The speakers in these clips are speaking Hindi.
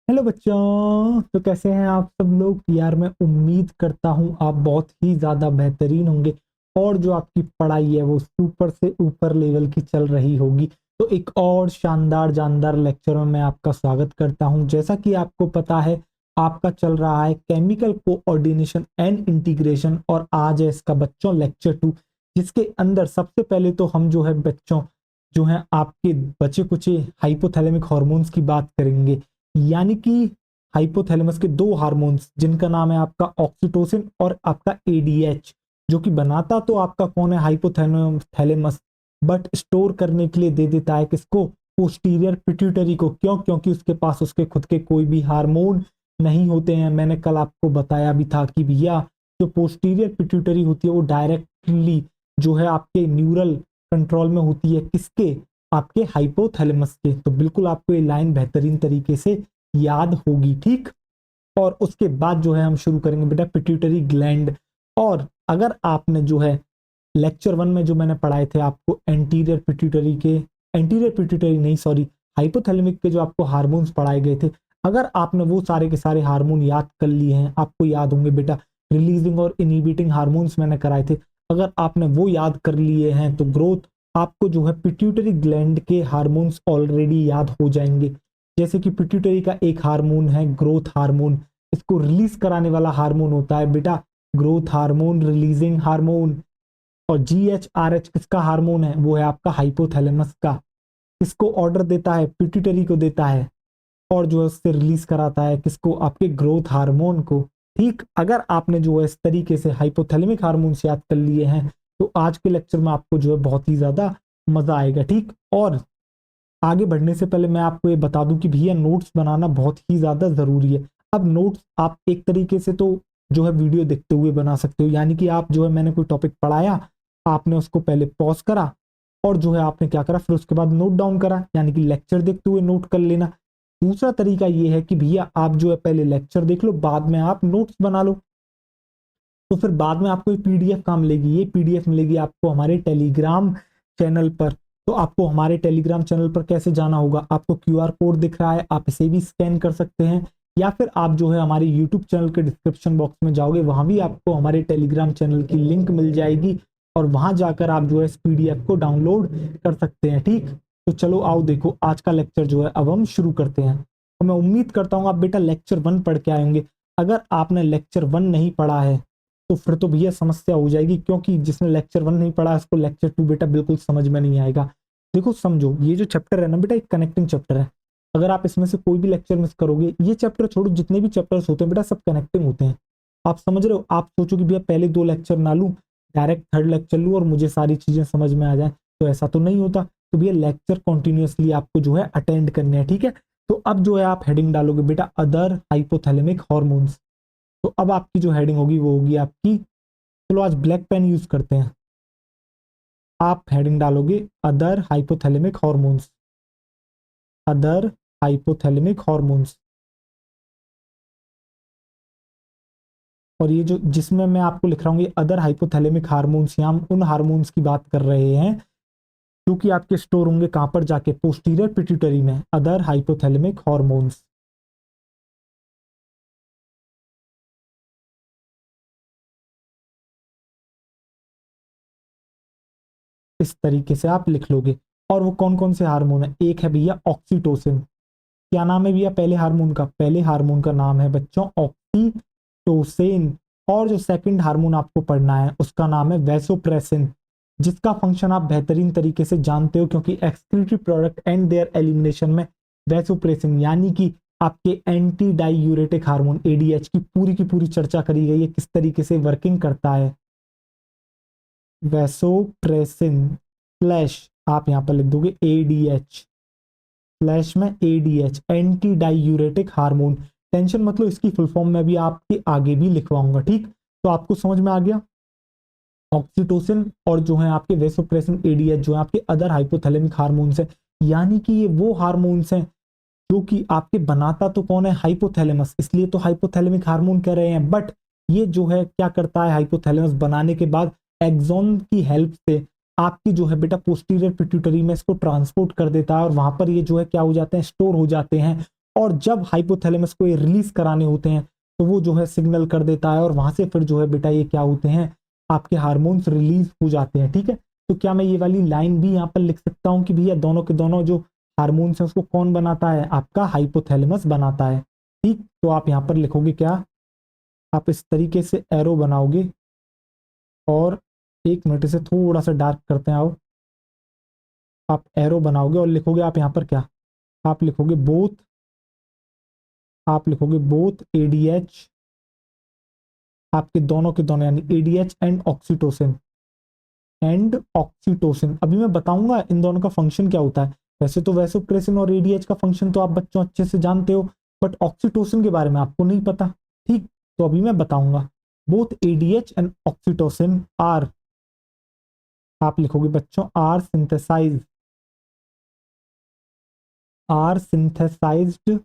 हेलो बच्चों, तो कैसे हैं आप सब लोग। यार मैं उम्मीद करता हूँ आप बहुत ही ज़्यादा बेहतरीन होंगे और जो आपकी पढ़ाई है वो सुपर से ऊपर लेवल की चल रही होगी। तो एक और शानदार जानदार लेक्चर में मैं आपका स्वागत करता हूँ। जैसा कि आपको पता है आपका चल रहा है केमिकल कोऑर्डिनेशन एंड इंटीग्रेशन और आज है इसका बच्चों लेक्चर 2, जिसके अंदर सबसे पहले तो हम जो है बच्चों जो है आपके बचे कुचे हाइपोथैलेमिक हॉर्मोन्स की बात करेंगे। यानी कि हाइपोथैलेमस के दो हार्मोन्स जिनका नाम है आपका ऑक्सीटोसिन और आपका एडीएच, जो कि बनाता तो आपका कौन है हाइपोथैलेमस, बट स्टोर करने के लिए दे देता है किसको, पोस्टीरियर पिट्यूटरी को। क्यों? क्योंकि उसके पास उसके खुद के कोई भी हार्मोन नहीं होते हैं। मैंने कल आपको बताया भी था कि भैया जो पोस्टीरियर पिट्यूटरी होती है वो डायरेक्टली जो है आपके न्यूरल कंट्रोल में होती है किसके, आपके हाइपोथैलेमस के। तो बिल्कुल आपको ये लाइन बेहतरीन तरीके से याद होगी, ठीक। और उसके बाद जो है हम शुरू करेंगे बेटा पिट्यूटरी ग्लैंड। और अगर आपने जो है लेक्चर 1 में जो मैंने पढ़ाए थे आपको एंटीरियर पिट्यूटरी के, एंटीरियर पिट्यूटरी नहीं सॉरी, हाइपोथैलेमिक के जो आपको हार्मोन्स पढ़ाए गए थे, अगर आपने वो सारे के सारे हार्मोन याद कर लिए हैं, आपको याद होंगे बेटा रिलीजिंग और इनहिबिटिंग हार्मोन्स मैंने कराए थे। अगर आपने वो याद कर लिए हैं तो ग्रोथ आपको जो है पिट्यूटरी ग्लैंड के हार्मोन्स ऑलरेडी याद हो जाएंगे। जैसे कि पिट्यूटरी का एक हार्मोन है ग्रोथ हार्मोन, इसको रिलीज कराने वाला हार्मोन होता है बेटा ग्रोथ हार्मोन, रिलीजिंग हार्मोन। और जीएचआरएच किसका हार्मोन है, वो है आपका हाइपोथैलेमस का। किसको ऑर्डर देता है, पिट्यूटरी को देता है, और जो है उससे रिलीज कराता है किसको, आपके ग्रोथ हार्मोन को। ठीक, अगर आपने जो है इस तरीके से हाइपोथैलेमिक हार्मोन्स याद कर लिए हैं तो आज के लेक्चर में आपको जो है बहुत ही ज्यादा मजा आएगा, ठीक। और आगे बढ़ने से पहले मैं आपको ये बता दूं कि भैया नोट्स बनाना बहुत ही ज्यादा जरूरी है। अब नोट्स आप एक तरीके से तो जो है वीडियो देखते हुए बना सकते हो, यानी कि आप जो है मैंने कोई टॉपिक पढ़ाया, आपने उसको पहले पॉज करा और जो है आपने क्या करा फिर उसके बाद नोट डाउन करा, यानी कि लेक्चर देखते हुए नोट कर लेना। दूसरा तरीका ये है कि भैया आप जो है पहले लेक्चर देख लो, बाद में आप नोट्स बना लो, तो फिर बाद में आपको पीडीएफ काम मिलेगी। ये पीडीएफ मिलेगी आपको हमारे टेलीग्राम चैनल पर। तो आपको हमारे टेलीग्राम चैनल पर कैसे जाना होगा, आपको क्यूआर कोड दिख रहा है, आप इसे भी स्कैन कर सकते हैं, या फिर आप जो है हमारे यूट्यूब चैनल के डिस्क्रिप्शन बॉक्स में जाओगे, वहां भी आपको हमारे टेलीग्राम चैनल की लिंक मिल जाएगी और वहां जाकर आप जो है इस पीडीएफ को डाउनलोड कर सकते हैं, ठीक। तो चलो आओ देखो आज का लेक्चर जो है अब हम शुरू करते हैं। तो मैं उम्मीद करता हूँ आप बेटा लेक्चर 1 पढ़ के आए होंगे। अगर आपने लेक्चर 1 नहीं पढ़ा है तो फिर तो भैया समस्या हो जाएगी, क्योंकि जिसने लेक्चर 1 नहीं पढ़ा उसको लेक्चर 2 बेटा बिल्कुल समझ में नहीं आएगा। देखो समझो, ये जो चैप्टर है ना बेटा एक कनेक्टिंग चैप्टर है। अगर आप इसमें से कोई भी लेक्चर मिस करोगे, ये चैप्टर छोड़ो जितने भी चैप्टर्स होते हैं बेटा सब कनेक्टिंग होते हैं। आप समझ रहे हो, आप सोचो कि भैया पहले 2 लेक्चर ना लूं, डायरेक्ट थर्ड लेक्चर लूं और मुझे सारी चीजें समझ में आ जाए, तो ऐसा तो नहीं होता। तो भैया लेक्चर कंटिन्यूअसली आपको जो है अटेंड करने हैं, ठीक है। तो अब जो है आप हेडिंग डालोगे बेटा अदर हाइपोथैलेमिक हॉर्मोन्स। तो अब आपकी जो हेडिंग होगी वो होगी आपकी, चलो आज ब्लैक पेन यूज करते हैं। आप हेडिंग डालोगे other hypothalamic hormones, other hypothalamic hormones. और ये जो जिसमें मैं आपको लिख रहा हूँ ये अदर हाइपोथैलेमिक हार्मोन्स, यहाँ हम उन हार्मोन्स की बात कर रहे हैं जो कि आपके स्टोर होंगे कहाँ पर जाके, पोस्टीरियर पिट्यूटरी में। अदर हाइपोथैलेमिक हॉर्मोन्स इस तरीके से आप लिख लोगे। और वो कौन कौन से हार्मोन है, एक है भैया ऑक्सीटोसिन। क्या नाम है भैया पहले हार्मोन का, पहले हार्मोन का नाम है बच्चों ऑक्सीटोसिन। और जो सेकंड हार्मोन आपको पढ़ना है उसका नाम है वैसोप्रेसिन, जिसका फंक्शन आप बेहतरीन तरीके से जानते हो, क्योंकि excretory product and there elimination में वैसोप्रेसिन यानी कि आपके एंटी डाइयूरेटिक हार्मोन एडीएच की पूरी चर्चा करी गई है, किस तरीके से वर्किंग करता है। वैसोप्रेसिन स्लैश आप यहां पर लिख दोगे एडीएच, स्लैश में ADH anti diuretic hormone. Tension मतलब इसकी फुल फॉर्म में भी आपके आगे भी लिखवाऊंगा, ठीक। तो आपको समझ में आ गया ऑक्सीटोसिन और जो है आपके वेसोप्रेसिन एडीएच जो है आपके अदर हाइपोथैलेमिक हार्मोन्स है। यानी कि ये वो हार्मोन्स हैं जो कि आपके बनाता तो कौन है, हाइपोथैलेमस, इसलिए तो हाइपोथैलेमिक हार्मोन कह रहे हैं। बट ये जो है क्या करता है, हाइपोथैलेमस बनाने के बाद एक्सॉन की हेल्प से आपकी जो है बेटा पोस्टीरियर पिट्यूटरी में इसको ट्रांसपोर्ट कर देता है और वहां पर ये जो है क्या हो जाते हैं, स्टोर हो जाते हैं। और जब हाइपोथैलेमस को ये रिलीज कराने होते हैं तो वो जो है सिग्नल कर देता है और वहां से फिर जो है बेटा ये क्या होते हैं, आपके हार्मोन्स रिलीज हो जाते हैं। ठीक है, तो क्या मैं ये वाली लाइन भी यहाँ पर लिख सकता हूँ कि भैया दोनों के दोनों जो हार्मोन्स हैं उसको कौन बनाता है, आपका हाइपोथैलेमस बनाता है। ठीक, तो आप यहाँ पर लिखोगे क्या, आप इस तरीके से एरो बनाओगे और एक मिनट से थोड़ा सा डार्क करते हैं आओ। आप एरो बनाओगे और लिखोगे आप यहाँ पर क्या, आप लिखोगे बोथ, आप लिखोगे बोथ एडीएच, आपके दोनों के दोनों यानी ADH and oxytocin, and oxytocin. अभी मैं बताऊंगा इन दोनों का फंक्शन क्या होता है। वैसे तो वैसोप्रेसिन और एडीएच का फंक्शन तो आप बच्चों अच्छे से जानते हो, बट ऑक्सीटोसिन के बारे में आपको नहीं पता। ठीक, तो अभी मैं बताऊंगा। Both ADH and oxytocin are, आप लिखोगे बच्चों आर सिंथेसाइज्ड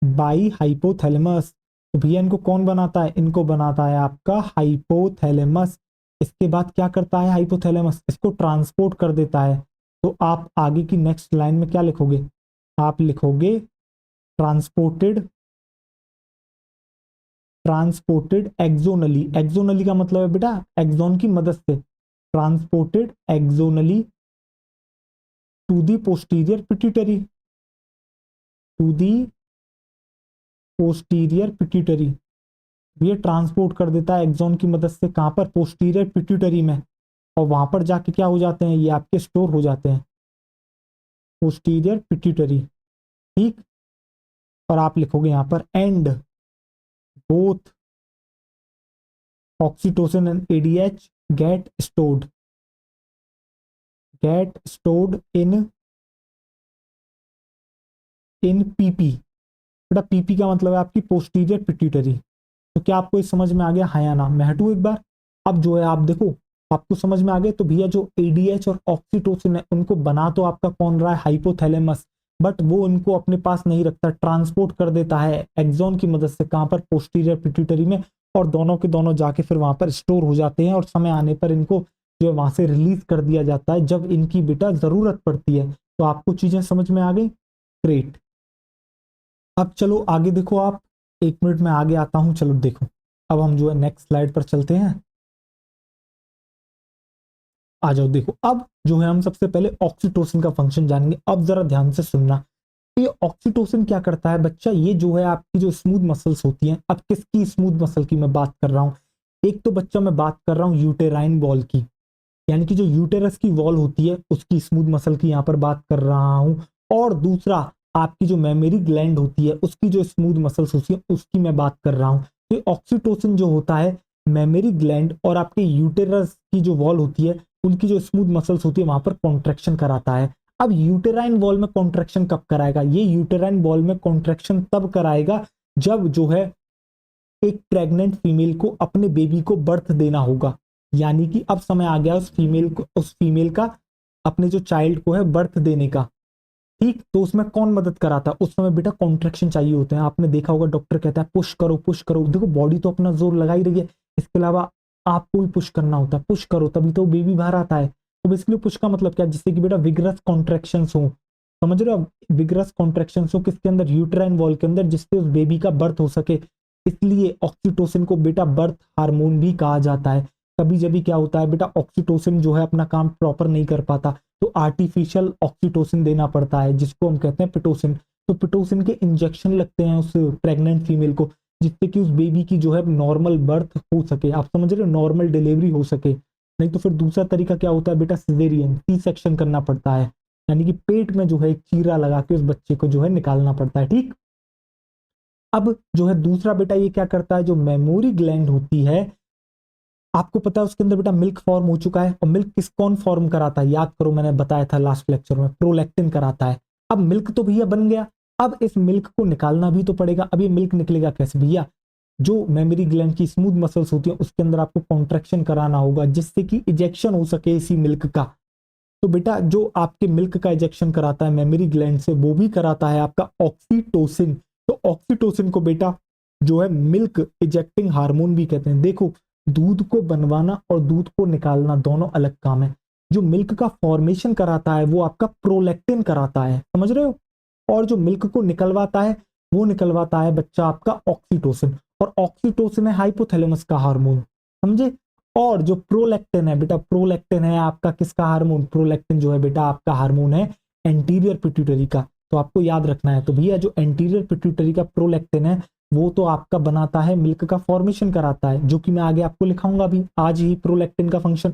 बाई हाइपोथैलेमस। तो भैया इनको कौन बनाता है, इनको बनाता है आपका हाइपोथैलेमस। इसके बाद क्या करता है हाइपोथैलेमस, इसको ट्रांसपोर्ट कर देता है। तो आप आगे की नेक्स्ट लाइन में क्या लिखोगे, आप लिखोगे ट्रांसपोर्टेड, ट्रांसपोर्टेड एक्सोनली। एक्सोनली का मतलब है बेटा एक्सोन की मदद से, transported axonally to the posterior pituitary, to the posterior pituitary. ये ट्रांसपोर्ट कर देता है एक्सॉन की मदद से, कहां पर, पोस्टीरियर पिट्यूटरी में, और वहां पर जाके क्या हो जाते हैं, ये आपके स्टोर हो जाते हैं पोस्टीरियर पिट्यूटरी। ठीक, और आप लिखोगे यहां पर and both oxytocin and ADH get stored, get stored in PP. बेटा पीपी का मतलब है आपकी पोस्टीरियर पिट्यूटरी। तो क्या आपको ये समझ में आ गया, हाँ या ना, मैं हटूं एक बार। अब जो है आप देखो, आपको समझ में आ गया। तो भैया जो एडीएच और ऑक्सीटोसिन है उनको बना तो आपका कौन रहा है, हाइपोथैलेमस, बट वो उनको अपने पास नहीं रखता, ट्रांसपोर्ट कर देता है एक्सॉन की मदद से, कहां पर, पोस्टीरियर पिट्यूटरी में, और दोनों के दोनों जाके फिर वहां पर स्टोर हो जाते हैं और समय आने पर इनको जो है वहां से रिलीज कर दिया जाता है जब इनकी बेटा जरूरत पड़ती है। तो आपको चीजें समझ में आ गई, ग्रेट। अब चलो आगे देखो आप, एक मिनट में आगे आता हूं, चलो देखो। अब हम जो है नेक्स्ट स्लाइड पर चलते हैं, आ जाओ देखो। अब जो है हम सबसे पहले ऑक्सीटोसिन का फंक्शन जानेंगे। अब जरा ध्यान से सुनना, ये ऑक्सीटोसिन क्या करता है बच्चा, ये जो है आपकी जो स्मूथ मसल्स होती हैं, अब किसकी स्मूथ मसल की मैं बात कर रहा हूं, एक तो बच्चा मैं बात कर रहा हूं यूटेराइन वॉल की, यानी कि जो यूटेरस की वॉल होती है उसकी स्मूथ मसल की यहां पर बात कर रहा हूं, और दूसरा आपकी जो मेमोरी ग्लैंड होती है उसकी जो स्मूथ मसल्स होती है उसकी मैं बात कर रहा हूं। तो ऑक्सीटोसिन जो होता है मेमोरी ग्लैंड और आपके यूटेरस की जो वॉल होती है उनकी जो स्मूथ मसल्स होती है वहां पर कॉन्ट्रेक्शन कराता है। अब यूटेराइन वॉल में कॉन्ट्रेक्शन कब कराएगा, ये यूटेराइन वॉल में कॉन्ट्रेक्शन तब कराएगा जब जो है एक प्रेग्नेंट फीमेल को अपने बेबी को बर्थ देना होगा, यानी कि अब समय आ गया उस फीमेल का अपने जो चाइल्ड को है बर्थ देने का। ठीक, तो उसमें कौन मदद कराता है, उस समय बेटा कॉन्ट्रेक्शन चाहिए होते हैं। आपने देखा होगा डॉक्टर कहता है पुश करो पुश करो, देखो बॉडी तो अपना जोर लगा ही रही है, इसके अलावा आपको भी पुश करना होता है, पुश करो तभी तो बेबी बाहर आता है। तो बेसिकली पुश का मतलब क्या, जिससे कि बेटा विगरस कॉन्ट्रेक्शन हो, समझ रहे हो, विगरस कॉन्ट्रेक्शन हो किसके अंदर, यूट्राइन वॉल के अंदर, जिससे उस बेबी का बर्थ हो सके। इसलिए ऑक्सीटोसिन को बेटा बर्थ हार्मोन भी कहा जाता है। कभी जब भी क्या होता है बेटा, ऑक्सीटोसिन जो है अपना काम प्रॉपर नहीं कर पाता तो आर्टिफिशियल ऑक्सीटोसिन देना पड़ता है जिसको हम कहते हैं पिटोसिन। तो पिटोसिन के इंजेक्शन लगते हैं उस प्रेग्नेंट फीमेल को, जिससे कि उस बेबी की जो है नॉर्मल बर्थ हो सके, आप समझ रहे हो, नॉर्मल डिलीवरी हो सके। नहीं तो फिर दूसरा तरीका क्या होता है बेटा, सिजेरियन, सी सेक्शन करना पड़ता है, यानी कि पेट में जो है एक चीरा लगा के उस बच्चे को जो है निकालना पड़ता है। ठीक, अब जो है दूसरा बेटा ये क्या करता है, जो मेमोरी ग्लैंड होती है, आपको पता है उसके अंदर बेटा मिल्क फॉर्म हो चुका है, और मिल्क किस कौन फॉर्म कराता है, याद करो मैंने बताया था लास्ट लेक्चर में, प्रोलैक्टिन कराता है। अब मिल्क तो भैया बन गया, अब इस मिल्क को निकालना भी तो पड़ेगा। अब ये मिल्क निकलेगा कैसे भैया, जो मेमोरी ग्लैंड की स्मूथ मसल्स होती है उसके अंदर आपको कॉन्ट्रेक्शन कराना होगा जिससे कि इजेक्शन हो सके इसी मिल्क का। तो बेटा जो आपके मिल्क का इजेक्शन कराता है मेमोरी ग्लैंड से, वो भी कराता है आपका ऑक्सीटोसिन। तो ऑक्सीटोसिन को बेटा जो है मिल्क इजेक्टिंग हार्मोन भी कहते हैं। देखो, दूध को बनवाना और दूध को निकालना दोनों अलग काम है। जो मिल्क का फॉर्मेशन कराता है वो आपका प्रोलैक्टिन कराता है, समझ रहे हो। और जो मिल्क को निकलवाता है वो निकलवाता है बच्चा आपका ऑक्सीटोसिन, और ऑक्सीटोसिन है हाइपोथैलेमस का हार्मोन, समझे। और जो प्रोलैक्टिन है बेटा, प्रोलैक्टिन है आपका किसका हार्मोन, प्रोलैक्टिन जो है बेटा आपका हार्मोन है एंटीरियर पिट्यूटरी का। तो आपको याद रखना है, तो भैया जो एंटीरियर पिट्यूटरी का प्रोलैक्टिन है वो तो आपका बनाता है मिल्क का फॉर्मेशन कराता है, जो कि मैं आगे आपको लिखाऊंगा भी आज ही प्रोलैक्टिन का फंक्शन।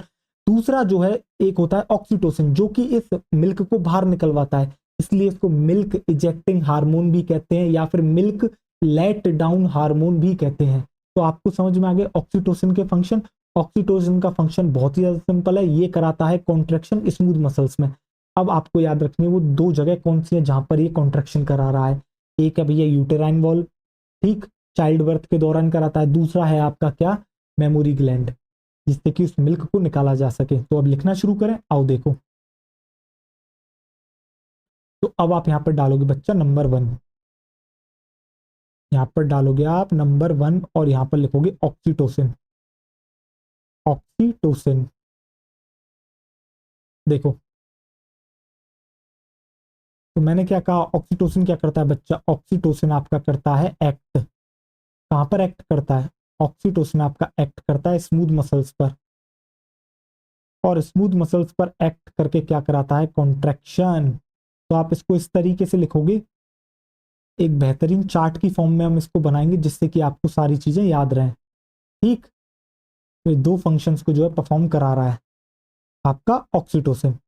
दूसरा जो है एक होता है ऑक्सीटोसिन, जो कि इस मिल्क को बाहर निकलवाता है, इसलिए इसको मिल्क इजेक्टिंग हार्मोन भी कहते हैं या फिर मिल्क लेट डाउन हार्मोन भी कहते हैं। तो आपको समझ में आ गया ऑक्सीटोसिन के फंक्शन। ऑक्सीटोसिन का फंक्शन बहुत ही ज्यादा सिंपल है, ये कराता है कॉन्ट्रेक्शन स्मूथ मसल्स में। अब आपको याद रखनी है वो दो जगह कौन सी है जहां पर ये कॉन्ट्रेक्शन करा रहा है। एक है भैया यूटेराइन वॉल्व, ठीक, चाइल्ड बर्थ के दौरान कराता है। दूसरा है आपका क्या, मेमोरी ग्लैंड, जिससे कि उस मिल्क को निकाला जा सके। तो अब लिखना शुरू करें, आओ देखो। तो अब आप यहां पर डालोगे बच्चा नंबर 1, यहां पर डालोगे आप नंबर 1 और यहां पर लिखोगे ऑक्सीटोसिन, ऑक्सीटोसिन। देखो तो मैंने क्या कहा, ऑक्सीटोसिन क्या करता है बच्चा, ऑक्सीटोसिन आपका करता है एक्ट, कहां पर एक्ट करता है, ऑक्सीटोसिन आपका एक्ट करता है स्मूथ मसल्स पर, और स्मूथ मसल्स पर एक्ट करके क्या कराता है, कॉन्ट्रैक्शन। तो आप इसको इस तरीके से लिखोगे, एक बेहतरीन चार्ट की फॉर्म में हम इसको बनाएंगे जिससे कि आपको सारी चीजें याद रहें, ठीक। तो ये दो फंक्शंस को जो है परफॉर्म करा रहा है आपका ऑक्सीटोसिन।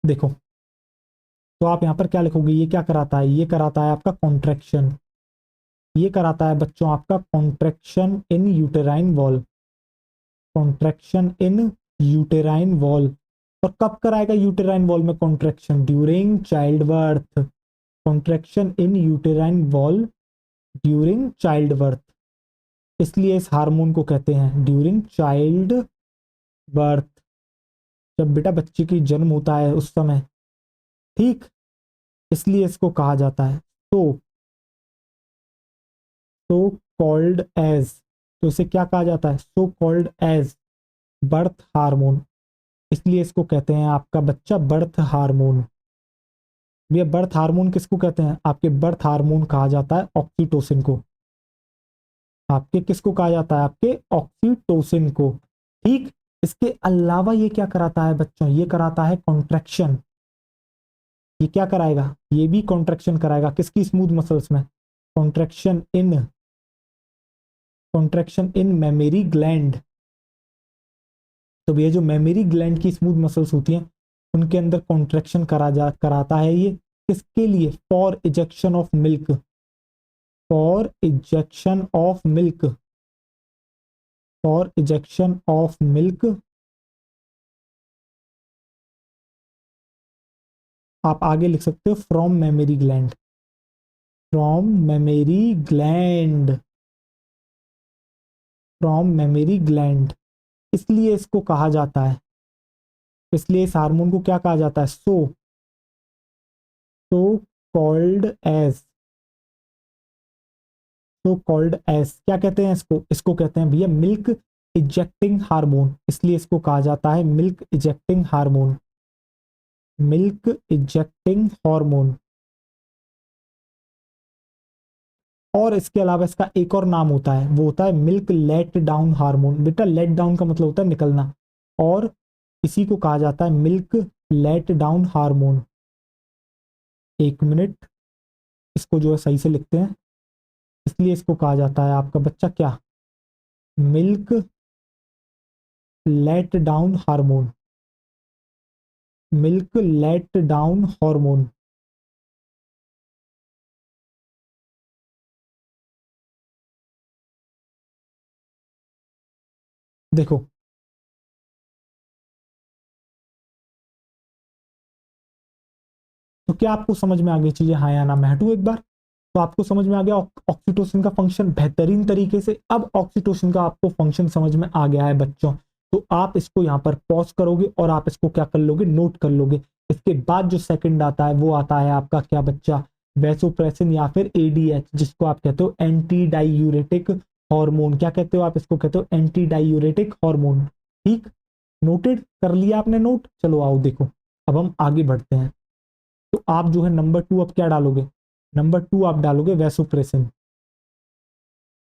देखो तो आप यहां पर क्या लिखोगे, ये क्या कराता है, ये कराता है आपका कॉन्ट्रैक्शन, ये कराता है बच्चों आपका कॉन्ट्रैक्शन इन यूटेराइन वॉल, कॉन्ट्रैक्शन इन यूटेराइन वॉल। और कब कराएगा यूटेराइन वॉल में contraction, during child birth, contraction इन uterine wall during child birth, इसलिए इस हार्मोन को कहते हैं ड्यूरिंग चाइल्ड बर्थ, जब बेटा बच्चे की जन्म होता है उस समय, ठीक, इसलिए इसको कहा जाता है सो कॉल्ड एज, तो इसे क्या कहा जाता है, so called as birth hormone, इसलिए इसको कहते हैं आपका बच्चा बर्थ हार्मोन। भैया बर्थ हार्मोन किसको कहते हैं, आपके बर्थ हार्मोन कहा जाता है ऑक्सीटोसिन को, आपके किसको कहा जाता है, आपके ऑक्सीटोसिन को, ठीक। इसके अलावा ये क्या कराता है बच्चों, ये कराता है कॉन्ट्रैक्शन, ये क्या कराएगा, ये भी कॉन्ट्रैक्शन कराएगा किसकी, स्मूथ मसल्स में, contraction in, contraction in memory gland. तो भैया जो मेमोरी ग्लैंड की स्मूथ मसल्स होती हैं उनके अंदर कॉन्ट्रैक्शन कराता है ये, किसके लिए, for ejection of milk, for ejection of milk, for ejection of milk. आप आगे लिख सकते हो from memory gland, from memory gland, from memory gland, इसलिए इसको कहा जाता है, इसलिए इस हार्मोन को क्या कहा जाता है, so called as, so called as क्या कहते हैं इसको, इसको कहते हैं भैया मिल्क इजेक्टिंग हार्मोन, इसलिए इसको कहा जाता है milk ejecting hormone, milk ejecting hormone. और इसके अलावा इसका एक और नाम होता है, वो होता है मिल्क लेट डाउन हार्मोन। बेटा लेट डाउन का मतलब होता है निकलना, और इसी को कहा जाता है मिल्क लेट डाउन हार्मोन। एक मिनट, इसको जो है सही से लिखते हैं, इसलिए इसको कहा जाता है आपका बच्चा क्या, milk let down hormone, milk let down hormone. देखो तो क्या आपको समझ में आ गई चीजें, हाँ या ना, मैं हटूं एक बार। तो आपको समझ में आ गया ऑक्सीटोसिन का फंक्शन बेहतरीन तरीके से। अब ऑक्सीटोसिन का आपको फंक्शन समझ में आ गया है बच्चों, तो आप इसको यहाँ पर पॉज करोगे और आप इसको क्या कर लोगे, नोट कर लोगे। इसके बाद जो सेकंड आता है वो आता है आपका क्या बच्चा, वैसोप्रेसिन या फिर एडीएच, जिसको आप कहते हो एंटी डाइयूरेटिक हार्मोन। क्या कहते हो आप इसको, कहते हो एंटी डाइयूरेटिक हार्मोन, ठीक। नोटेड कर लिया आपने नोट, चलो आओ देखो, अब हम आगे बढ़ते हैं। तो आप जो है नंबर 2 अब क्या डालोगे, नंबर 2 आप डालोगे वैसोप्रेसिन,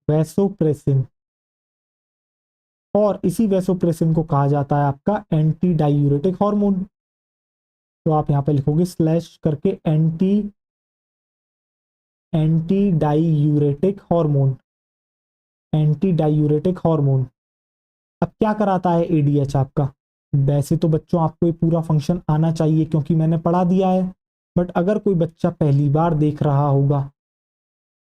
वैसोप्रेसिन। और इसी वैसोप्रेसिन को कहा जाता है आपका एंटी डायूरेटिक हार्मोन। तो आप यहाँ पे लिखोगे स्लैश करके anti, anti diuretic hormone, anti diuretic hormone. अब क्या कराता है एडीएच आपका, वैसे तो बच्चों आपको ये पूरा फंक्शन आना चाहिए क्योंकि मैंने पढ़ा दिया है, बट अगर कोई बच्चा पहली बार देख रहा होगा,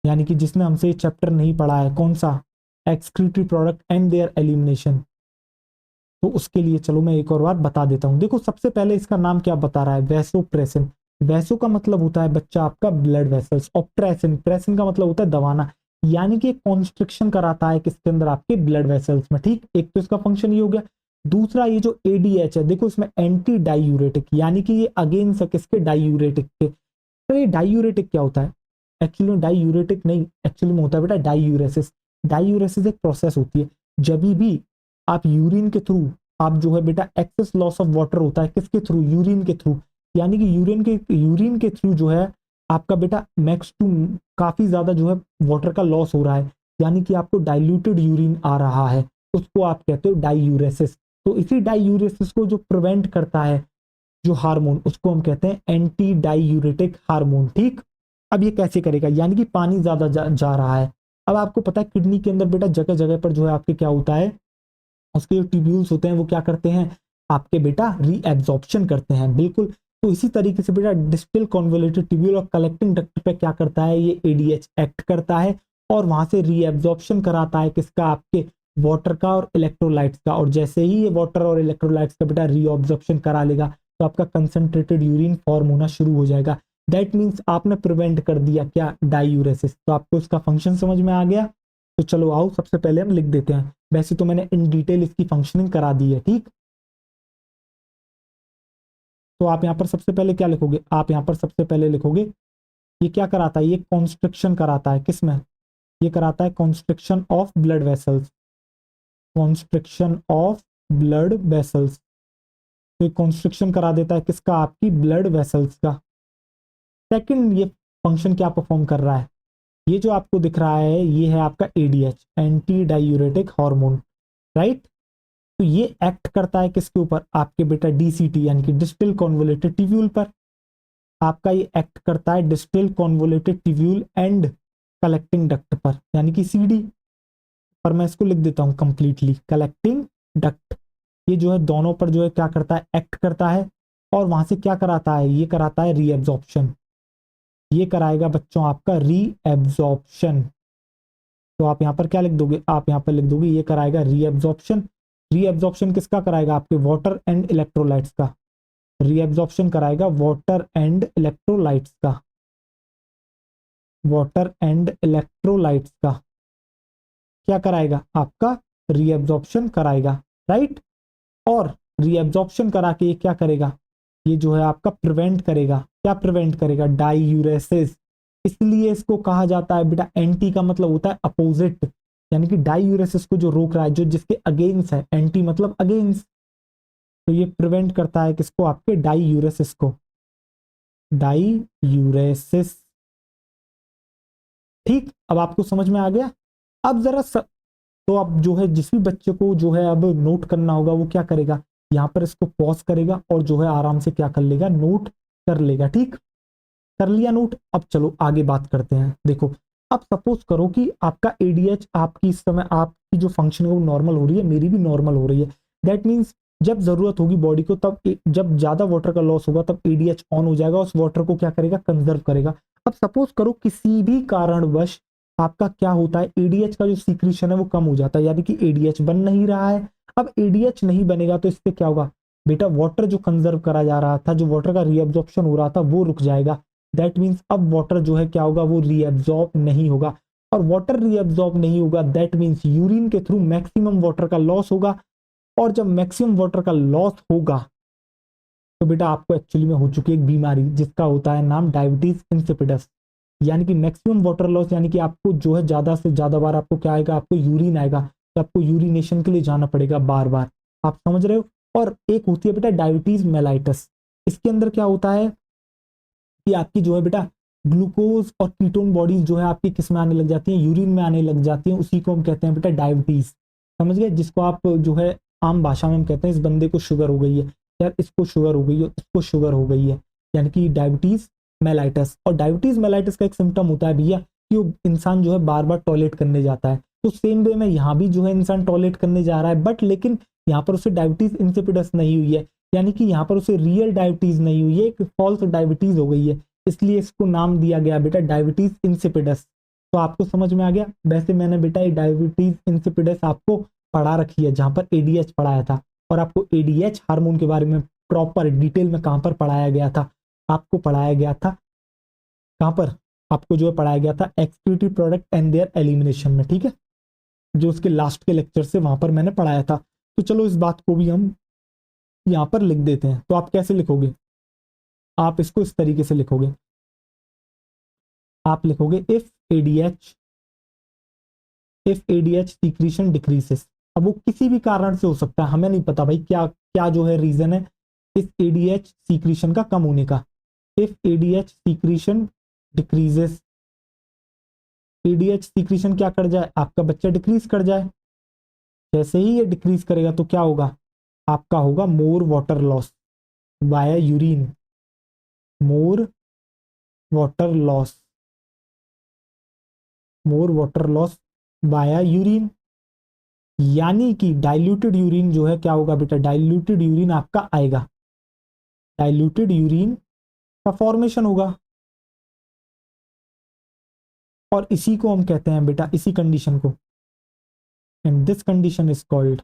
यानी कि जिसने हमसे ये चैप्टर नहीं पढ़ा है, कौन सा, excretory product and there elimination, तो उसके लिए चलो मैं एक और बार बता देता हूँ। देखो सबसे पहले इसका नाम क्या बता रहा है, वैसोप्रेसिन। वैसो का मतलब होता है बच्चा आपका ब्लड वेसल्स, और प्रेसिन, प्रेसिन का मतलब होता है दबाना, यानी कि कॉन्स्ट्रिक्शन कराता है किसके अंदर, आपके ब्लड वेसल्स में। ठीक, एक तो इसका फंक्शन ये हो गया। दूसरा ये जो एडीएच है, देखो इसमें एंटी डायूरेटिक, यानी कि ये अगेंस्ट है किसके, डायूरेटिक के। तो ये डायूरेटिक क्या होता है, एक्चुअली में डायूरेटिक नहीं, एक्चुअली में होता है बेटा डायूरेसिस। डायूरेसिस एक प्रोसेस होती है, जब भी आप यूरिन के थ्रू, आप जो है बेटा एक्सेस लॉस ऑफ वाटर होता है किसके थ्रू, यूरिन के थ्रू, यानी कि यूरिन के थ्रू जो है आपका बेटा मैक्स टू काफी ज्यादा जो है वाटर का लॉस हो रहा है, यानी कि आपको डाइल्यूटेड यूरिन आ रहा है, उसको आप कहते हो डायूरेसिस। तो इसी डायूरेसिस को जो प्रिवेंट करता है जो हार्मोन, उसको हम कहते हैं एंटी डायूरेटिक हार्मोन। ठीक, अब ये कैसे करेगा, यानी कि पानी ज्यादा जा रहा है। अब आपको पता है किडनी के अंदर बेटा जगह जगह पर जो है आपके क्या होता है, उसके जो ट्यूब्यूल्स होते हैं वो क्या करते हैं, आपके बेटा रीएब्जॉर्प्शन करते हैं, बिल्कुल। तो इसी तरीके से बेटा डिस्टल कॉन्वोल्यूटेड ट्यूब्यूल और कलेक्टिंग डक्ट पे क्या करता है, ये एडीएच एक्ट करता है और वहां से रीएब्जॉर्प्शन कराता है किसका, आपके वाटर का और इलेक्ट्रोलाइट्स का। और जैसे ही ये वाटर और इलेक्ट्रोलाइट्स का बेटा रीअब्जॉर्प्शन करा लेगा तो आपका कंसंट्रेटेड यूरिन फॉर्म होना शुरू हो जाएगा। दैट मीन्स आपने प्रिवेंट कर दिया क्या, डायूरेसिस। तो आपको इसका फंक्शन समझ में आ गया। तो चलो आओ सबसे पहले हम लिख देते हैं, वैसे तो मैंने इन डिटेल इसकी फंक्शनिंग करा दी है। ठीक, तो आप यहां पर सबसे पहले क्या लिखोगे, आप यहां पर सबसे पहले लिखोगे ये क्या कराता है, ये कॉन्स्ट्रिक्शन कराता है किसमें, ये कराता है constriction of blood vessels, constriction of blood vessels. तो ये कॉन्स्ट्रिक्शन करा देता है किसका, आपकी ब्लड वेसल्स का। सेकंड ये फंक्शन क्या परफॉर्म कर रहा है, ये जो आपको दिख रहा है ये है आपका ADH, anti diuretic hormone, right. तो ये एक्ट करता है किसके ऊपर, आपके बेटा डीसीटी यानी कि डिस्टल कॉन्वोलेटेड ट्यूब्यूल पर। आपका ये एक्ट करता है distal convoluted tubule and collecting duct पर, यानी कि सीडी पर। मैं इसको लिख देता हूं कंप्लीटली, कलेक्टिंग डक्ट। ये जो है दोनों पर जो है क्या करता है, एक्ट करता है और वहां से क्या कराता है, ये कराता है रीएब्जॉर्प्शन। ये कराएगा बच्चों आपका रीएब्जॉर्प्शन। तो आप यहां पर क्या लिख दोगे, आप यहां पर लिख दोगे ये कराएगा रीएब्जॉर्प्शन। रीएब्जॉर्प्शन किसका कराएगा, आपके वाटर एंड इलेक्ट्रोलाइट्स का। रीएब्जॉर्प्शन कराएगा वाटर एंड इलेक्ट्रोलाइट्स का, वाटर एंड इलेक्ट्रोलाइट्स का क्या कराएगा, आपका रीएब्जॉर्प्शन कराएगा, राइट। और रीएब्जॉर्प्शन करा के ये क्या करेगा, ये जो है आपका प्रिवेंट करेगा, क्या प्रिवेंट करेगा, डायूरेसिस। इसलिए इसको कहा जाता है बेटा, एंटी का मतलब होता है अपोजिट, यानी कि डायूरेसिस को जो रोक रहा है, जो जिसके अगेंस्ट है, एंटी मतलब अगेंस्ट। तो ये प्रिवेंट करता है किसको, आपके डायूरेसिस को, डायूरेसिस। ठीक, अब आपको समझ में आ गया। अब जरा तो अब जो है जिस भी बच्चे को जो है अब नोट करना होगा वो क्या करेगा, यहाँ पर इसको पॉज करेगा और जो है आराम से क्या कर लेगा, नोट कर लेगा। ठीक, कर लिया नोट। अब चलो आगे बात करते हैं। देखो अब सपोज करो कि आपका एडीएच, आपकी इस समय आपकी जो फंक्शन है वो नॉर्मल हो रही है, मेरी भी नॉर्मल हो रही है। दैट मीन्स जब जरूरत होगी बॉडी को, तब जब ज्यादा वाटर का लॉस होगा तब एडीएच ऑन हो जाएगा, उस वाटर को क्या करेगा, कंजर्व करेगा। अब सपोज करो किसी भी कारणवश आपका क्या होता है, एडीएच का जो सीक्रेशन है वो कम हो जाता है, यानी कि एडीएच बन नहीं रहा है। अब एडीएच नहीं बनेगा तो इससे क्या होगा बेटा, वाटर जो कंजर्व करा जा रहा था, जो वाटर का रीअब्जॉर्प्शन हो रहा था वो रुक जाएगा। दैट मीन्स अब वाटर जो है क्या होगा, वो रीअब्जॉर्ब नहीं होगा। और वाटर रीअब्जॉर्ब नहीं होगा दैट मीन्स यूरिन के थ्रू मैक्सिमम वाटर का लॉस होगा। और जब मैक्सिमम वाटर का लॉस होगा तो बेटा आपको एक्चुअली में हो चुकी एक बीमारी जिसका होता है नाम डायबिटीज इंसिपिडस, यानी कि मैक्सिमम वाटर लॉस, यानी कि आपको जो है ज्यादा से ज्यादा बार आपको क्या आएगा, आपको यूरिन आएगा, तो आपको यूरिनेशन के लिए जाना पड़ेगा बार बार। आप समझ रहे हो। और एक होती है बेटा डायबिटीज मेलाइटस, इसके अंदर क्या होता है, कि आपकी जो है बेटा ग्लूकोज और कीटोन बॉडीज जो है आपकी किस में आने लग जाती हैं, यूरिन में आने लग जाती हैं, उसी को हम कहते हैं बेटा डायबिटीज। समझ गए, जिसको आप जो है आम भाषा में हम कहते हैं इस बंदे को शुगर हो गई है, यार इसको शुगर हो गई है, इसको शुगर हो गई है, यानी कि डायबिटीज मेलाइटस। और डायबिटीज मेलाइटस का एक सिम्टम होता है भैया कि वो इंसान जो है बार बार टॉयलेट करने जाता है। तो सेम वे में यहाँ भी जो है इंसान टॉयलेट करने जा रहा है, बट लेकिन यहाँ पर उसे डायबिटीज इंसिपिडस नहीं हुई है, यानी कि यहाँ पर उसे रियल डायबिटीज नहीं हुई है, एक फॉल्स डायबिटीज हो गई है, इसलिए इसको नाम दिया गया बेटा डायबिटीज इंसिपिडस। तो आपको समझ में आ गया। वैसे मैंने बेटा ये डायबिटीज इंसिपिडस आपको पढ़ा रखी है जहां पर एडीएच पढ़ाया था, और आपको एडीएच हार्मोन के बारे में प्रॉपर डिटेल में कहां पर पढ़ाया गया था, आपको पढ़ाया गया था कहां पर, आपको जो है पढ़ाया गया था excretory product and there elimination में, ठीक है, जो उसके लास्ट के लेक्चर से वहां पर मैंने पढ़ाया था। तो चलो इस बात को भी हम यहां पर लिख देते हैं। तो आप कैसे लिखोगे, आप इसको इस तरीके से लिखोगे, आप लिखोगे इफ एडीएच सीक्रीशन डिक्रीसेस। अब वो किसी भी कारण से हो सकता है, हमें नहीं पता भाई क्या क्या जो है रीजन है इस एडीएच सीक्रीशन का कम होने का। If ADH secretion decreases, ADH secretion क्या कर जाए, आपका बच्चा डिक्रीज कर जाए। जैसे ही ये डिक्रीज करेगा तो क्या होगा, आपका होगा more water loss via urine, more water loss, more water loss via urine, यानी कि डाइल्यूटेड यूरिन जो है क्या होगा बेटा, डाइल्यूटेड यूरिन आपका आएगा, डाइल्यूटेड यूरिन का फॉर्मेशन होगा। और इसी को हम कहते हैं बेटा, इसी कंडीशन को, and this condition is called,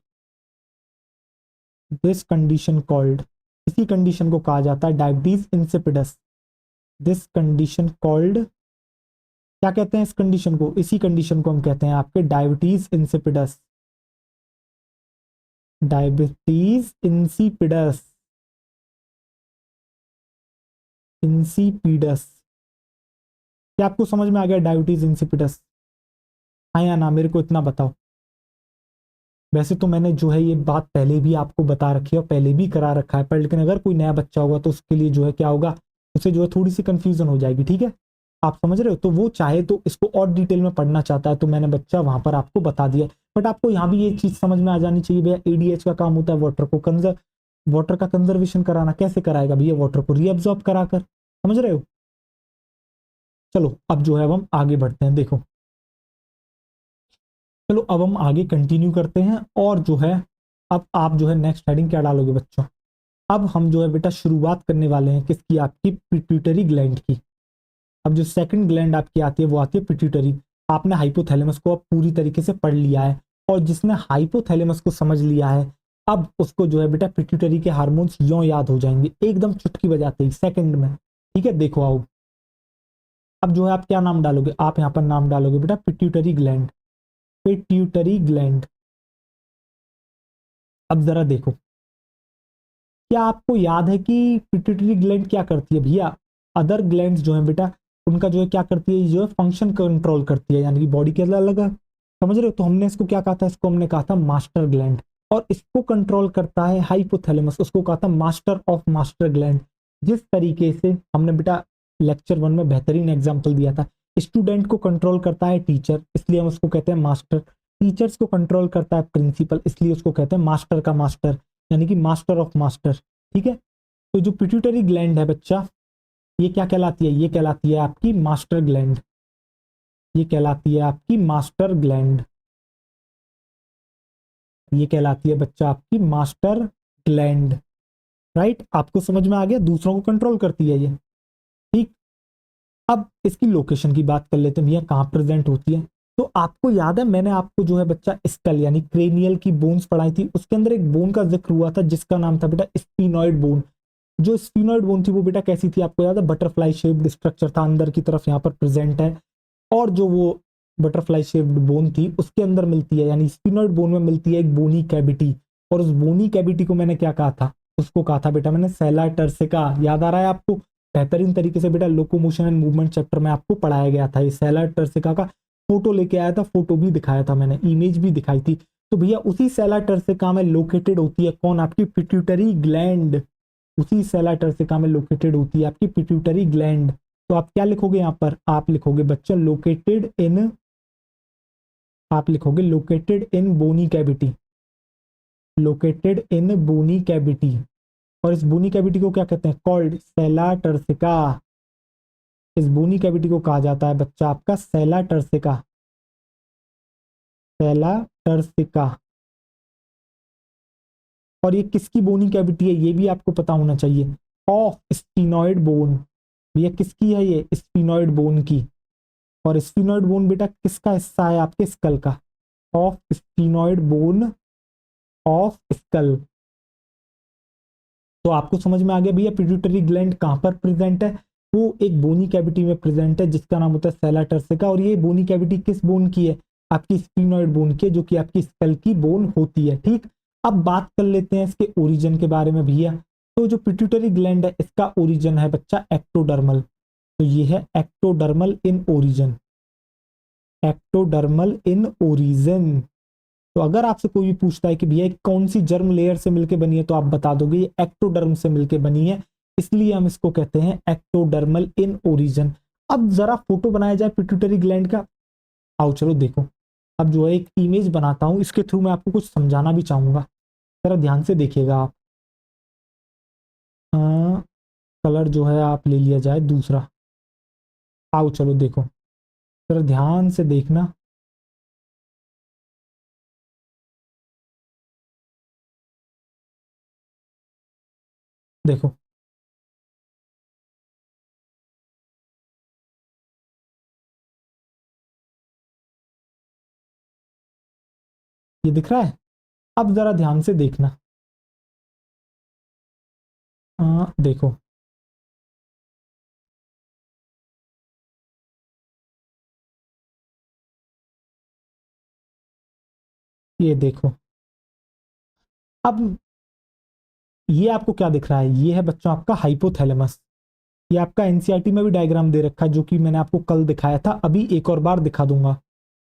this condition called, इसी कंडीशन को कहा जाता है diabetes insipidus. This condition called, क्या कहते हैं इस कंडीशन को, इसी कंडीशन को हम कहते हैं आपके diabetes insipidus, diabetes insipidus, insipidus. क्या आपको समझ में आ गया डायबिटीज इंसिपिडस, हाँ या ना, मेरे को इतना बताओ। वैसे तो मैंने जो है ये बात पहले भी आपको बता रखी है और पहले भी करा रखा है, पर लेकिन अगर कोई नया बच्चा होगा तो उसके लिए जो है क्या होगा, उसे जो है थोड़ी सी कंफ्यूजन हो जाएगी, ठीक है, आप समझ रहे हो। तो वो चाहे तो इसको और डिटेल में पढ़ना चाहता है तो मैंने बच्चा वहां पर आपको बता दिया, बट आपको यहाँ भी ये चीज समझ में आ जानी चाहिए भैया, एडीएच का काम होता है वाटर का कंजर्वेशन कराना। कैसे कराएगा भैया, वाटर को रीअब्सॉर्ब कराकर, समझ रहे हो। चलो अब जो है अब हम आगे बढ़ते हैं, देखो चलो अब हम आगे कंटिन्यू करते हैं। और जो है अब आप जो है नेक्स्ट हेडिंग क्या डालोगे बच्चों, अब हम जो है बेटा शुरुआत करने वाले हैं किसकी, आपकी पिट्यूटरी ग्लैंड की। अब जो सेकंड ग्लैंड आपकी आती है वो आती है पिट्यूटरी। आपने हाइपोथैलेमस को अब पूरी तरीके से पढ़ लिया है, और जिसने हाइपोथैलेमस को समझ लिया है अब उसको जो है बेटा पिट्यूटरी के हार्मोन्स यों याद हो जाएंगे एकदम चुटकी बजाते ही, सेकंड में, ठीक है। देखो आओ, अब जो है आप क्या नाम डालोगे, आप यहाँ पर नाम डालोगे बेटा पिट्यूटरी ग्लैंड, पिट्यूटरी ग्लैंड। अब जरा देखो, क्या आपको याद है कि पिट्यूटरी ग्लैंड क्या करती है भैया, अदर ग्लैंड्स जो है बेटा उनका जो है क्या करती है, जो है फंक्शन कंट्रोल करती है, यानी कि बॉडी के अलग अलग, समझ रहे हो। तो हमने इसको क्या कहा था, इसको हमने कहा था मास्टर ग्लैंड, और इसको कंट्रोल करता है हाइपोथैलेमस, उसको कहा था मास्टर ऑफ मास्टर ग्लैंड। जिस तरीके से हमने बेटा लेक्चर 1 में बेहतरीन एग्जाम्पल दिया था, स्टूडेंट को कंट्रोल करता है टीचर, इसलिए हम उसको कहते हैं मास्टर, टीचर्स को कंट्रोल करता है प्रिंसिपल, इसलिए उसको कहते हैं मास्टर का मास्टर, यानी कि मास्टर ऑफ मास्टर, ठीक है। तो जो पिट्यूटरी ग्लैंड है बच्चा, ये क्या कहलाती है, ये कहलाती है आपकी मास्टर ग्लैंड, ये कहलाती है आपकी मास्टर ग्लैंड, ये कहलाती है बच्चा आपकी मास्टर ग्लैंड, राइट। आपको समझ में आ गया, दूसरों को कंट्रोल करती है ये, ठीक। अब इसकी लोकेशन की बात कर लेते हैं भैया, कहाँ प्रेजेंट होती है। तो आपको याद है मैंने आपको जो है बच्चा स्कल यानी क्रेनियल की बोन्स पढ़ाई थी, उसके अंदर एक बोन का जिक्र हुआ था जिसका नाम था बेटा स्फीनॉइड बोन। जो स्फीनॉइड बोन थी वो बेटा कैसी थी, आपको याद है, बटरफ्लाई शेप्ड स्ट्रक्चर था, अंदर की तरफ यहाँ पर प्रेजेंट है। और जो वो बटरफ्लाई शेप्ड बोन थी उसके अंदर मिलती है, यानी स्फीनॉइड बोन में मिलती है एक बोनी कैविटी, और उस बोनी कैविटी को मैंने क्या कहा था, उसको कहा था बेटा मैंने सेला टर्सिका, याद आ रहा है आपको, बेहतरीन तरीके से बेटा लोकोमोशन एंड मूवमेंट चैप्टर में आपको पढ़ाया गया था। ये सेला टर्सिका का फोटो लेके आया था, फोटो भी दिखाया था मैंने, इमेज भी दिखाई थी। तो भैया उसी सेला टर्सिका में लोकेटेड होती है कौन, आपकी पिट्यूटरी ग्लैंड, उसी सेला टर्सिका में लोकेटेड होती है आपकी पिट्यूटरी ग्लैंड। तो आप क्या लिखोगे यहाँ पर, आप लिखोगे बच्चों लोकेटेड इन, आप लिखोगे located in bony cavity, located in bony cavity. और इस बोनी कैविटी को क्या कहते हैं, कॉल्ड सेला टर्सिका। इस बोनी कैविटी को कहा जाता है बच्चा आपका सेला टर्सिका, सेला टर्सिका। और ये किसकी बोनी कैविटी है ये भी आपको पता होना चाहिए, ऑफ स्फीनॉइड बोन। ये किसकी है, ये स्फीनॉइड बोन की। और स्फीनॉइड बोन बेटा किसका हिस्सा है, आपके स्कल का, of sphenoid bone of skull. तो आपको समझ में आ गया भैया पिट्यूटरी ग्लैंड कहां पर प्रेजेंट है, वो एक बोनी कैविटी में प्रेजेंट है जिसका नाम होता है सेला टर्सिका। और ये बोनी कैविटी किस बोन की है, आपकी स्फीनॉइड बोन की, जो कि आपकी स्कल की बोन होती है। ठीक, अब बात कर लेते हैं इसके ओरिजिन के बारे में भैया। तो जो पिट्यूटरी ग्लैंड है इसका ओरिजिन है बच्चा एक्टोडर्मल। तो ये है ectodermal in origin, ectodermal in origin. तो अगर आपसे कोई भी पूछता है कि भैया कौन सी जर्म लेयर से मिलकर बनी है, तो आप बता दोगे ये एक्टोडर्म से मिलकर बनी है, इसलिए हम इसको कहते हैं एक्टोडर्मल इन ओरिजिन। अब जरा फोटो बनाया जाए पिट्यूटरी ग्लैंड का, आओ चलो देखो। अब जो है एक इमेज बनाता हूं, इसके थ्रू मैं आपको कुछ समझाना भी चाहूंगा, जरा ध्यान से देखिएगा आप। कलर जो है आप ले लिया जाए दूसरा, आओ चलो देखो, जरा ध्यान से देखना। देखो ये दिख रहा है, अब जरा ध्यान से देखना। देखो ये देखो, अब ये आपको क्या दिख रहा है, ये है बच्चों आपका हाइपोथैलेमस। ये आपका एनसीईआरटी में भी डायग्राम दे रखा है, जो कि मैंने आपको कल दिखाया था, अभी एक और बार दिखा दूंगा,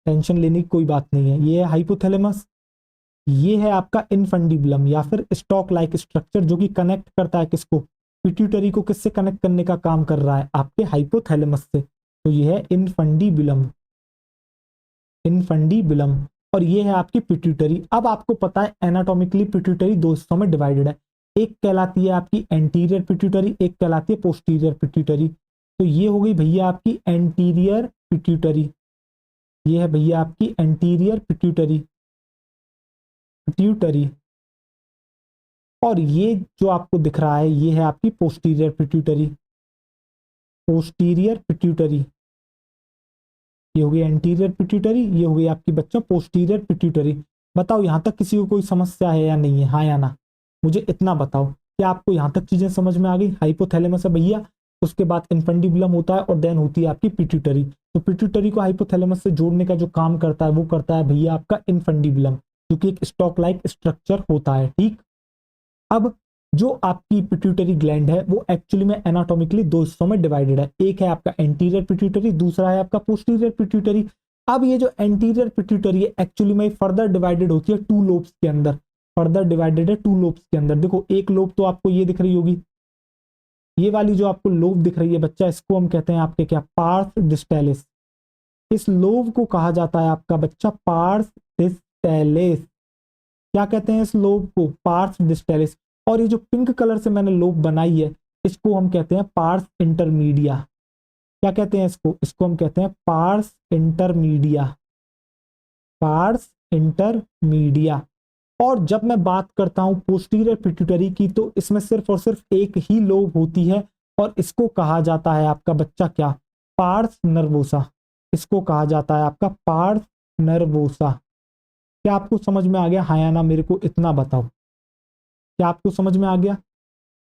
टेंशन लेने की कोई बात नहीं है। ये है हाइपोथैलेमस, ये है आपका इनफंडिबुलम या फिर स्टॉक लाइक स्ट्रक्चर, जो कि कनेक्ट करता है किसको, पिट्यूटरी को किससे कनेक्ट करने का काम कर रहा है, आपके हाइपोथैलेमस से। तो ये है इनफंडिबुलम, इनफंडिबुलम। और ये है आपकी पिट्यूटरी। अब आपको पता है एनाटॉमिकली पिट्यूटरी दो हिस्सों में डिवाइडेड है, एक कहलाती है आपकी एंटीरियर पिट्यूटरी, एक कहलाती है पोस्टीरियर पिट्यूटरी। तो ये हो गई भैया आपकी एंटीरियर पिट्यूटरी, ये है भैया आपकी एंटीरियर पिट्यूटरी, पिट्यूटरी। और ये जो आपको दिख रहा है ये है आपकी पोस्टीरियर पिट्यूटरी, पोस्टीरियर पिट्यूटरी। ये हो गई एंटीरियर पिट्यूटरी, ये हो गई आपकी बच्चों पोस्टीरियर पिट्यूटरी। बताओ यहाँ तक किसी को कोई समस्या है या नहीं है, हाँ या ना, मुझे इतना बताओ, क्या आपको यहाँ तक चीजें समझ में आ गई। हाइपोथैलेमस है भैया, उसके बाद इनफंडिबुलम होता है और देन होती है आपकी पिट्यूटरी। तो पिट्यूटरी को हाइपोथैलेमस से जोड़ने का जो काम करता है वो करता है भैया आपका इनफंडिबुलम, जो कि एक स्टॉक लाइक स्ट्रक्चर होता है। ठीक, अब जो आपकी पिट्यूटरी ग्लैंड है वो एक्चुअली में एनाटॉमिकली दो हिस्सों में डिवाइडेड है, एक है आपका एंटीरियर पिट्यूटरी, दूसरा है आपका पोस्टीरियर पिट्यूटरी। अब ये जो एंटीरियर पिट्यूटरी है एक्चुअली में फर्दर डिवाइडेड होती है टू लोब्स के अंदर, फर्दर डिवाइडेड है टू लोब्स के अंदर। देखो एक लोब तो आपको ये दिख रही होगी, ये वाली जो आपको लोब दिख रही है बच्चा, इसको हम कहते हैं आपके क्या, पार्स डिस्टेलिस। इस लोब को कहा जाता है आपका बच्चा पार्स डिस्टेलिस। क्या कहते हैं इस लोब को, पार्स डिस्टेलिस। और ये जो पिंक कलर से मैंने लोब बनाई है इसको हम कहते हैं पार्स इंटरमीडिया। क्या कहते हैं इसको, इसको हम कहते हैं पार्स इंटरमीडिया, पार्स इंटरमीडिया। और जब मैं बात करता हूं पोस्टीरियर पिट्यूटरी की, तो इसमें सिर्फ और सिर्फ एक ही लोब होती है और इसको कहा जाता है आपका बच्चा क्या, पार्स नर्वोसा। इसको कहा जाता है आपका पार्स नर्वोसा। क्या आपको समझ में आ गया, हाँ या ना, मेरे को इतना बताओ, क्या आपको समझ में आ गया।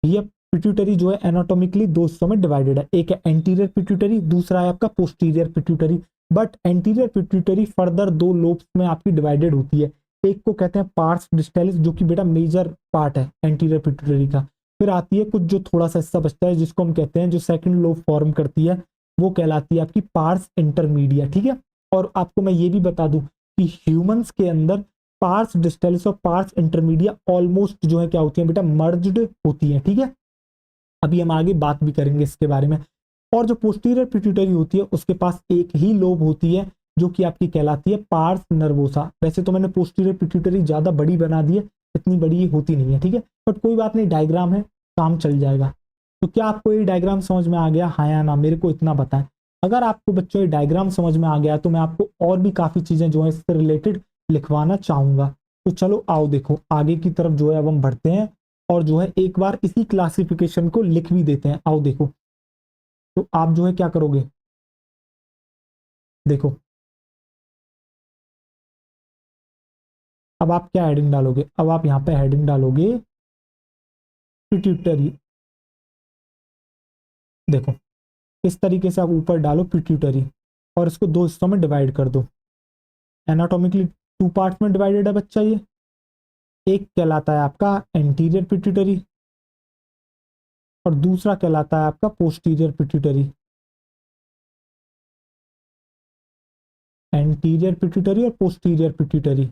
ये पिट्यूटरी जो है एनाटॉमिकली दो हिस्सों में डिवाइडेड है, एक है एंटीरियर पिट्यूटरी, दूसरा है आपका posterior pituitary. But anterior pituitary further दो लोब्स में आपकी डिवाइडेड होती है, एक को कहते हैं पार्स डिस्टेलिस, जो कि बेटा मेजर पार्ट है एंटीरियर पिट्यूटरी का। फिर आती है कुछ जो थोड़ा सा हिस्सा बचता है जिसको हम कहते हैं, जो सेकंड लोब फॉर्म करती है, वो कहलाती है आपकी पार्स इंटरमीडिया। ठीक है, और आपको मैं ये भी बता दूं कि ह्यूमंस के अंदर पार्स डिस्टेलिस और पार्स इंटरमीडिया ऑलमोस्ट जो है क्या होती है बेटा, मर्ज्ड होती है। ठीक है, अभी हम आगे बात भी करेंगे इसके बारे में। और जो पोस्टीरियर पिट्यूटरी होती है उसके पास एक ही लोब होती है जो कि आपकी कहलाती है पार्स नर्वोसा। वैसे तो मैंने पोस्टीरियर पिट्यूटरी ज़्यादा बड़ी बना दी है, इतनी बड़ी ये होती नहीं है, ठीक है, बट कोई बात नहीं, डायग्राम है, काम चल जाएगा। तो क्या आपको ये डायग्राम समझ में आ गया, हाँ या ना, मेरे को इतना बताएं। अगर आपको बच्चों ये डायग्राम समझ में आ गया तो मैं आपको और भी काफ़ी चीज़ें जो है इससे रिलेटेड लिखवाना चाहूँगा। तो चलो आओ देखो आगे की तरफ जो है अब हम बढ़ते हैं और जो है एक बार इसी क्लासिफिकेशन को लिख भी देते हैं। आओ देखो, तो आप जो है क्या करोगे, देखो अब आप क्या हेडिंग डालोगे, अब आप यहाँ पे हेडिंग डालोगे पिट्यूटरी। देखो इस तरीके से आप ऊपर डालो पिट्यूटरी और इसको दो हिस्सों में डिवाइड कर दो। एनाटॉमिकली टू पार्ट्स में डिवाइडेड है बच्चा ये। एक कहलाता है आपका एंटीरियर पिट्यूटरी और दूसरा कहलाता है आपका पोस्टीरियर पिट्यूटरी। एंटीरियर पिट्यूटरी और पोस्टीरियर पिट्यूटरी,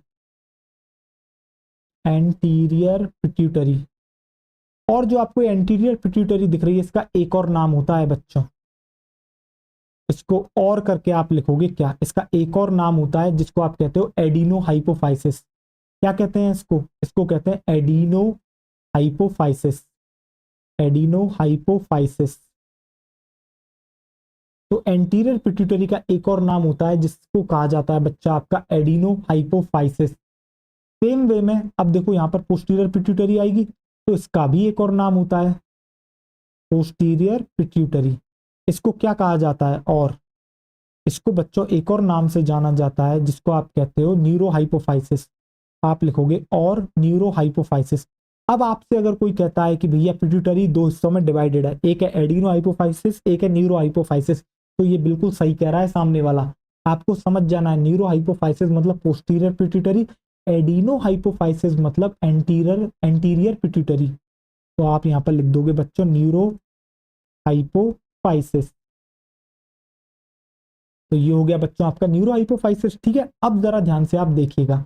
एंटीरियर पिट्यूटरी। और जो आपको एंटीरियर पिट्यूटरी दिख रही है इसका एक और नाम होता है बच्चों, इसको और करके आप लिखोगे क्या, इसका एक और नाम होता है जिसको आप कहते हो एडिनो हाइपोफाइसिस। क्या कहते हैं इसको, इसको कहते हैं एडिनो हाइपोफाइसिस, एडिनो हाइपोफाइसिस। तो एंटीरियर पिट्यूटरी का एक और नाम होता है जिसको कहा जाता है बच्चा आपका एडिनो हाइपोफाइसिस। सेम वे में अब देखो यहाँ पर पोस्टीरियर पिट्यूटरी आएगी तो इसका भी एक और नाम होता है पोस्टीरियर पिट्यूटरी। इसको क्या कहा जाता है, और इसको बच्चों एक और नाम से जाना जाता है जिसको आप कहते हो न्यूरोहाइपोफाइसिस। आप लिखोगे और न्यूरोहाइपोफाइसिस। अब आपसे अगर कोई कहता है कि भैया पिट्यूटरी दो हिस्सों में डिवाइडेड है, एक है एडिनो हाइपोफाइसिस एक है न्यूरोहाइपोफाइसिस, तो ये बिल्कुल सही कह रहा है सामने वाला। आपको समझ जाना है न्यूरोहाइपोफाइसिस मतलब पोस्टीरियर पिट्यूटरी, एडिनो हाइपोफाइसिस मतलब एंटीरियर एंटीरियर पिट्यूटरी। तो आप यहाँ पर लिख दोगे बच्चों न्यूरो हाइपोफाइसिस। तो ये हो गया बच्चों आपका न्यूरो हाइपोफाइसिस, ठीक है। अब जरा ध्यान से आप देखिएगा,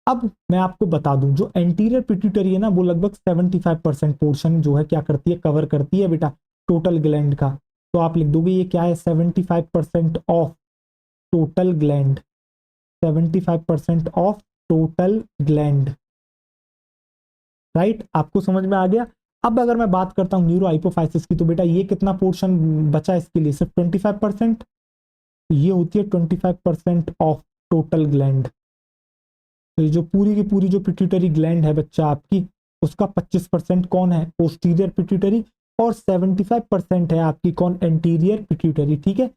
अब मैं आपको बता दूं जो एंटीरियर पिट्यूटरी है ना वो लगभग 75% पोर्शन जो है क्या करती है, कवर करती है बेटा टोटल ग्लैंड का। तो आप लिख दोगे ये क्या है, 75% of total gland, 75% of total gland, right. आपको समझ में आ गया। अब अगर मैं बात करता हूँ न्यूरो हाइपोफाइसिस की तो बेटा ये कितना पोर्शन बचा इसके लिए, सिर्फ 25%। ये होती है 25% ऑफ टोटल ग्लैंड। तो ये जो पूरी की पूरी जो पिट्यूटरी ग्लैंड है बच्चा आपकी, उसका 25% कौन है, पोस्टीरियर पिट्यूटरी, और 75% है आपकी कौन, एंटीरियर पिट्यूटरी, ठीक है।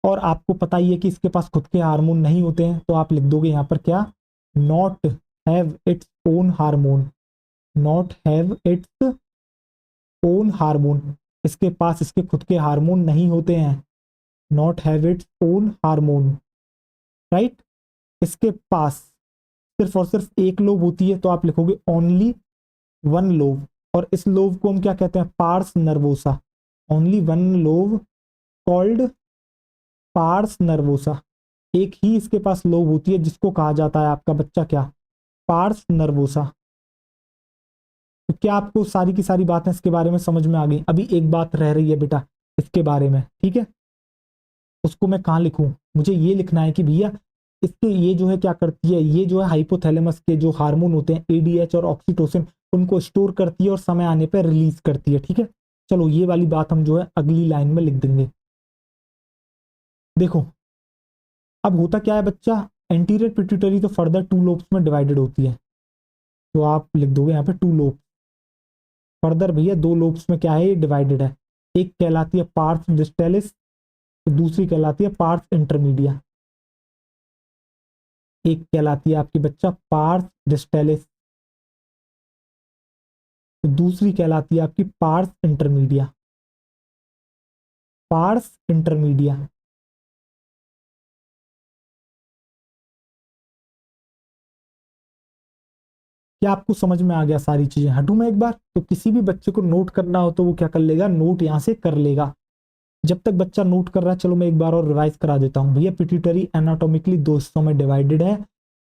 और आपको पता ही है कि इसके पास खुद के हार्मोन नहीं होते हैं, तो आप लिख दोगे यहाँ पर क्या, not have its own hormone, not have its own hormone. इसके पास इसके खुद के हार्मोन नहीं होते हैं, not have its own hormone, right. इसके पास सिर्फ और सिर्फ एक लोब होती है, तो आप लिखोगे ओनली वन लोब, और इस लोब को हम क्या कहते हैं, pars nervosa. Only one lobe called pars nervosa. एक ही इसके पास लोब होती है जिसको कहा जाता है आपका बच्चा क्या, पार्स नर्वोसा। तो क्या आपको सारी की सारी बातें इसके बारे में समझ में आ गई। अभी एक बात रह रही है बेटा इसके बारे में, ठीक है, उसको मैं कहाँ लिखूं, मुझे ये लिखना है कि भैया इसके ये जो है क्या करती है, ये जो है हाइपोथैलेमस के जो हार्मोन होते हैं एडीएच और ऑक्सीटोसिन, उनको स्टोर करती है और समय आने पर रिलीज करती है, ठीक है। चलो ये वाली बात हम जो है अगली लाइन में लिख देंगे। देखो अब होता क्या है बच्चा, एंटीरियर पिट्यूटरी तो फर्दर टू लोब्स में डिवाइडेड होती है, तो आप लिख दोगे यहाँ पे टू लोब्स। फर्दर भैया दो लोब्स में क्या है, ये डिवाइडेड है। एक कहलाती है पार्स डिस्टेलिस, दूसरी कहलाती है पार्स इंटरमीडिया। एक कहलाती है आपकी बच्चा पार्स डिस्टेलिस, दूसरी कहलाती है आपकी पार्स इंटरमीडिया, पार्स इंटरमीडिया। क्या आपको समझ में आ गया सारी चीजें, हटूं मैं एक बार, तो किसी भी बच्चे को नोट करना हो तो वो क्या कर लेगा, नोट यहां से कर लेगा। जब तक बच्चा नोट कर रहा है चलो मैं एक बार और रिवाइज करा देता हूं भैया। पिट्यूटरी एनाटॉमिकली दो हिस्सों में डिवाइडेड है,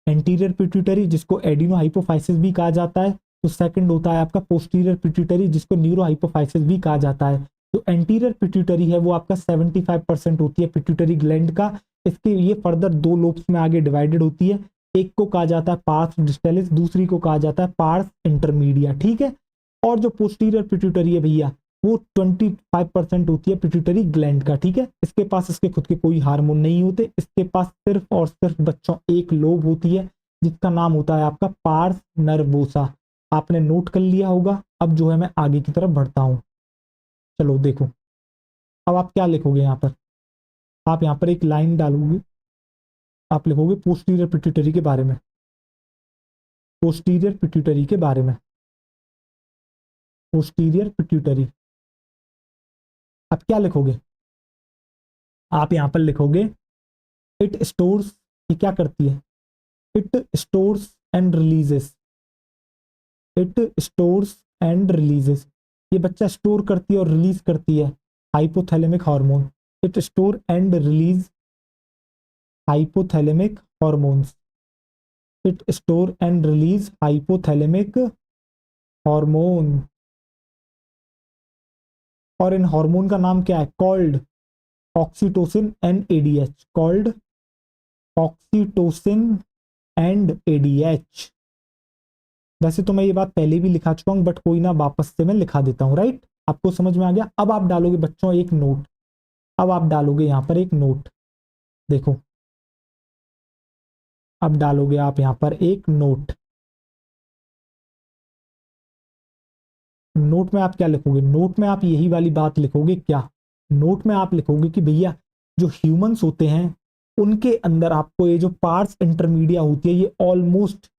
एंटीरियर पिट्यूटरी जिसको एडिनो हाइपोफाइसिस भी कहा जाता है, तो सेकंड होता है आपका पोस्टीरियर पिट्यूटरी, जिसको न्यूरो हाइपोफाइसिस भी कहा जाता है। जो एंटीरियर पिट्यूटरी है वो आपका 75% होती है पिट्यूटरी ग्लैंड का। इसके ये फर्दर दो लोब्स में आगे डिवाइडेड होती है। एक को कहा जाता है पार्स डिस्टेलिस, दूसरी को कहा जाता है पार्स इंटरमीडिया, ठीक है। और जो पोस्टीरियर पिट्यूटरी है भैया, वो 25% होती है पिट्यूटरी ग्लैंड का, ठीक है। इसके पास इसके खुद के कोई हार्मोन नहीं होते, इसके पास सिर्फ और सिर्फ बच्चों एक लोब होती है, जिसका नाम होता है आपका पार्स नर्वोसा। आपने नोट कर लिया होगा। अब जो है मैं आगे की तरफ बढ़ता हूं। चलो देखो, अब आप क्या लिखोगे यहाँ पर। आप यहाँ पर एक लाइन डालोगे, आप लिखोगे पोस्टीरियर पिट्यूटरी के बारे में, पोस्टीरियर पिट्यूटरी के बारे में, पोस्टीरियर पिट्यूटरी। आप क्या लिखोगे, आप यहाँ पर लिखोगे इट स्टोर्स, ये क्या करती है, it stores and releases, it stores and releases. ये बच्चा स्टोर करती है और रिलीज करती है hypothalamic hormone. It store and release hypothalamic hormones, it store and release hypothalamic hormone. और इन हार्मोन का नाम क्या है, called oxytocin and ADH, called oxytocin and ADH. वैसे तो मैं ये बात पहले भी लिखा चुका हूं, बट कोई ना, वापस से मैं लिखा देता हूं, राइट। आपको समझ में आ गया। अब आप डालोगे बच्चों एक नोट, अब आप डालोगे यहां पर एक नोट, देखो अब डालोगे आप यहां पर एक नोट। नोट में आप क्या लिखोगे, नोट में आप यही वाली बात लिखोगे, क्या नोट में आप लिखोगे कि भैया जो ह्यूमंस होते हैं उनके अंदर आपको ये जो पार्स इंटरमीडिया होती है, ये ऑलमोस्ट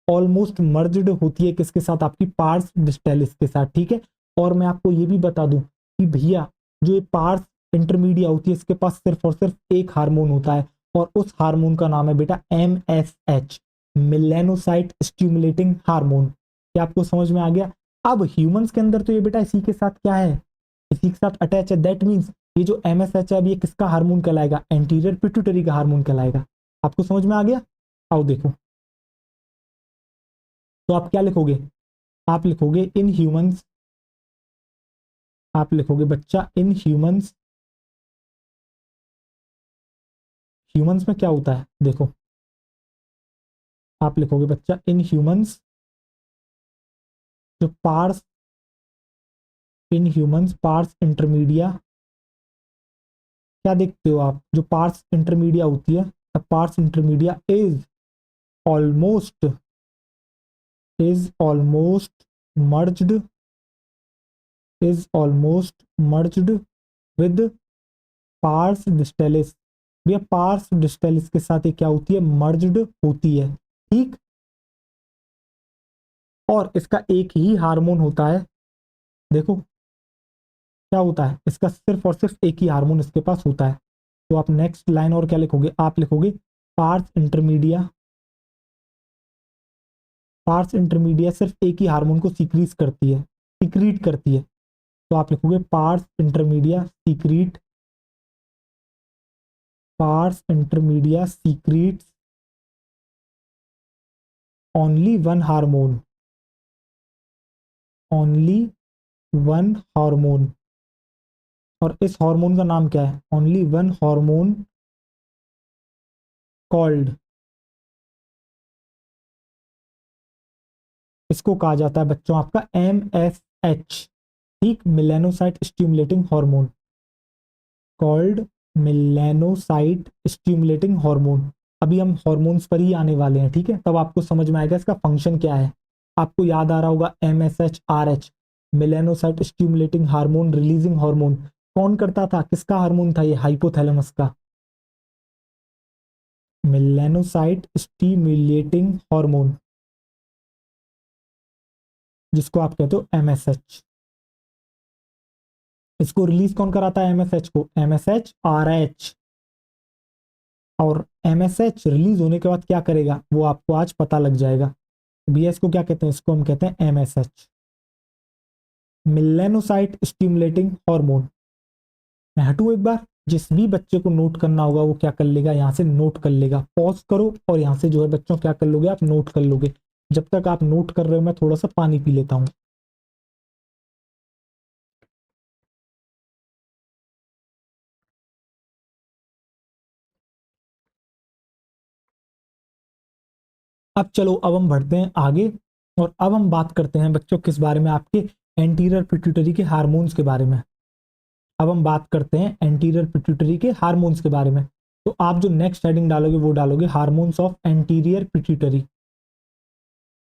ऑलमोस्ट मर्ज्ड होती है किसके साथ, आपकी पार्स डिस्टेलिस के साथ, ठीक है। और मैं आपको ये भी बता दूं कि भैया जो ये पार्स इंटरमीडिया होती है, इसके पास सिर्फ और सिर्फ एक हार्मोन होता है, और उस हार्मोन का नाम है बेटा MSH, मिलेनोसाइट स्टिमुलेटिंग हार्मोन। क्या आपको समझ में आ गया। अब ह्यूमंस के अंदर तो ये बेटा इसी के साथ क्या है, इसी के साथ अटैच है। दैट मीन्स ये जो MSH है, अब ये किसका हार्मोन कहलाएगा, एंटीरियर पिट्यूटरी का हार्मोन कहलाएगा। आपको समझ में आ गया। आओ देखो, तो आप क्या लिखोगे, आप लिखोगे इन ह्यूमंस, आप लिखोगे बच्चा इन ह्यूमंस। ह्यूमंस में क्या होता है, देखो आप लिखोगे बच्चा इन ह्यूमंस, जो pars, in humans pars intermedia. क्या देखते हो आप, जो पार्स इंटरमीडिया होती है, pars intermedia almost is almost merged is almost merged with pars distalis. भैया पार्स डिस्टेलिस के साथ ये क्या होती है, मर्ज्ड होती है, ठीक। और इसका एक ही हार्मोन होता है, देखो क्या होता है, इसका सिर्फ और सिर्फ एक ही हार्मोन इसके पास होता है। तो आप नेक्स्ट लाइन और क्या लिखोगे, आप लिखोगे पार्स इंटरमीडिया, पार्स इंटरमीडिया सिर्फ एक ही हार्मोन को सीक्रीट करती है, सीक्रीट करती है। तो आप लिखोगे pars intermedia secrete, pars intermedia secretes only one hormone, only one hormone. और इस हार्मोन का नाम क्या है, ओनली वन हार्मोन कॉल्ड, इसको कहा जाता है बच्चों आपका MSH, ठीक, melanocyte stimulating hormone, called melanocyte stimulating hormone. अभी हम हार्मोन्स पर ही आने वाले हैं, ठीक है, तब आपको समझ में आएगा इसका फंक्शन क्या है। आपको याद आ रहा होगा MSH, melanocyte stimulating hormone releasing hormone कौन करता था, किसका हार्मोन था ये, हाइपोथैलेमस का, मिलेनोसाइट स्टिमुलेटिंग हार्मोन, जिसको आप कहते हो MSH। इसको रिलीज कौन कराता है, MSH को, MSH। और MSH रिलीज होने के बाद क्या करेगा वो आपको आज पता लग जाएगा। भैया इसको क्या कहते हैं, इसको हम कहते हैं MSH, मिलेनोसाइट स्टिमुलेटिंग हार्मोन। मैं हटू एक बार, जिस भी बच्चे को नोट करना होगा वो क्या कर लेगा, यहाँ से नोट कर लेगा, पॉज करो और यहाँ से जो है बच्चों क्या कर लोगे, आप नोट कर लोगे। जब तक आप नोट कर रहे हो मैं थोड़ा सा पानी पी लेता हूं। अब चलो, अब हम बढ़ते हैं आगे और अब हम बात करते हैं बच्चों किस बारे में, आपके एंटीरियर पिट्यूटरी के हार्मोन्स के बारे में। अब हम बात करते हैं एंटीरियर पिट्यूटरी के हार्मोन्स के बारे में। तो आप जो नेक्स्ट हेडिंग डालोगे वो डालोगे हार्मोन्स ऑफ एंटीरियर पिट्यूटरी।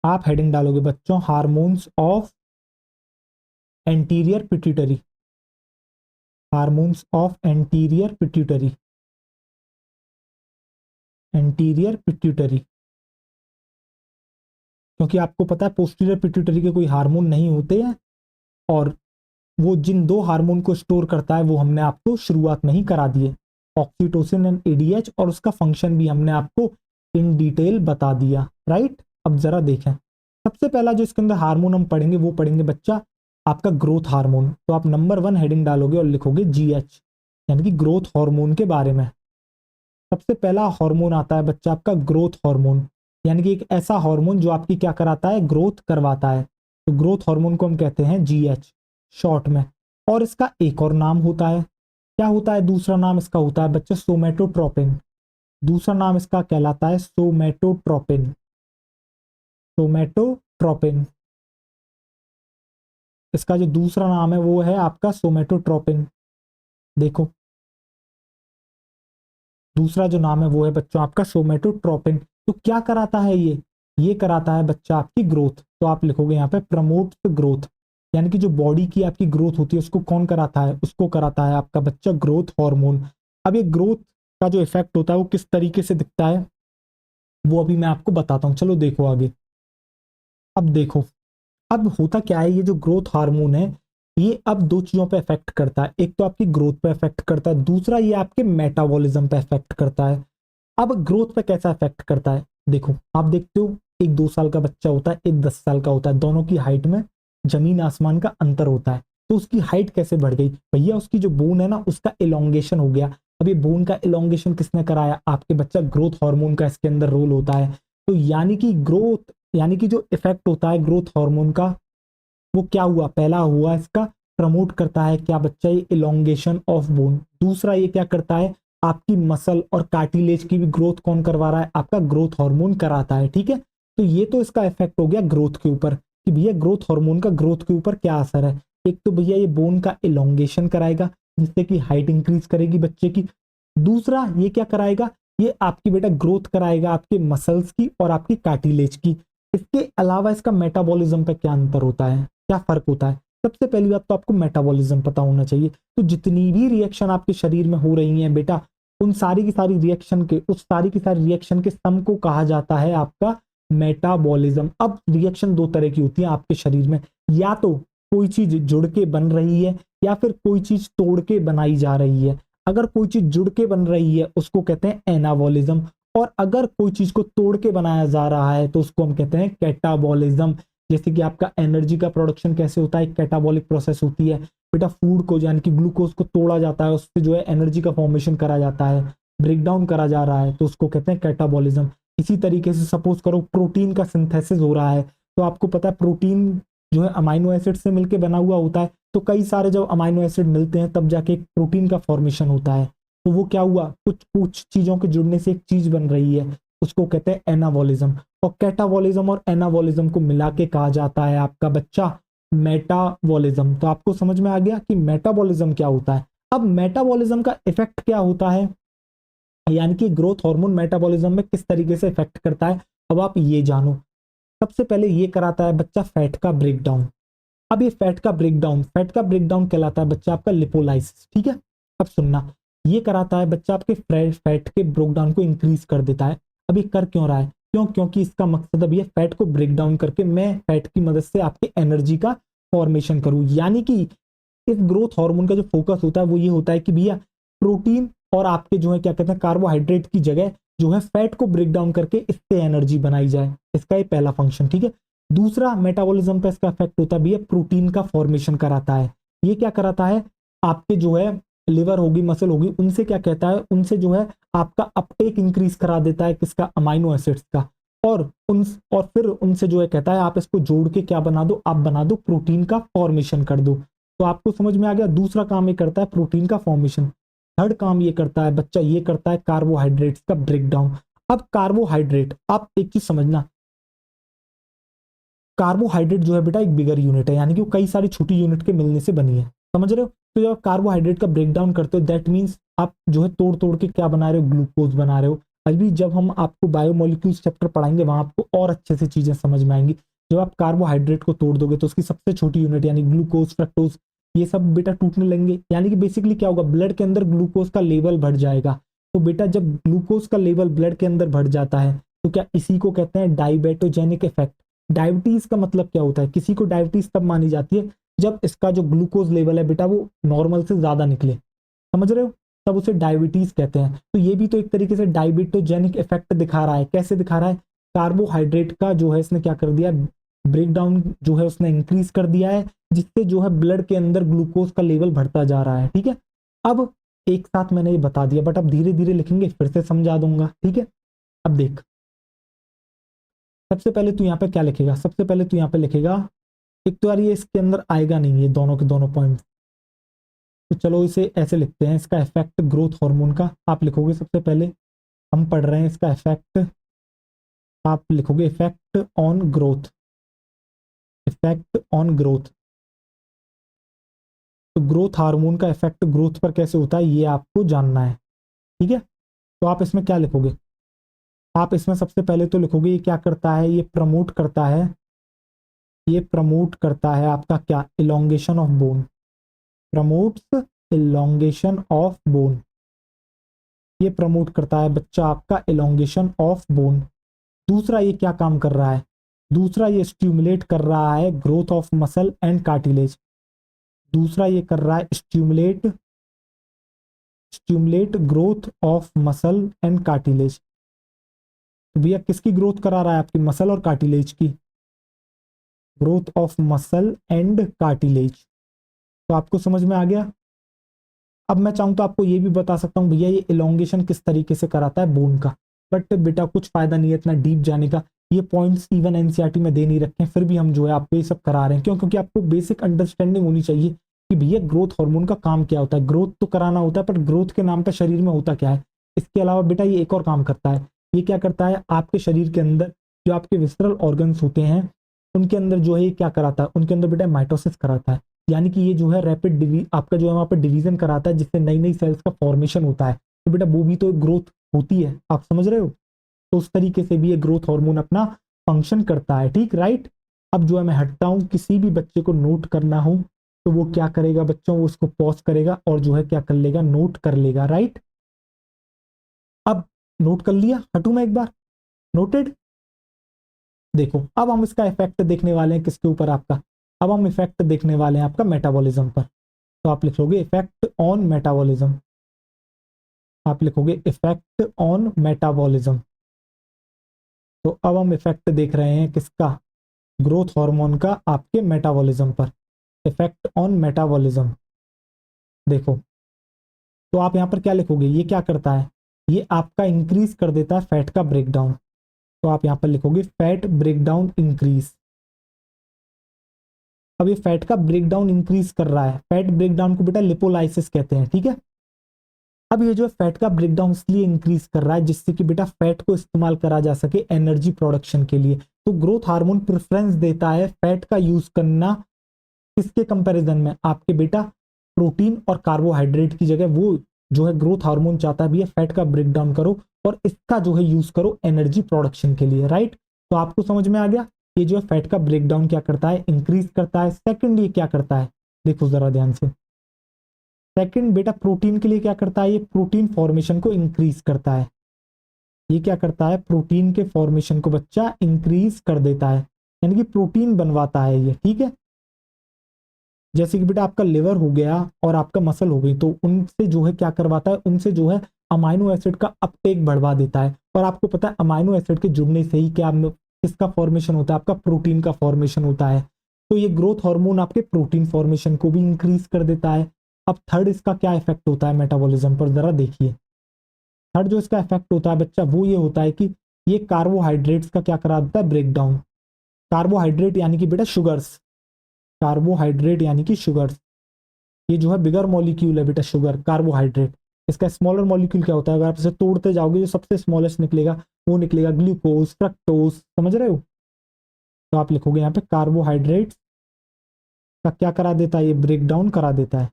आप हेडिंग डालोगे बच्चों hormones of anterior pituitary, hormones of anterior pituitary, anterior pituitary. क्योंकि आपको पता है पोस्टीरियर पिट्यूटरी के कोई हार्मोन नहीं होते हैं, और वो जिन दो हार्मोन को स्टोर करता है वो हमने आपको शुरुआत में ही करा दिए, ऑक्सीटोसिन एंड एडीएच, और उसका फंक्शन भी हमने आपको इन डिटेल बता दिया, राइट। अब जरा देखें, सबसे पहला जो इसके अंदर हार्मोन हम पढ़ेंगे वो पढ़ेंगे बच्चा आपका ग्रोथ हार्मोन। तो आप नंबर 1 हेडिंग डालोगे और लिखोगे जीएच, यानी कि ग्रोथ हार्मोन के बारे में। सबसे पहला हार्मोन आता है बच्चा आपका ग्रोथ हार्मोन, यानी कि एक ऐसा हार्मोन जो आपकी क्या कराता है, ग्रोथ करवाता है। तो ग्रोथ हार्मोन को हम कहते हैं जीएच शॉर्ट में। और इसका एक और नाम होता है, क्या होता है दूसरा नाम इसका, होता है बच्चा सोमेटोट्रोपिन। दूसरा नाम इसका कहलाता है सोमेटोट्रोपिन, सोमेटोट्रोपिन। इसका जो दूसरा नाम है वो है आपका सोमेटोट्रोपिन। देखो, दूसरा जो नाम है वो है बच्चों आपका सोमेटोट्रोपिन। तो क्या कराता है ये कराता है बच्चा आपकी ग्रोथ। तो आप लिखोगे यहाँ पे प्रमोट ग्रोथ, यानी कि जो बॉडी की आपकी ग्रोथ होती है उसको कौन कराता है, उसको कराता है आपका बच्चा ग्रोथ हार्मोन। अब ये ग्रोथ का जो इफेक्ट होता है वो किस तरीके से दिखता है वो अभी मैं आपको बताता हूँ, चलो देखो आगे। अब देखो, अब होता क्या है, ये जो ग्रोथ हार्मोन है ये अब दो चीजों पे इफेक्ट करता है, एक तो आपकी ग्रोथ पे इफेक्ट करता है, दूसरा ये आपके मेटाबॉलिज्म पे इफेक्ट करता है। अब ग्रोथ पे कैसा इफेक्ट करता है, देखो आप देखते हो एक 2 साल का बच्चा होता है, एक 10 साल का होता है, दोनों की हाइट में जमीन आसमान का अंतर होता है। तो उसकी हाइट कैसे बढ़ गई भैया, उसकी जो बोन है ना उसका इलोंगेशन हो गया। अब ये बोन का इलोंगेशन किसने कराया, आपके बच्चा ग्रोथ हार्मोन का इसके अंदर रोल होता है। तो यानी कि ग्रोथ, यानी कि जो इफेक्ट होता है ग्रोथ हार्मोन का वो क्या हुआ, पहला हुआ इसका प्रमोट करता है क्या बच्चा, ये इलोंगेशन ऑफ बोन। दूसरा ये क्या करता है, आपकी मसल और कार्टिलेज की भी ग्रोथ कौन करवा रहा है, आपका ग्रोथ हार्मोन कराता है, ठीक है। तो ये तो इसका इफेक्ट हो गया ग्रोथ के ऊपर कि भैया ग्रोथ हार्मोन का ग्रोथ के ऊपर क्या असर है। एक तो भैया ये बोन का इलोंगेशन कराएगा जिससे कि हाइट इंक्रीज करेगी बच्चे की। दूसरा ये क्या कराएगा, ये आपकी बेटा ग्रोथ कराएगा आपके मसल्स की और आपकी कार्टिलेज की। इसके अलावा इसका मेटाबॉलिज्म पे क्या अंतर होता है, क्या फर्क होता है। सबसे पहली बात तो आपको मेटाबॉलिज्म पता होना चाहिए। तो जितनी भी रिएक्शन आपके शरीर में हो रही हैं बेटा, उन सारी की सारी रिएक्शन के, उस सारी की सारी रिएक्शन के सम को कहा जाता है आपका मेटाबॉलिज्म। अब रिएक्शन दो तरह की होती है आपके शरीर में, या तो कोई चीज जुड़ के बन रही है या फिर कोई चीज तोड़ के बनाई जा रही है। अगर कोई चीज जुड़ के बन रही है उसको कहते हैं एनाबॉलिज्म, और अगर कोई चीज को तोड़ के बनाया जा रहा है तो उसको हम कहते हैं कैटाबॉलिज्म। जैसे कि आपका एनर्जी का प्रोडक्शन कैसे होता है, एक कैटाबॉलिक प्रोसेस होती है बेटा। फूड को यानी कि ग्लूकोज को तोड़ा जाता है, उससे जो है एनर्जी का फॉर्मेशन करा जाता है, ब्रेक डाउन करा जा रहा है, तो उसको कहते हैं कैटाबॉलिज्म। इसी तरीके से सपोज करो प्रोटीन का सिंथेसिस हो रहा है, तो आपको पता है प्रोटीन जो है अमाइनो एसिड से मिलकर बना हुआ होता है। तो कई सारे जब अमाइनो एसिड मिलते हैं तब जाके एक प्रोटीन का फॉर्मेशन होता है। तो वो क्या हुआ, कुछ कुछ चीजों के जुड़ने से एक चीज बन रही है, उसको कहते हैं एनाबॉलिज्म। और कैटाबॉलिज्म और एनाबॉलिज्म को मिला के कहा जाता है आपका बच्चा मेटाबॉलिज्म। तो आपको समझ में आ गया कि मेटाबॉलिज्म क्या होता है। अब मेटाबॉलिज्म का इफेक्ट क्या होता है, यानी कि ग्रोथ हार्मोन मेटाबॉलिज्म में किस तरीके से इफेक्ट करता है, अब आप ये जानो। सबसे पहले ये कराता है बच्चा फैट का ब्रेकडाउन। अब ये फैट का ब्रेकडाउन कहलाता है बच्चा आपका लिपोलाइसिस, ठीक है। अब सुनना, ये कराता है बच्चा आपके फैट के ब्रेकडाउन को इंक्रीज कर देता है। अब ये कर क्यों रहा है, क्योंकि इसका मकसद अब ये फैट को ब्रेक डाउन करके मैं फैट की मदद से आपके एनर्जी का फॉर्मेशन करूं। यानी कि इस ग्रोथ हार्मोन का जो फोकस होता है वो ये होता है कि भैया प्रोटीन और आपके जो है क्या कहते हैं कार्बोहाइड्रेट की जगह जो है फैट को ब्रेक डाउन करके इससे एनर्जी बनाई जाए। इसका ये पहला फंक्शन, ठीक है। दूसरा मेटाबॉलिज्म पे इसका इफेक्ट होता है भैया प्रोटीन का फॉर्मेशन कराता है। ये क्या कराता है, आपके जो है लिवर होगी, मसल होगी, उनसे क्या कहता है, उनसे जो है आपका अपटेक इंक्रीज करा देता है किसका, अमाइनो एसिड्स का। और फिर उनसे जो है कहता है आप इसको जोड़ के क्या बना दो, आप बना दो प्रोटीन का फॉर्मेशन कर दो। तो आपको समझ में आ गया, दूसरा काम ये करता है प्रोटीन का फॉर्मेशन। थर्ड काम ये करता है बच्चा, ये करता है कार्बोहाइड्रेट्स का ब्रेकडाउन। अब कार्बोहाइड्रेट, आप एक चीज समझना, कार्बोहाइड्रेट जो है बेटा एक बिगर यूनिट है, यानी कि वो कई सारी छोटी यूनिट के मिलने से बनी है, समझ रहे हो। तो जब कार्बोहाइड्रेट का ब्रेकडाउन करते हो दैट मीन्स आप जो है तोड़ तोड़ के क्या बना रहे हो, ग्लूकोज बना रहे हो। अभी जब हम आपको बायोमोलिक्यूल्स चैप्टर पढ़ाएंगे वहां आपको और अच्छे से चीजें समझ में आएंगी। जब आप कार्बोहाइड्रेट को तोड़ दोगे तो उसकी सबसे छोटी यूनिट यानी ग्लूकोज, फ्रक्टोज, ये सब बेटा टूटने लगेंगे। यानी कि बेसिकली क्या होगा, ब्लड के अंदर ग्लूकोज का लेवल बढ़ जाएगा। तो बेटा जब ग्लूकोज का लेवल ब्लड के अंदर बढ़ जाता है तो क्या इसी को कहते हैं डायबेटोजेनिक इफेक्ट। डायबिटीज का मतलब क्या होता है, किसी को डायबिटीज तब मानी जाती है जब इसका जो ग्लूकोज लेवल है बेटा वो नॉर्मल से ज्यादा निकले, समझ रहे हो, तब उसे डायबिटीज कहते हैं। तो ये भी तो एक तरीके से डायबिटोजेनिक इफेक्ट दिखा रहा है। कैसे दिखा रहा है, कार्बोहाइड्रेट का जो है इसने क्या कर दिया, ब्रेकडाउन जो है उसने इंक्रीज कर दिया है, जिससे जो है ब्लड के अंदर ग्लूकोज का लेवल बढ़ता जा रहा है। ठीक है, अब एक साथ मैंने ये बता दिया बट अब धीरे धीरे लिखेंगे फिर से समझा दूंगा। ठीक है, अब देख, सबसे पहले तू यहाँ पे क्या लिखेगा, सबसे पहले तू यहाँ पे लिखेगा, एक तो यार ये इसके अंदर आएगा नहीं ये दोनों के दोनों पॉइंट, तो चलो इसे ऐसे लिखते हैं, इसका इफेक्ट ग्रोथ हार्मोन का आप लिखोगे सबसे पहले। हम पढ़ रहे हैं इसका इफेक्ट, आप लिखोगे effect on growth, effect on growth. तो ग्रोथ हार्मोन का इफेक्ट ग्रोथ पर कैसे होता है ये आपको जानना है। ठीक है, तो आप इसमें क्या लिखोगे, आप इसमें सबसे पहले तो लिखोगे ये क्या करता है, ये प्रमोट करता है, ये प्रमोट करता है आपका क्या, elongation of bone, promotes elongation of bone. ये प्रमोट करता है बच्चा आपका इलोंगेशन ऑफ बोन। दूसरा ये क्या काम कर रहा है, दूसरा ये स्टिमुलेट कर रहा है growth of muscle and cartilage. दूसरा ये कर रहा है stimulate, stimulate growth of muscle and cartilage. तो भैया किसकी ग्रोथ करा रहा है, आपकी मसल और कार्टिलेज की, growth of muscle and cartilage. तो आपको समझ में आ गया। अब मैं चाहूँ तो आपको ये भी बता सकता हूँ भैया ये इलोंगेशन किस तरीके से कराता है बोन का, बट बेटा कुछ फायदा नहीं है इतना डीप जाने का, ये पॉइंट्स इवन एनसीईआरटी में दे नहीं रखे हैं, फिर भी हम जो है आपको ये सब करा रहे हैं। क्यों, क्योंकि आपको बेसिक अंडरस्टैंडिंग होनी चाहिए कि भैया ग्रोथ हार्मोन का काम क्या होता है। ग्रोथ तो कराना होता है पर ग्रोथ के नाम पर शरीर में होता क्या है। इसके अलावा बेटा ये एक और काम करता है, ये क्या करता है आपके शरीर के अंदर जो आपके विसरल ऑर्गन्स होते हैं उनके अंदर जो है ये क्या कराता है, उनके अंदर बेटा माइटोसिस कराता है। यानी कि ये जो है रैपिड आपका जो है वहाँ पर डिवीजन कराता है जिससे नई नई सेल्स का फॉर्मेशन होता है। तो बेटा वो भी तो ग्रोथ होती है, आप समझ रहे हो। तो उस तरीके से भी ये ग्रोथ हार्मोन अपना फंक्शन करता है। ठीक, राइट। अब जो है मैं हटता हूँ, किसी भी बच्चे को नोट करना हो तो वो क्या करेगा बच्चों, वो उसको पॉज करेगा और जो है क्या कर लेगा, नोट कर लेगा। राइट, अब नोट कर लिया, हटू मैं एक बार, नोटेड। देखो अब हम इसका इफेक्ट देखने वाले हैं किसके ऊपर आपका, अब हम इफेक्ट देखने वाले हैं आपका मेटाबॉलिज्म पर। तो आप लिखोगे इफेक्ट ऑन मेटाबॉलिज्म, आप लिखोगे इफेक्ट ऑन मेटाबॉलिज्म। तो अब हम इफेक्ट देख रहे हैं किसका, ग्रोथ हार्मोन का आपके मेटाबॉलिज्म पर, इफेक्ट ऑन मेटाबॉलिज्म। देखो तो आप यहां पर क्या लिखोगे, ये क्या करता है, ये आपका इंक्रीज कर देता है फैट का ब्रेकडाउन। तो आप यहां पर लिखोगे फैट ब्रेकडाउन इंक्रीज। अब ये फैट का ब्रेकडाउन इंक्रीज कर रहा है, फैट ब्रेकडाउन को बेटा लिपोलाइसिस कहते हैं। ठीक है, अब ये जो है फैट का ब्रेकडाउन इसलिए इंक्रीज कर रहा है जिससे कि बेटा फैट को इस्तेमाल करा जा सके एनर्जी प्रोडक्शन के लिए। तो ग्रोथ हार्मोन प्रेफरेंस देता है फैट का यूज करना किसके कंपैरिजन में, आपके बेटा प्रोटीन और कार्बोहाइड्रेट की जगह वो जो है ग्रोथ हार्मोन चाहता है भैया फैट का ब्रेकडाउन करो और इसका जो है यूज करो एनर्जी प्रोडक्शन के लिए। राइट, तो आपको समझ में आ गया, ये जो है फैट का ब्रेकडाउन क्या करता है, इंक्रीज करता है। सेकंड ये क्या करता है, देखो जरा ध्यान से, सेकंड बेटा प्रोटीन के लिए क्या करता है, ये प्रोटीन फॉर्मेशन को इंक्रीज करता है। ये क्या करता है, प्रोटीन के फॉर्मेशन को बच्चा इंक्रीज कर देता है, यानी कि प्रोटीन बनवाता है ये। ठीक है, जैसे कि बेटा आपका लिवर हो गया और आपका मसल हो गई, तो उनसे जो है क्या करवाता है, उनसे जो है अमाइनो एसिड का अपटेक बढ़वा देता है। और आपको पता है अमाइनो एसिड के जुड़ने से ही क्या किसका फॉर्मेशन होता है, आपका प्रोटीन का फॉर्मेशन होता है। तो ये ग्रोथ हार्मोन आपके प्रोटीन फॉर्मेशन को भी इंक्रीज कर देता है। अब थर्ड इसका क्या इफेक्ट होता है मेटाबॉलिज्म पर, जरा देखिए। थर्ड जो इसका इफेक्ट होता है बच्चा वो ये होता है कि ये कार्बोहाइड्रेट्स का क्या करा देता है, ब्रेक डाउन। कार्बोहाइड्रेट यानी कि बेटा शुगर्स, कार्बोहाइड्रेट यानी कि शुगर्स, ये जो है बिगर मॉलिक्यूल है बेटा शुगर, कार्बोहाइड्रेट। इसका स्मॉलर मॉलिक्यूल क्या होता है, अगर आप इसे तोड़ते जाओगे जो सबसे स्मॉलेस्ट निकलेगा वो निकलेगा ग्लूकोज, फ्रक्टोज, समझ रहे हो। तो आप लिखोगे यहाँ पे कार्बोहाइड्रेट का क्या करा देता है, ये ब्रेक डाउन करा देता है।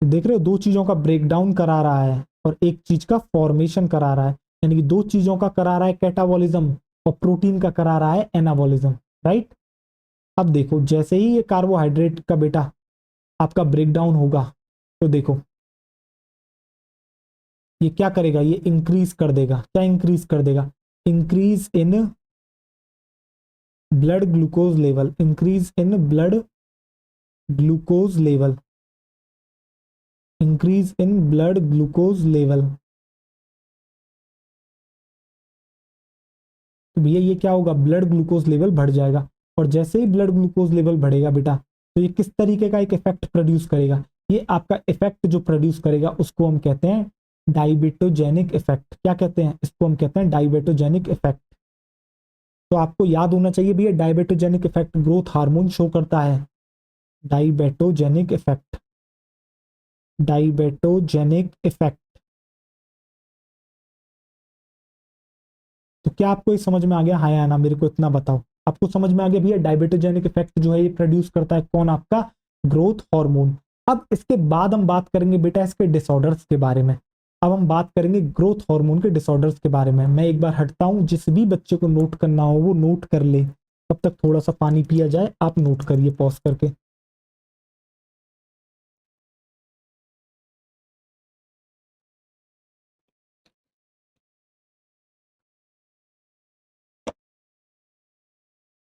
देख रहे हो, दो चीजों का ब्रेक डाउन करा रहा है और एक चीज का फॉर्मेशन करा रहा है, यानी कि दो चीजों का करा रहा है कैटाबॉलिज्म और प्रोटीन का करा रहा है एनाबॉलिज्म, राइट। अब देखो जैसे ही ये कार्बोहाइड्रेट का बेटा आपका ब्रेक डाउन होगा तो देखो ये क्या करेगा, ये इंक्रीज कर देगा, क्या इंक्रीज कर देगा, increase in blood glucose level, increase in blood glucose level, increase in blood glucose level. तो भैया ये क्या होगा, ब्लड ग्लूकोज लेवल बढ़ जाएगा, और जैसे ही ब्लड ग्लूकोज लेवल बढ़ेगा बेटा तो ये किस तरीके का एक इफेक्ट प्रोड्यूस करेगा, ये आपका इफेक्ट जो प्रोड्यूस करेगा उसको हम कहते हैं डायबिटोजेनिक इफेक्ट। क्या कहते हैं, इसको हम कहते हैं डायबिटोजेनिक इफेक्ट। तो आपको याद होना चाहिए भैया diabetogenic effect growth hormone show करता है, डायबिटोजेनिक इफेक्ट, डायबिटोजेनिक इफेक्ट। तो क्या आपको ये समझ में आ गया, हाँ या ना, मेरे को इतना बताओ, आपको समझ में आ गया भैया डायबिटोजेनिक इफेक्ट जो है ये प्रोड्यूस करता है कौन, आपका ग्रोथ हार्मोन। अब इसके बाद हम बात करेंगे बेटा इसके डिसऑर्डर्स के बारे में। अब हम बात करेंगे ग्रोथ हार्मोन के डिसऑर्डर्स के बारे में। मैं एक बार हटता हूं, जिस भी बच्चे को नोट करना हो वो नोट कर ले, तब तक थोड़ा सा पानी पिया जाए, आप नोट करिए पॉज करके।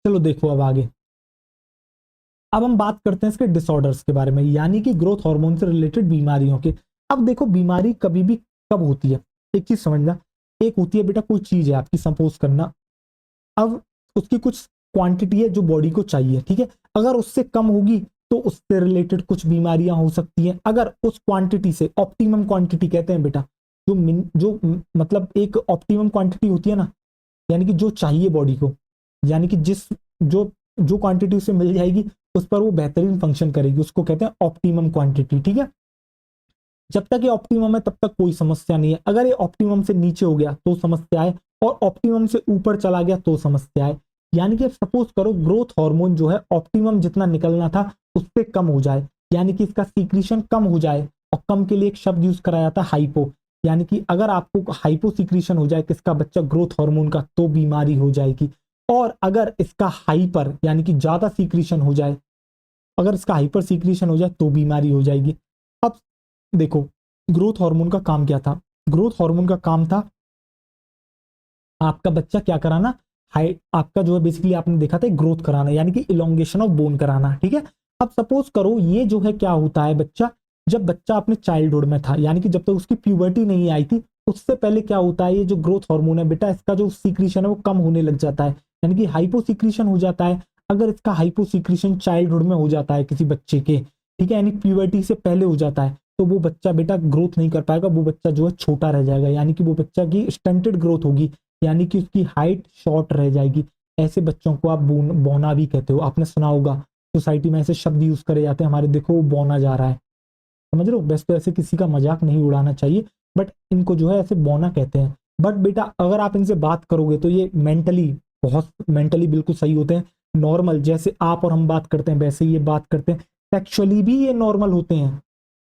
चलो देखो अब आगे, अब हम बात करते हैं इसके डिसऑर्डर्स के बारे में, यानी कि ग्रोथ हार्मोन से रिलेटेड बीमारियों के। अब देखो बीमारी कभी भी कब होती है, एक चीज समझना, एक होती है बेटा कोई चीज है आपकी, सपोज करना, अब उसकी कुछ क्वांटिटी है जो बॉडी को चाहिए, ठीक है, अगर उससे कम होगी तो उससे रिलेटेड कुछ बीमारियां हो सकती हैं। अगर उस क्वांटिटी से, ऑप्टिमम क्वांटिटी कहते हैं बेटा, मतलब एक ऑप्टिमम क्वांटिटी होती है ना, यानी कि जो चाहिए बॉडी को, यानी कि जिस जो जो क्वांटिटी उसे मिल जाएगी उस पर वो बेहतरीन फंक्शन करेगी, उसको कहते हैं ऑप्टिमम क्वांटिटी, ठीक है। जब तक ये ऑप्टिमम है तब तक कोई समस्या नहीं है, अगर ये ऑप्टिमम से नीचे हो गया तो समस्या है, और ऑप्टिमम से ऊपर चला गया तो समस्या है। यानी कि सपोज करो ग्रोथ हार्मोन जो है ऑप्टिमम जितना निकलना था उससे कम हो जाए, यानी कि इसका सीक्रेशन कम हो जाए, और कम के लिए एक शब्द यूज कराया जाता है हाइपो, यानी कि अगर आपको हाइपो सीक्रेशन हो जाए किसका, बच्चा ग्रोथ हार्मोन का, तो बीमारी हो जाएगी। और अगर इसका हाइपर यानी कि ज्यादा सीक्रेशन हो जाए, अगर इसका हाइपर सीक्रेशन हो जाए तो बीमारी हो जाएगी। अब देखो ग्रोथ हार्मोन का काम क्या था, ग्रोथ हार्मोन का काम था आपका बच्चा क्या कराना, हाइट आपका जो है बेसिकली आपने देखा था ग्रोथ कराना, यानी कि इलोंगेशन ऑफ बोन कराना, ठीक है। अब सपोज करो ये जो है क्या होता है बच्चा, जब बच्चा अपने चाइल्डहुड में था, यानी कि जब तक उसकी प्यूबर्टी नहीं आई थी, उससे पहले क्या होता है, ये जो ग्रोथ हार्मोन है बेटा इसका जो सीक्रेशन है वो कम होने लग जाता है, यानी कि हाइपो सीक्रेशन हो जाता है। अगर इसका हाइपो सीक्रेशन चाइल्डहुड में हो जाता है किसी बच्चे के, ठीक है, यानी प्यूबर्टी से पहले हो जाता है, तो वो बच्चा बेटा ग्रोथ नहीं कर पाएगा, वो बच्चा जो है छोटा रह जाएगा, यानी कि वो बच्चा की स्टंटेड ग्रोथ होगी, यानी कि उसकी हाइट शॉर्ट रह जाएगी। ऐसे बच्चों को आप बौना भी कहते हो, आपने सुना होगा सोसाइटी में ऐसे शब्द यूज करे जाते हैं, हमारे देखो वो बौना जा रहा है, समझ रहे हो। वैसे तो ऐसे किसी का मजाक नहीं उड़ाना चाहिए, बट इनको जो है ऐसे बौना कहते हैं। बट बेटा अगर आप इनसे बात करोगे तो ये मेंटली, बहुत मेंटली बिल्कुल सही होते हैं, नॉर्मल, जैसे आप और हम बात करते हैं वैसे ही ये बात करते हैं, सेक्सुअली भी ये नॉर्मल होते हैं,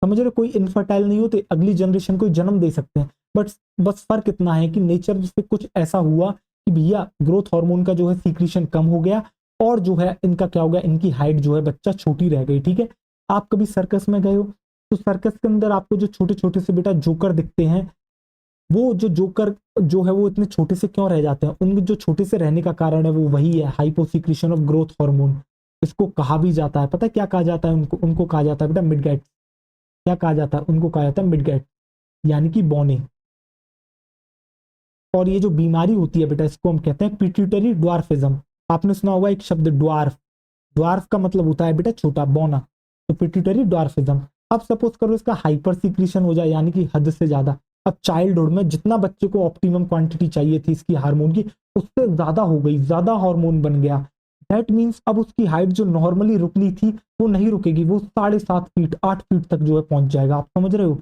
समझ रहे, कोई इनफर्टाइल नहीं होते, अगली जनरेशन को जन्म दे सकते हैं। बट बस फर्क इतना है कि नेचर से कुछ ऐसा हुआ कि भैया ग्रोथ हार्मोन का जो है सीक्रेशन कम हो गया, और जो है इनका क्या हो गया, इनकी हाइट जो है बच्चा छोटी रह गई, ठीक है। आप कभी सर्कस में गए हो तो सर्कस के अंदर आपको जो छोटे छोटे से बेटा जोकर दिखते हैं, वो जो जोकर जो है वो इतने छोटे से क्यों रह जाते हैं, उनके जो छोटे से रहने का कारण है वो वही है हाइपोसिक्रेशन ऑफ ग्रोथ हार्मोन। इसको कहा भी जाता है, पता है क्या कहा जाता है उनको, उनको कहा जाता है बेटा मिडगेट। क्या कहा जाता है उनको, कहा जाता है मिडगेट, यानी कि बौने। और ये जो बीमारी होती है बेटा इसको हम कहते हैं पिट्यूटरी ड्वार्फिज्म। आपने सुना होगा एक शब्द ड्वार्फ, ड्वार्फ का मतलब होता है बेटा छोटा, बौना, तो पिट्यूटरी ड्वार्फिज्म। अब सपोज करो इसका हाइपर सीक्रेशन हो जाए, यानी कि हद से ज्यादा, अब चाइल्डहुड में जितना बच्चे को ऑप्टिमम क्वांटिटी चाहिए थी इसकी हार्मोन की, उससे ज्यादा हो गई, ज्यादा हार्मोन बन गया। दैट मीन्स अब उसकी हाइट जो नॉर्मली रुकनी थी वो नहीं रुकेगी, वो 7.5 फीट 8 फीट तक जो है पहुंच जाएगा। आप समझ रहे हो?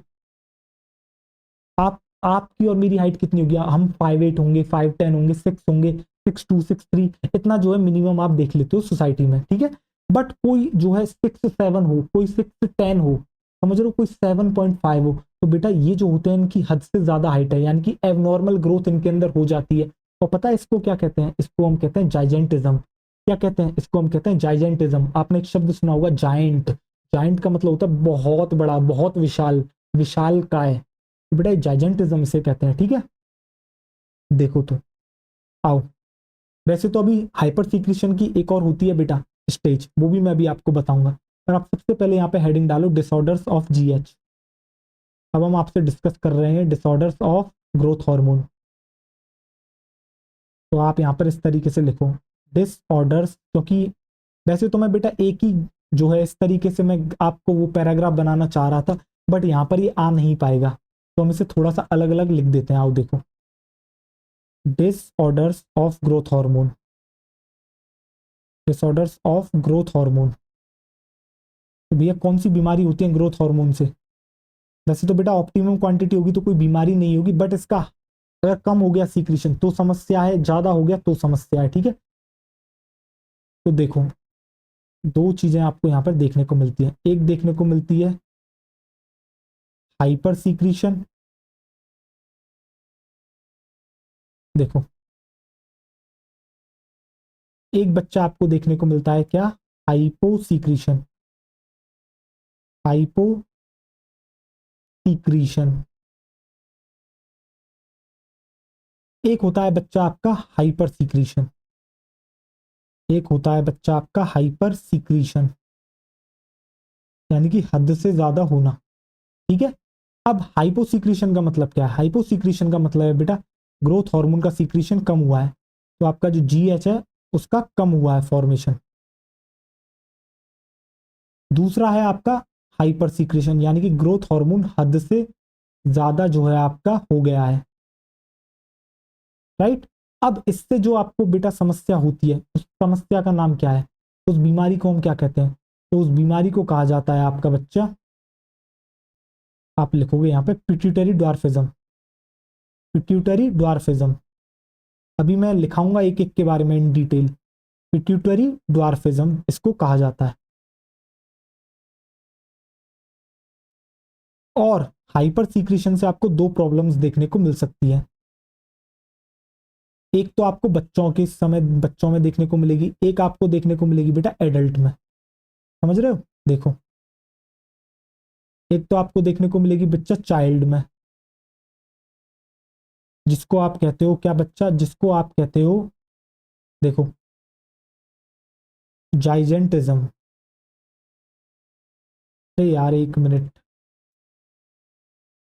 आपकी और मेरी हाइट कितनी होगी? हम 5'8" होंगे, 5'10" होंगे, 6 होंगे, 6'2", 6'3", इतना जो है मिनिमम आप देख लेते हो सोसाइटी में, ठीक है। बट कोई जो है 6'7" हो, कोई 6'10" हो, समझ रहे हो, कोई 7.5 हो, तो बेटा ये जो होते हैं इनकी हद से ज्यादा हाइट है, यानी कि एबनॉर्मल ग्रोथ इनके अंदर हो जाती है। और पता है इसको क्या कहते हैं? इसको हम कहते हैं जाइजेंटिज्म। क्या कहते हैं इसको? हम कहते हैं जाइजेंटिज्म। आपने एक शब्द सुना होगा जाइंट। जाइंट का मतलब होता है बहुत बड़ा, बहुत विशाल, विशाल काय। तो बेटा जाइजेंटिज्म इसे कहते हैं, ठीक है। देखो तो आओ, वैसे तो अभी हाइपर सीक्रेशन की एक और होती है बेटा स्टेज, वो भी मैं अभी आपको बताऊंगा। पर आप सबसे पहले यहाँ पे हेडिंग डालो डिसऑर्डर्स ऑफ जीएच। अब हम आपसे डिस्कस कर रहे हैं डिसऑर्डर्स ऑफ ग्रोथ हार्मोन। तो आप यहाँ पर इस तरीके से लिखो डिसऑर्डर्स, क्योंकि वैसे तो मैं बेटा एक ही जो है इस तरीके से मैं आपको वो पैराग्राफ बनाना चाह रहा था, बट यहाँ पर ये आ नहीं पाएगा, तो हम इसे थोड़ा सा अलग अलग लिख देते हैं। आओ देखो, disorders of growth hormone, disorders of growth hormone. तो भैया कौन सी बीमारी होती है ग्रोथ हार्मोन से? वैसे तो बेटा ऑप्टिमम क्वांटिटी होगी तो कोई बीमारी नहीं होगी, बट इसका अगर कम हो गया सीक्रेशन तो समस्या है, ज्यादा हो गया तो समस्या है, ठीक है। तो देखो, दो चीजें आपको यहाँ पर देखने को मिलती है। एक देखने को मिलती है हाइपर सीक्रेशन। देखो, एक बच्चा आपको देखने को मिलता है क्या? Hypo secretion, hypo secretion. एक होता है बच्चा आपका हाइपर सीक्रेशन, एक होता है बच्चा आपका हाइपर सीक्रेशन, यानी कि हद से ज्यादा होना, ठीक है। अब हाइपो सीक्रेशन का मतलब क्या है? हाइपो सीक्रेशन का मतलब है बेटा ग्रोथ हार्मोन का सीक्रेशन कम हुआ है, तो आपका जो जीएच है उसका कम हुआ है फॉर्मेशन। दूसरा है आपका हाइपर सीक्रेशन, यानी कि ग्रोथ हार्मोन हद से ज्यादा जो है आपका हो गया है, राइट। अब इससे जो आपको बेटा समस्या होती है, उस समस्या का नाम क्या है? उस बीमारी को हम क्या कहते हैं? तो उस बीमारी को कहा जाता है आपका बच्चा, आप लिखोगे यहाँ पे पिट्यूटरी ड्वार्फिज्म, पिट्यूटरी ड्वार्फिज्म। अभी मैं लिखाऊंगा एक एक के बारे में इन डिटेल। पिट्यूटरी ड्वार्फिज्म इसको कहा जाता है। और हाइपर सीक्रेशन से आपको दो प्रॉब्लम्स देखने को मिल सकती है। एक तो आपको बच्चों के समय बच्चों में देखने को मिलेगी, एक आपको देखने को मिलेगी बेटा एडल्ट में। समझ रहे हो? देखो, एक तो आपको देखने को मिलेगी बच्चा चाइल्ड में, जिसको आप कहते हो क्या बच्चा? जिसको आप कहते हो, देखो, जाइजेंटिज्म। अरे यार एक मिनट,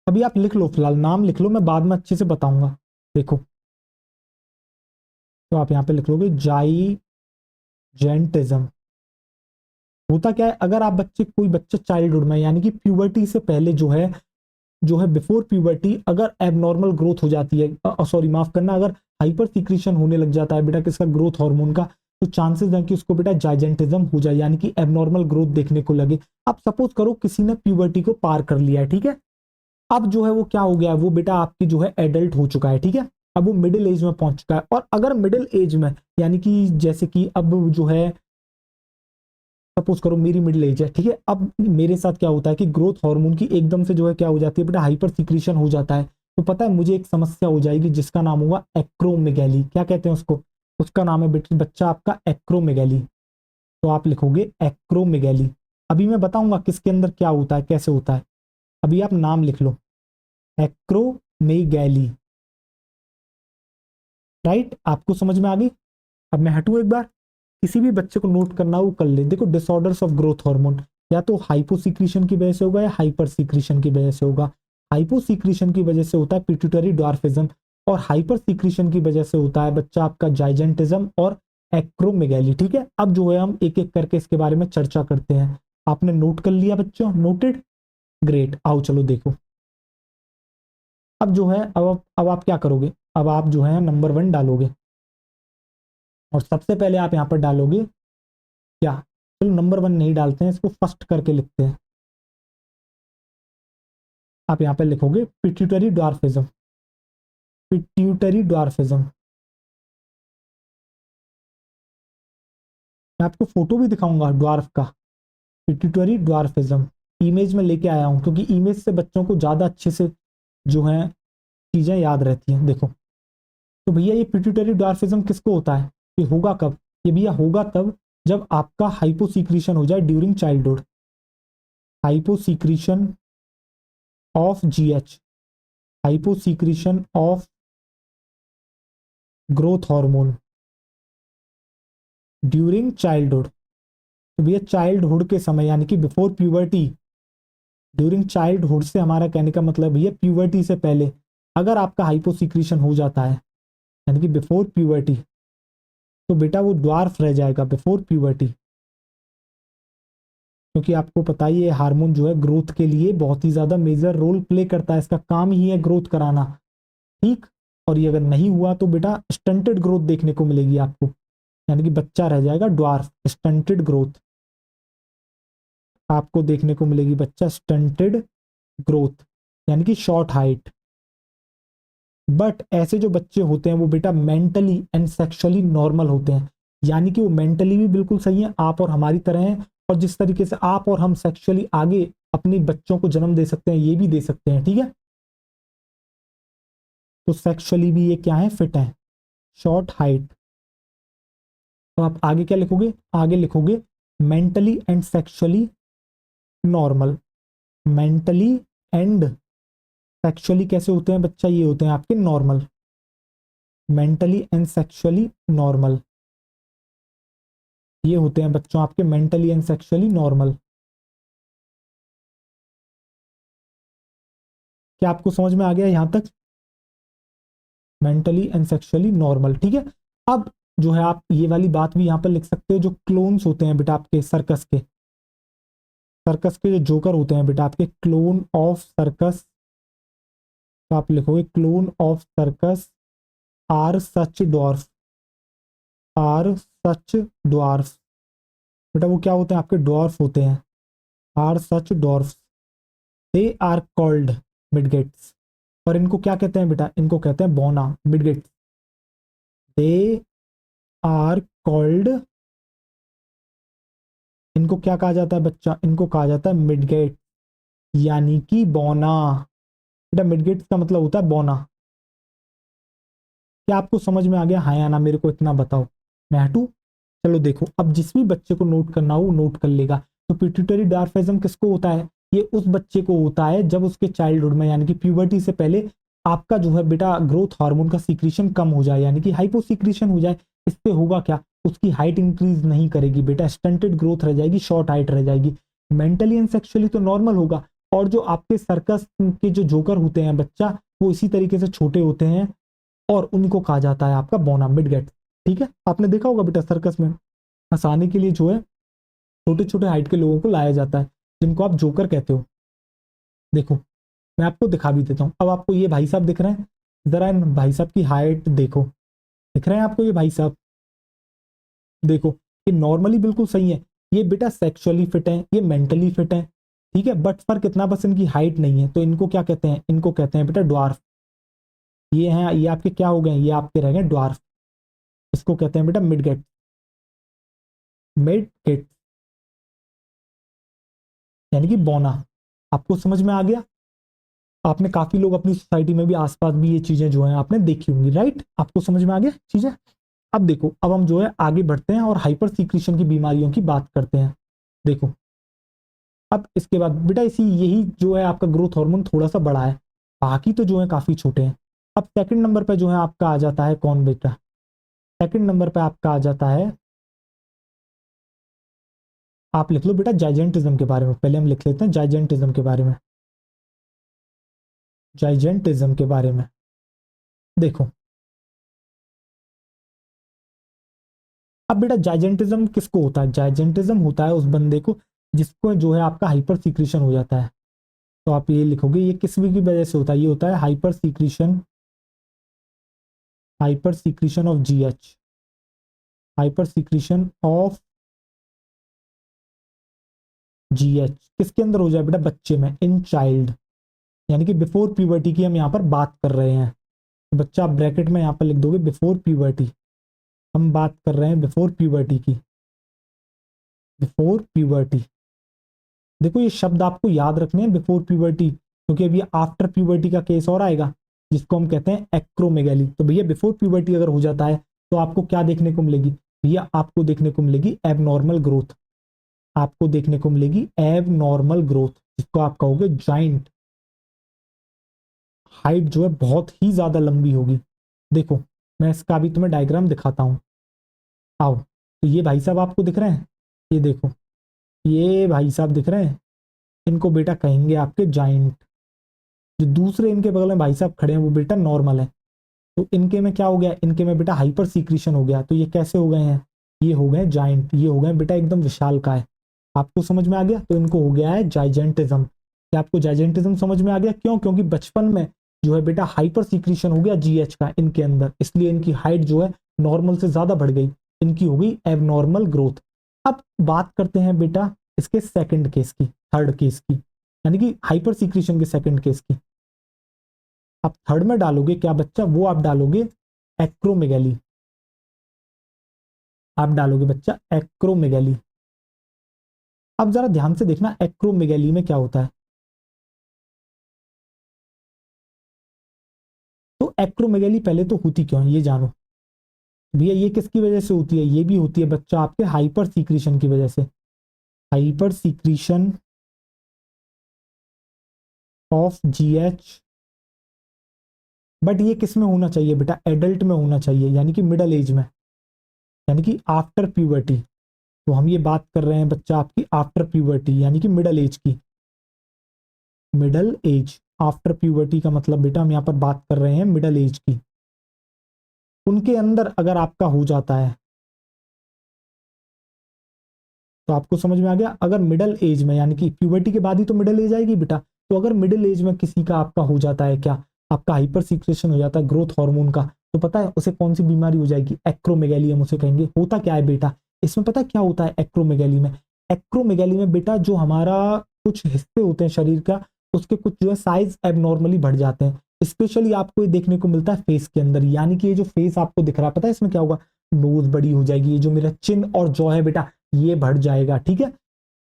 अभी आप लिख लो, फिलहाल नाम लिख लो, मैं बाद में अच्छे से बताऊंगा। देखो, तो आप यहाँ पे लिख लोगे जाइजेंटिज्म। होता क्या है, अगर आप बच्चे कोई बच्चा चाइल्डहुड में यानी कि प्यूबर्टी से पहले जो है बिफोर प्यूबर्टी अगर एबनॉर्मल ग्रोथ हो जाती है, सॉरी माफ करना, अगर हाइपर सीक्रेशन होने लग जाता है बेटा किसका? ग्रोथ हार्मोन का, तो चांसेस हैं कि उसको बेटा जाइजेंटिज्म हो जाए, यानी कि एबनॉर्मल ग्रोथ देखने को लगे। अब सपोज करो किसी ने प्यूबर्टी को पार कर लिया है, ठीक है। अब जो है वो क्या हो गया है? वो बेटा आपकी जो है एडल्ट हो चुका है, ठीक है। अब वो मिडिल एज में पहुंच चुका है, और अगर मिडिल एज में यानी कि जैसे कि अब जो है सपोज करो मेरी मिडिल एज है, ठीक है। अब मेरे साथ क्या होता है कि ग्रोथ हार्मोन की एकदम से जो है क्या हो जाती है बेटा? हाइपर सीक्रेशन हो जाता है। तो पता है मुझे एक समस्या हो जाएगी जिसका नाम होगा एक्रोमेगैली। क्या कहते हैं उसको? उसका नाम है बच्चा आपका एक्रोमेगैली। तो आप लिखोगे एक्रोमेगैली। अभी मैं बताऊंगा किसके अंदर क्या होता है, कैसे होता है। अभी आप नाम लिख लो, एक्रोमेगैली, राइट। आपको समझ में आ गई? अब मैं हटूं एक बार, किसी भी बच्चे को नोट करना वो कर ले। देखो, डिसऑर्डर्स ऑफ ग्रोथ हार्मोन या तो हाइपोसीक्रेशन की वजह से होगा या हाइपर सीक्रेशन की वजह से होगा। हाइपोसीक्रेशन की वजह से होता है पिट्यूटरी ड्वार्फिज्म, और हाइपर सीक्रेशन की वजह से होता है बच्चा आपका जाइजेंटिज्म और एक्रोमेगैली, ठीक है। अब जो है हम एक एक करके इसके बारे में चर्चा करते हैं। आपने नोट कर लिया बच्चों? Noted, great. आओ चलो देखो, अब जो है अब आप क्या करोगे, अब आप जो है नंबर 1 डालोगे और सबसे पहले आप यहाँ पर डालोगे क्या, चलो नंबर 1 नहीं डालते हैं, इसको फर्स्ट करके लिखते हैं। आप यहाँ पे लिखोगे पिट्यूटरी ड्वार्फिज्म, पिट्यूटरी ड्वार्फिज्म। मैं आपको फोटो भी दिखाऊंगा ड्वार्फ का, पिट्यूटरी ड्वार्फिज्म इमेज में लेके आया हूँ, क्योंकि इमेज से बच्चों को ज़्यादा अच्छे से जो है चीज़ें याद रहती हैं। देखो तो भैया ये पिट्यूटरी ड्वार्फिज्म किसको होता है, ये होगा कब, ये भैया होगा तब जब आपका हाइपोसीक्रीशन हो जाए during childhood, hyposecretion of GH, hyposecretion of growth hormone during childhood. तो भैया चाइल्डहुड के समय यानी कि बिफोर प्यूबर्टी, ड्यूरिंग चाइल्डहुड से हमारा कहने का मतलब भैया प्यूबर्टी से पहले अगर आपका हाइपोसिक्रीशन हो जाता है यानी कि बिफोर प्यूबर्टी, तो बेटा वो ड्वार्फ रह जाएगा बिफोर प्यूबर्टी, क्योंकि आपको पता ही है हार्मोन जो है ग्रोथ के लिए बहुत ही ज़्यादा मेजर रोल प्ले करता है, इसका काम ही है ग्रोथ कराना, ठीक। और ये अगर नहीं हुआ तो बेटा स्टंटेड ग्रोथ देखने को मिलेगी आपको, यानी कि बच्चा रह जाएगा ड्वार्फ, स्टंटेड ग्रोथ आपको देखने को मिलेगी, बच्चा स्टंटेड ग्रोथ यानी कि शॉर्ट हाइट। बट ऐसे जो बच्चे होते हैं वो बेटा मेंटली एंड सेक्सुअली नॉर्मल होते हैं, यानी कि वो मेंटली भी बिल्कुल सही है, आप और हमारी तरह हैं, और जिस तरीके से आप और हम सेक्सुअली आगे अपनी बच्चों को जन्म दे सकते हैं ये भी दे सकते हैं, ठीक है। तो सेक्सुअली भी ये क्या है, फिट है, शॉर्ट हाइट। तो आप आगे क्या लिखोगे, आगे लिखोगे mentally and sexually normal, mentally and sexually कैसे होते हैं बच्चा, ये होते हैं आपके normal, mentally and sexually normal, ये होते हैं बच्चों आपके मेंटली एंड सेक्सुअली नॉर्मल। क्या आपको समझ में आ गया यहां तक, मेंटली एंड सेक्सुअली नॉर्मल, ठीक है। अब जो है आप ये वाली बात भी यहां पर लिख सकते हो, जो क्लोन्स होते हैं बेटा आपके सर्कस के, सर्कस के जो जोकर होते हैं बेटा आपके क्लोन ऑफ सर्कस, तो आप लिखोगे clown of circus are such dwarf, are such dwarf, बेटा वो क्या होते हैं आपके डॉर्फ होते हैं, are such dwarf, they are called midgets. और इनको क्या कहते हैं बेटा, इनको कहते हैं बोना मिडगेट्स, दे आर कॉल्ड, इनको क्या कहा जाता है बच्चा, इनको कहा जाता है मिडगेट यानी कि बोना। बेटा मिडगेट्स का मतलब होता है बोना। क्या आपको समझ में आ गया, हाँ या ना, मेरे को इतना बताओ, मैं हटू। चलो देखो अब जिस भी बच्चे को नोट करना हो वो नोट कर लेगा। तो पिट्यूटरी डार्फिज्म किसको होता है, ये उस बच्चे को होता है जब उसके चाइल्डहुड में यानी कि प्यूबर्टी से पहले आपका जो है बेटा ग्रोथ हार्मोन का सीक्रेशन कम हो जाए, यानी कि हाइपोसीक्रेशन हो जाए। इससे होगा क्या, उसकी हाइट इंक्रीज नहीं करेगी बेटा, स्टंटेड ग्रोथ रह जाएगी, शॉर्ट हाइट रह जाएगी, मेंटली एंड सेक्सुअली तो नॉर्मल होगा। और जो आपके सर्कस के जो जोकर होते हैं बच्चा, वो इसी तरीके से छोटे होते हैं और उनको कहा जाता है आपका बोना मिडगेट, ठीक है। आपने देखा होगा बेटा सर्कस में हंसाने के लिए जो है छोटे छोटे हाइट के लोगों को लाया जाता है, जिनको आप जोकर कहते हो। देखो मैं आपको दिखा भी देता हूँ, अब आपको ये भाई साहब दिख रहे हैं, जरा इन भाई साहब की हाइट देखो, दिख रहे हैं आपको ये भाई साहब, देखो ये नॉर्मली बिल्कुल सही है, ये बेटा सेक्सुअली फिट है, ये मेंटली फिट है, ठीक है। बट फर्क इतना बस इनकी हाइट नहीं है, तो इनको क्या कहते हैं, इनको कहते हैं बेटा ड्वार्फ। ये हैं, ये आपके क्या हो गए, ये आपके रह गए ड्वार्फ, इसको कहते हैं बेटा मिडगेट, मिडगेट यानी कि बोना। आपको समझ में आ गया, आपने काफी लोग अपनी सोसाइटी में भी आसपास भी ये चीजें जो हैं आपने देखी होंगी, राइट, आपको समझ में आ गया चीजें। अब देखो अब हम जो है आगे बढ़ते हैं और हाइपर सीक्रेशन की बीमारियों की बात करते हैं। देखो अब इसके बाद बेटा इसी यही जो है आपका ग्रोथ हार्मोन थोड़ा सा बड़ा है, बाकी तो जो है काफी छोटे हैं। अब सेकंड नंबर पे जो है आपका आ जाता है कौन बेटा, सेकंड नंबर पे आपका आ जाता है, आप लिख लो बेटा जाइजेंटिज्म के बारे में, पहले हम लिख लेते हैं जाइजेंटिज्म के बारे में, जाइजेंटिज्म के बारे में। देखो अब बेटा जाइजेंटिज्म किसको होता है, जाइजेंटिज्म होता है उस बंदे को जिसको जो है आपका हाइपर सीक्रेशन हो जाता है, तो आप ये लिखोगे, ये किस की वजह से होता है, ये होता है hyper secretion of GH, hyper secretion of GH किसके अंदर हो जाए बेटा, बच्चे में, इन चाइल्ड, यानी कि बिफोर प्यूबर्टी की हम यहाँ पर बात कर रहे हैं। तो बच्चा आप ब्रैकेट में यहाँ पर लिख दोगे बिफोर प्यूबर्टी, हम बात कर रहे हैं बिफोर प्यूबर्टी की, बिफोर प्यूबर्टी। देखो ये शब्द आपको याद रखने हैं, बिफोर प्यूबर्टी, क्योंकि अभी आफ्टर प्यूबर्टी का केस और आएगा जिसको हम कहते हैं एक्रोमेगैली। तो भैया बिफोर प्यूबर्टी अगर हो जाता है तो आपको क्या देखने को मिलेगी, भैया आपको देखने को मिलेगी एबनॉर्मल ग्रोथ, आपको देखने को मिलेगी एबनॉर्मल ग्रोथ, जिसको आप कहोगे जाइंट, हाइट जो है बहुत ही ज्यादा लंबी होगी। देखो मैं इसका भी तुम्हें डायग्राम दिखाता हूं, आओ। तो ये भाई साहब आपको दिख रहे हैं, ये देखो, ये भाई साहब दिख रहे हैं, इनको बेटा कहेंगे आपके जाइंट। जो दूसरे इनके बगल में भाई साहब खड़े हैं वो बेटा नॉर्मल है। तो इनके में क्या हो गया, इनके में बेटा हाइपर सीक्रेशन हो गया, तो ये कैसे हो गए हैं, ये हो गए जाइंट, ये हो गए बेटा एकदम विशाल का है। आपको समझ में आ गया, तो इनको हो गया है जाइजेंटिज्म। क्या आपको जाइजेंटिज्म समझ में आ गया, क्यों, क्योंकि बचपन में जो है बेटा हाइपर सीक्रेशन हो गया जीएच का इनके अंदर, इसलिए इनकी हाइट जो है नॉर्मल से ज्यादा बढ़ गई, इनकी हो गई एबनॉर्मल ग्रोथ। अब बात करते हैं बेटा इसके सेकंड केस की, थर्ड केस की, यानी कि हाइपर सीक्रेशन के सेकंड केस की। आप थर्ड में डालोगे क्या बच्चा, वो आप डालोगे एक्रोमेगैली, आप डालोगे बच्चा एक्रोमेगैली। अब जरा ध्यान से देखना एक्रोमेगैली में क्या होता है। तो एक्रोमेगैली पहले तो होती क्यों है ये जानो भैया, ये किसकी वजह से होती है, ये भी होती है बच्चा आपके हाइपर सीक्रेशन की वजह से, hyper secretion of GH. But ये किस में होना चाहिए बेटा, एडल्ट में होना चाहिए, यानी कि मिडल एज में, यानी कि आफ्टर प्यूबर्टी। तो हम ये बात कर रहे हैं बच्चा आपकी आफ्टर प्यूबर्टी, यानी कि मिडल एज की, मिडल एज। आफ्टर प्यूबर्टी का मतलब बेटा हम यहाँ पर बात कर रहे हैं मिडल एज की, उनके अंदर अगर आपका हो जाता है, तो आपको समझ में आ गया, अगर मिडल एज में, यानी कि प्यूबर्टी के बाद ही तो मिडल एज आएगी बेटा, तो अगर मिडिल एज में किसी का आपका हो जाता है क्या, आपका हाइपर सिक्रेशन हो जाता है ग्रोथ हार्मोन का, तो पता है उसे कौन सी बीमारी हो जाएगी, एक्रोमेगैली हम उसे कहेंगे। होता क्या है बेटा, इसमें पता है क्या होता है एक्रोमेगैली में, एक्रोमेगैली में बेटा जो हमारा कुछ हिस्से होते हैं शरीर का, उसके कुछ जो है साइज एबनॉर्मली बढ़ जाते हैं। स्पेशली आपको ये देखने को मिलता है फेस के अंदर, यानी कि ये जो फेस आपको दिख रहा है, पता है इसमें क्या होगा, नोज बड़ी हो जाएगी, ये जो मेरा चिन और जॉ है बेटा ये बढ़ जाएगा, ठीक है।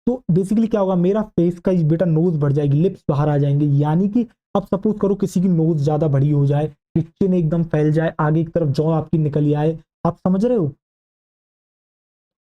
तो बेसिकली क्या होगा, मेरा फेस का बेटा नोज बढ़ जाएगी, लिप्स बाहर आ जाएंगे, यानी कि अब सपोज करो किसी की नोज ज्यादा बड़ी हो जाए, चिन एकदम फैल जाए, आगे की तरफ जॉ आपकी निकल आए, आप समझ रहे हो,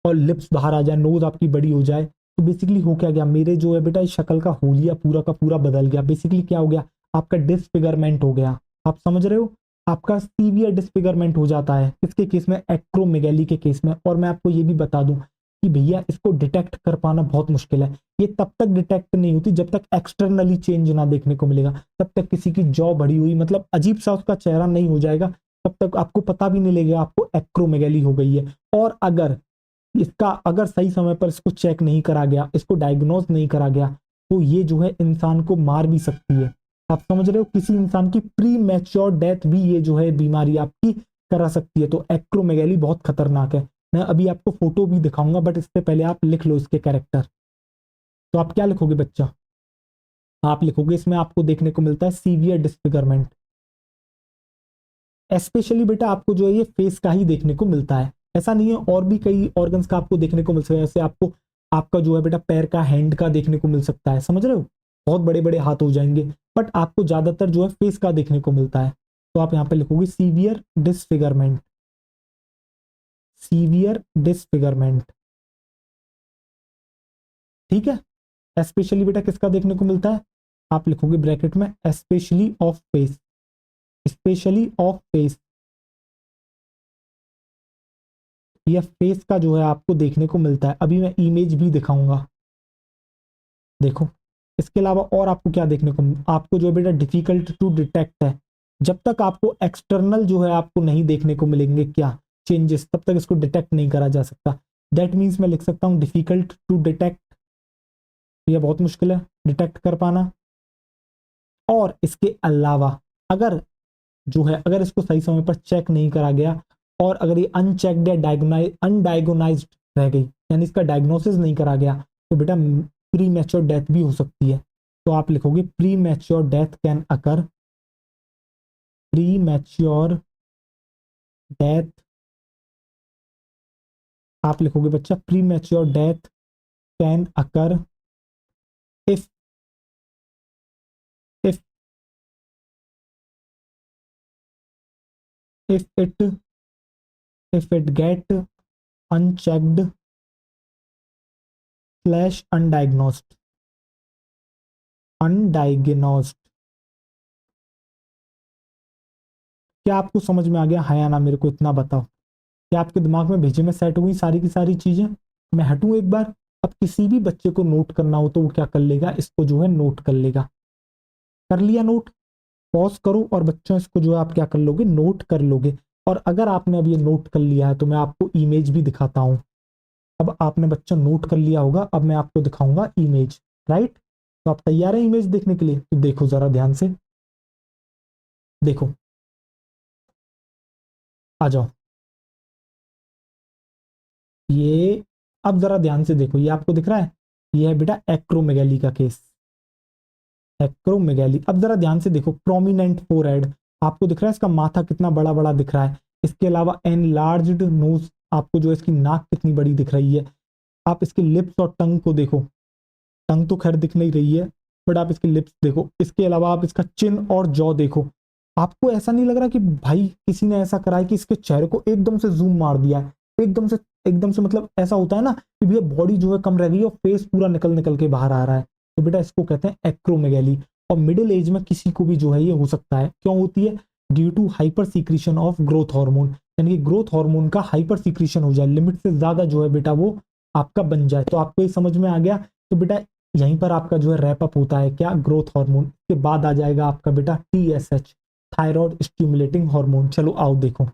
और लिप्स बाहर आ जाए, नोज आपकी बड़ी हो जाए, तो बेसिकली हो क्या गया, मेरे जो है बेटा इस शक्ल का होलिया पूरा का पूरा बदल गया। बेसिकली क्या हो गया, आपका डिसफिगरमेंट हो गया, आप समझ रहे हो, आपका सीवियर डिसफिगरमेंट हो जाता है किसके केस में, एक्रोमेगैली के केस में। और मैं आपको ये भी बता दूं कि भैया इसको डिटेक्ट कर पाना बहुत मुश्किल है, ये तब तक डिटेक्ट नहीं होती जब तक एक्सटर्नली चेंज ना देखने को मिलेगा, तब तक किसी की जॉ बढ़ी हुई मतलब अजीब सा उसका चेहरा नहीं हो जाएगा, तब तक आपको पता भी नहीं लगेगा आपको एक्रोमेगैली हो गई है। और अगर इसका अगर सही समय पर इसको चेक नहीं करा गया, इसको डायग्नोज नहीं करा गया, तो ये जो है इंसान को मार भी सकती है। आप समझ रहे हो, किसी इंसान की प्री मैच्योर डेथ भी ये जो है बीमारी आपकी करा सकती है। तो एक्रोमेगैली बहुत खतरनाक है। मैं अभी आपको फोटो भी दिखाऊंगा, बट इससे पहले आप लिख लो इसके कैरेक्टर। तो आप क्या लिखोगे बच्चा, आप लिखोगे इसमें आपको देखने को मिलता है सीवियर डिस्फिगरमेंट। स्पेशली बेटा आपको जो है ये फेस का ही देखने को मिलता है, ऐसा नहीं है और भी कई ऑर्गन्स का आपको देखने को मिल सकता है, जैसे आपको आपका जो है बेटा पैर का, हैंड का देखने को मिल सकता है, समझ रहे हो, बहुत बड़े बड़े हाथ हो जाएंगे, बट आपको ज्यादातर जो है फेस का देखने को मिलता है। तो आप यहाँ पे लिखोगे सीवियर डिसफिगरमेंट, सीवियर डिसफिगरमेंट, ठीक है। स्पेशली बेटा किसका देखने को मिलता है, आप लिखोगे ब्रैकेट में specially of face, specially of face, या फेस का जो है आपको देखने को मिलता है। अभी मैं इमेज भी दिखाऊंगा, देखो। इसके अलावा और आपको क्या देखने को, आपको जो है बेटा डिफिकल्ट टू डिटेक्ट है, जब तक आपको एक्सटर्नल जो है आपको नहीं देखने को मिलेंगे क्या चेंजेस, तब तक इसको डिटेक्ट नहीं करा जा सकता। दैट मीन्स मैं लिख सकता हूँ डिफिकल्ट टू डिटेक्ट, यह बहुत मुश्किल है डिटेक्ट कर पाना। और इसके अलावा अगर जो है अगर इसको सही समय पर चेक नहीं करा गया और अगर ये अनचेक्ड या अनडायगोनाइज्ड रह गई, यानी इसका डायग्नोसिस नहीं करा गया, तो बेटा प्री मैच्योर डेथ भी हो सकती है। तो आप लिखोगे pre mature death can occur, pre mature death, आप लिखोगे बच्चा pre mature death can occur if if if it if it get unchecked slash undiagnosed। क्या आपको समझ में आ गया है या ना, मेरे को इतना बताओ। क्या आपके दिमाग में भेजे में सेट हुई सारी की सारी चीजें। मैं हटूं एक बार। अब किसी भी बच्चे को नोट करना हो तो वो क्या कर लेगा, इसको जो है नोट कर लेगा। कर लिया नोट, पॉज करो और बच्चों इसको जो है आप क्या कर लोगे, नोट कर लोगे। और अगर आपने अब ये नोट कर लिया है तो मैं आपको इमेज भी दिखाता हूं। अब आपने बच्चों नोट कर लिया होगा, अब मैं आपको दिखाऊंगा इमेज, राइट। तो आप तैयार हैं इमेज देखने के लिए, तो देखो जरा ध्यान से, देखो आ जाओ। ये अब जरा ध्यान से देखो, ये आपको दिख रहा है, ये है बेटा एक्रोमेगैली का केस, एक्रोमेगैली। अब जरा ध्यान से देखो, प्रोमिनेंट फोरहेड आपको दिख रहा है, इसका माथा कितना बड़ा बड़ा दिख रहा है। इसके अलावा एनलार्ज्ड नोज, आपको जो है इसकी नाक कितनी बड़ी दिख रही है। आप इसके लिप्स और टंग को देखो, टंग तो खैर दिख नहीं रही है, बट आप इसके लिप्स देखो। इसके अलावा आप इसका चिन और जॉ देखो। आपको ऐसा नहीं लग रहा कि भाई किसी ने ऐसा करा है कि इसके चेहरे को एकदम से जूम मार दिया है, एकदम से मतलब ऐसा होता है ना कि भैया बॉडी जो है कम रह गई और फेस पूरा निकल निकल के बाहर आ रहा है। तो बेटा इसको कहते हैं एक्रोमेगैली। और मिडिल एज में किसी को भी जो है ये हो सकता है। क्यों होती है, due to hyper secretion of growth hormone, यानी कि ग्रोथ हार्मोन का हाइपर सीक्रेशन हो जाए, लिमिट से ज्यादा जो है बेटा वो आपका बन जाए। तो आपको ये समझ में आ गया। तो बेटा यहीं पर आपका जो है रैप अप होता है क्या, ग्रोथ हार्मोन। के बाद आ जाएगा आपका बेटा TSH, थायराइड स्टिमुलेटिंग हार्मोन। चलो आओ देखो,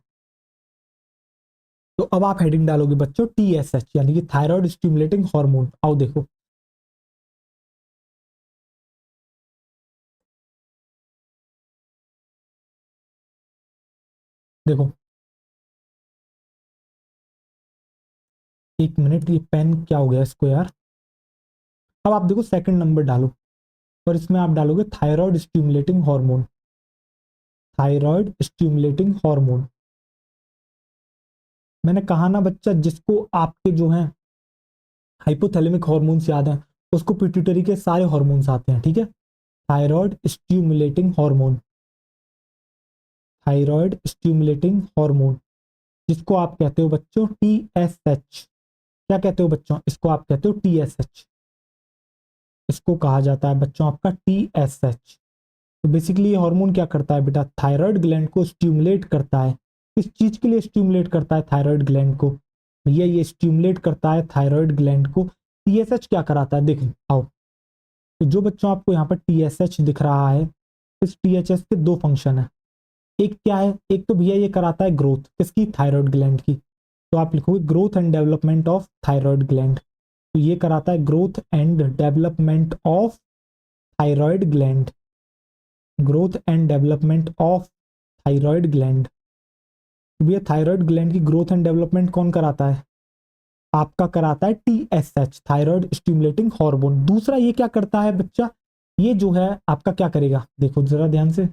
तो अब आप हेडिंग डालोगे बच्चों TSH, यानी कि थायराइड स्टिमुलेटिंग हार्मोन। आओ देखो, देखो एक मिनट, ये पेन क्या हो गया इसको यार। अब आप देखो सेकंड नंबर डालो, और इसमें आप डालोगे thyroid stimulating hormone, thyroid stimulating hormone. मैंने कहा ना बच्चा, जिसको आपके जो है हाइपोथैलेमिक हार्मोन्स याद हैं, उसको पिट्यूटरी के सारे हार्मोन्स आते हैं, ठीक है। Thyroid stimulating hormone, thyroid stimulating hormone, जिसको आप कहते हो बच्चों TSH। क्या कहते हो बच्चों, इसको आप कहते हो TSH, इसको कहा जाता है बच्चों आपका TSH। तो बेसिकली ये हार्मोन क्या करता है बेटा, थायराइड ग्लैंड को स्टिमुलेट करता है। किस चीज के लिए स्टिमुलेट करता है थायराइड ग्लैंड को, भैया ये स्टिमुलेट करता है थायराइड ग्लैंड को। TSH क्या कराता है, देखो आओ। तो जो बच्चों आपको यहाँ पर TSH दिख रहा है, इस THS के दो फंक्शन है। एक क्या है, एक तो भैया ये कराता है ग्रोथ, किसकी, थायराइड ग्लैंड की। तो आप लिखोगे growth and development of thyroid gland. तो ये कराता है growth and development of thyroid gland, growth and development of thyroid gland. भैया थायराइड ग्लैंड की ग्रोथ एंड डेवलपमेंट कौन कराता है, आपका कराता है TSH, थायराइड स्टिमुलेटिंग हार्मोन। दूसरा ये क्या करता है बच्चा, ये जो है आपका क्या करेगा, देखो जरा ध्यान से।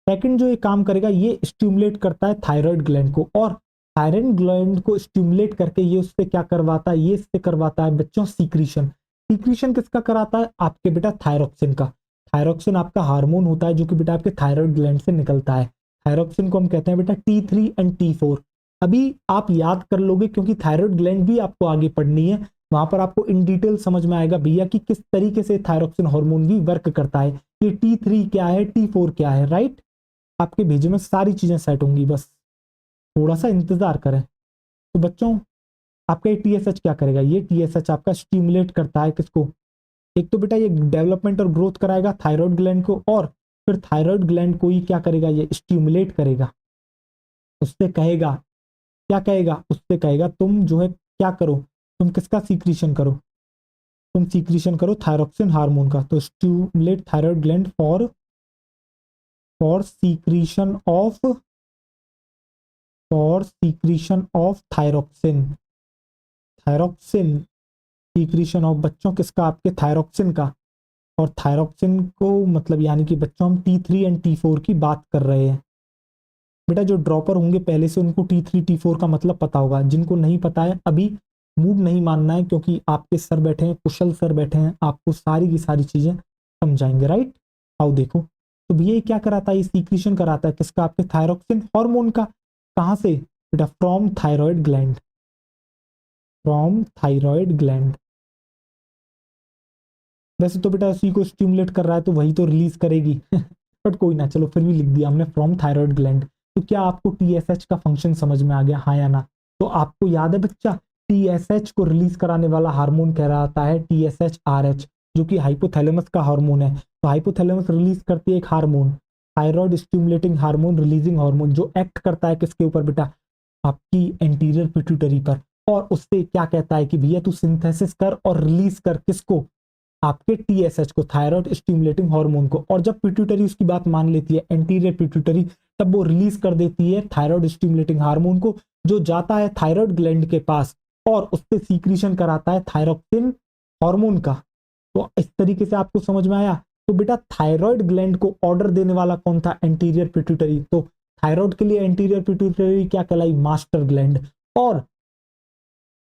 सेकंड जो ये काम करेगा, ये स्टिमुलेट करता है थायराइड ग्लैंड को, और थायराइड ग्लैंड को स्टिमुलेट करके ये उससे क्या करवाता है, ये इससे करवाता है बच्चों सीक्रीशन। सीक्रीशन किसका कराता है, आपके बेटा थायरोक्सिन का। थायरोक्सिन आपका हार्मोन होता है जो कि बेटा आपके थायराइड ग्लैंड से निकलता है। थायरोक्सिन को हम कहते हैं बेटा T3 एंड T4। अभी आप याद कर लोगे क्योंकि थायराइड ग्लैंड भी आपको आगे पढ़नी है, वहां पर आपको इन डिटेल समझ में आएगा भैया कि किस तरीके से थायरोक्सिन हार्मोन भी वर्क करता है, ये T3 क्या है, T4 क्या है, राइट। आपके भेजे में सारी चीजें सेट होंगी, बस थोड़ा सा इंतजार करें। तो बच्चों आपका ये TSH क्या करेगा, ये TSH आपका स्टिमुलेट करता है किसको, एक तो बेटा ये डेवलपमेंट और ग्रोथ कराएगा थायराइड ग्लैंड को, और फिर थायराइड ग्लैंड को ही क्या करेगा, ये स्टिमुलेट करेगा। उससे कहेगा, क्या कहेगा, उससे कहेगा तुम जो है क्या करो, तुम किसका सीक्रीशन करो, तुम सीक्रेशन करो थायरोक्सिन हार्मोन का, तो stimulate thyroid gland for secretion of thyroxine. Thyroxine secretion of बच्चों किसका, आपके थायरोक्सिन का। और थायरोक्सिन को मतलब यानी कि बच्चों हम T3 एंड T4 की बात कर रहे हैं। बेटा जो ड्रॉपर होंगे पहले से उनको T3 T4 का मतलब पता होगा, जिनको नहीं पता है अभी मूड नहीं मानना है, क्योंकि आपके सर बैठे हैं, कुशल सर बैठे हैं, आपको सारी की सारी चीजें समझाएंगे, राइट। आओ देखो, तो भैया ये क्या कराता है, ये सीक्रेशन कराता है किसका, आपके थायरोक्सिन हार्मोन का। कहां से बेटा, from thyroid gland, from thyroid gland. वैसे तो बेटा उसी को स्टिमुलेट कर रहा है तो वही तो रिलीज करेगी बट कोई ना, चलो फिर भी लिख दिया हमने फ्रॉम थायराइड ग्लैंड। तो क्या आपको टीएसएच का फंक्शन समझ में आ गया, हाँ या ना। तो आपको याद है बच्चा, टीएसएच को रिलीज कराने वाला हार्मोन कहलाता है टीएसएच आरएच, जो कि हाइपोथैलेमस का हार्मोन है। तो हाइपोथैलेमस रिलीज करती है एक hormone, thyroid stimulating hormone, releasing hormone, जो एक्ट करता है किसके ऊपर बेटा, आपकी एंटीरियर पिट्यूटरी पर। और उससे क्या कहता है कि भैया तू सिंथेसिस कर और रिलीज कर किसको, आपके टीएसएच को, थायराइड स्टिमुलेटिंग हार्मोन को। और जब पिट्यूटरी उसकी बात मान लेती है, एंटीरियर पिट्यूटरी, तब वो रिलीज कर देती है थायराइड स्टिमुलेटिंग हार्मोन को, जो जाता है थायराइड ग्लैंड के पास और उससे सीक्रेशन कराता है थायरोक्सिन हार्मोन का। तो इस तरीके से आपको समझ में आया। तो बेटा थायराइड ग्लैंड को ऑर्डर देने वाला कौन था, एंटीरियर पिट्यूटरी। तो थायराइड के लिए एंटीरियर पिट्यूटरी क्या कहलाई, मास्टर ग्लैंड। और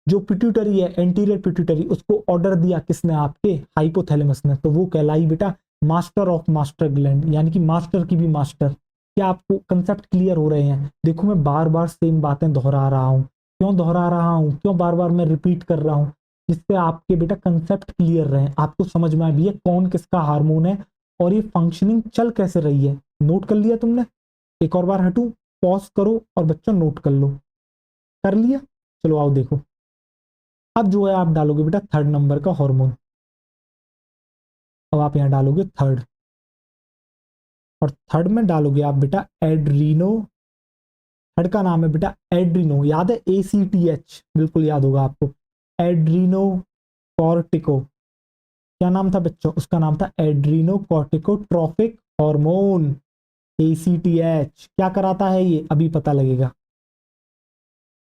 जो पिट्यूटरी है, एंटीरियर पिट्यूटरी, उसको ऑर्डर दिया किसने, आपके हाइपोथैलेमस ने, तो वो कहलाई बेटा मास्टर ऑफ मास्टर ग्लैंड, यानी कि मास्टर की भी मास्टर। क्या आपको कंसेप्ट क्लियर हो रहे हैं। देखो मैं बार बार सेम बातें दोहरा रहा हूँ, क्यों दोहरा रहा हूँ, क्यों बार बार मैं रिपीट कर रहा हूँ, जिससे आपके बेटा कंसेप्ट क्लियर रहे, आपको समझ में आए भी है कौन किसका हार्मोन है और ये फंक्शनिंग चल कैसे रही है। नोट कर लिया तुमने, एक और बार हटू, पॉज करो और बच्चों नोट कर लो, कर लिया। चलो आओ देखो, अब जो है आप डालोगे बेटा थर्ड नंबर का हार्मोन। अब आप यहां डालोगे थर्ड, और थर्ड में डालोगे आप बेटा एड्रीनो। थर्ड का नाम है बेटा एड्रीनो, याद है ACTH, बिल्कुल याद होगा आपको, एड्रीनो कॉर्टिको। क्या नाम था बच्चों, उसका नाम था एड्रीनो कॉर्टिकोट्रोफिक हार्मोन, ACTH। क्या कराता है ये, अभी पता लगेगा,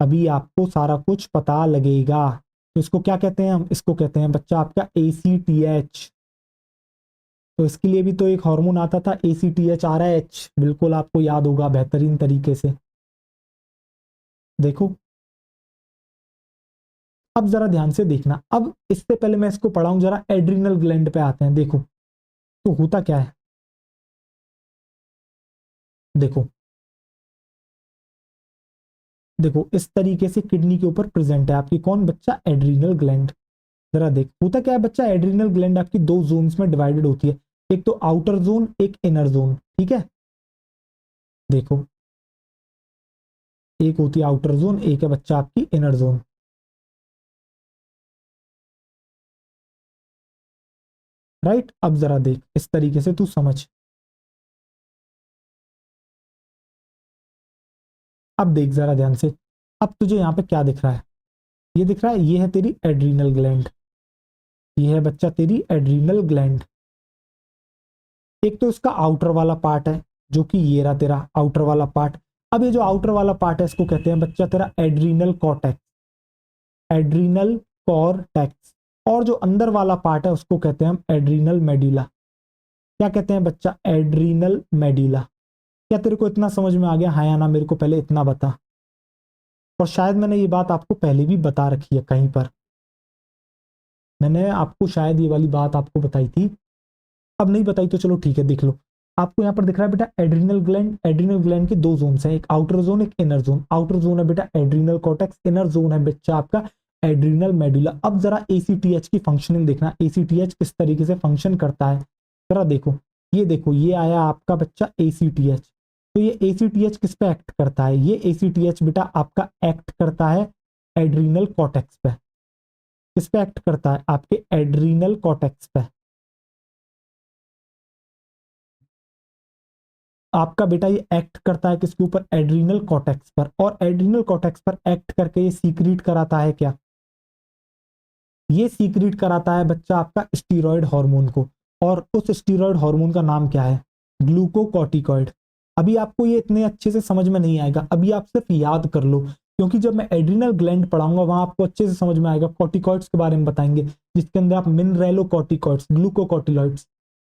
अभी आपको सारा कुछ पता लगेगा। तो इसको क्या कहते हैं हम, इसको कहते हैं बच्चा आपका ACTH। तो इसके लिए भी तो एक हार्मोन आता था ACTH-RH, बिल्कुल आपको याद होगा बेहतरीन तरीके से। देखो अब जरा ध्यान से देखना, अब इससे पहले मैं इसको पढ़ाऊं, जरा एड्रिनल ग्लैंड पे आते हैं। देखो तो होता क्या है, देखो देखो इस तरीके से किडनी के ऊपर प्रेजेंट है आपकी कौन, बच्चा एड्रिनल ग्लैंड। जरा देख होता क्या है बच्चा, एड्रिनल ग्लैंड आपकी दो जोन्स में डिवाइडेड होती है, एक तो आउटर जोन, एक इनर जोन, ठीक है। देखो एक होती है आउटर जोन, एक है बच्चा आपकी इनर जोन, राइट। अब जरा देख इस तरीके से तू समझ, अब देख जरा ध्यान से, अब तुझे यहाँ पे क्या दिख रहा है, ये दिख रहा है, ये है तेरी एड्रीनल ग्लैंड, ये है बच्चा तेरी एड्रीनल ग्लैंड। एक तो इसका आउटर वाला पार्ट है, जो कि ये रहा तेरा आउटर वाला पार्ट। अब ये जो आउटर वाला पार्ट है इसको कहते हैं बच्चा तेरा एड्रीनल कॉर्टेक्स, एड्रीनल कॉर्टेक्स। और जो अंदर वाला पार्ट है उसको कहते हैं हम एड्रीनल मेडुला। क्या कहते हैं बच्चा, एड्रीनल मेडुला। क्या तेरे को इतना समझ में आ गया, हाँ या ना, मेरे को पहले इतना बता। और शायद मैंने ये बात आपको पहले भी बता रखी है कहीं पर, मैंने आपको शायद ये वाली बात आपको बताई थी, अब नहीं बताई तो चलो ठीक है देख लो। आपको यहाँ पर दिख रहा है बेटा एड्रिनल ग्लैंड, एड्रिनल ग्लैंड के दो जोन्स हैं, एक आउटर जोन एक इनर जोन। आउटर जोन है बेटा एड्रिनल कॉर्टेक्स, इनर जोन है बच्चा आपका एड्रिनल मेडुला। अब जरा ACTH की फंक्शनिंग देखना, ACTH किस तरीके से फंक्शन करता है, जरा देखो ये आया आपका बच्चा ACTH। तो ये ACTH किस पे एक्ट करता है, ये ACTH बेटा आपका एक्ट करता है एड्रिनल कॉर्टेक्स पे। किस पे एक्ट करता है, आपके एड्रिनल कॉर्टेक्स पे। आपका बेटा ये एक्ट करता है किसके ऊपर, एड्रिनल कॉर्टेक्स पर। और एड्रिनल कॉर्टेक्स पर एक्ट करके ये सीक्रेट कराता है क्या, ये सीक्रेट कराता है बच्चा आपका स्टीरॉयड हार्मोन को, और उस स्टीरॉयड हार्मोन का नाम क्या है? ग्लूकोकॉर्टिकॉइड। अभी आपको ये इतने अच्छे से समझ में नहीं आएगा, अभी आप सिर्फ याद कर लो, क्योंकि जब मैं एड्रिनल ग्लैंड पढ़ाऊंगा वहां आपको अच्छे से समझ में आएगा, कॉर्टिकॉइड्स के बारे में बताएंगे, जिसके अंदर आप मिनरेलोकॉर्टिकॉइड्स, ग्लूकोकॉर्टिकॉइड्स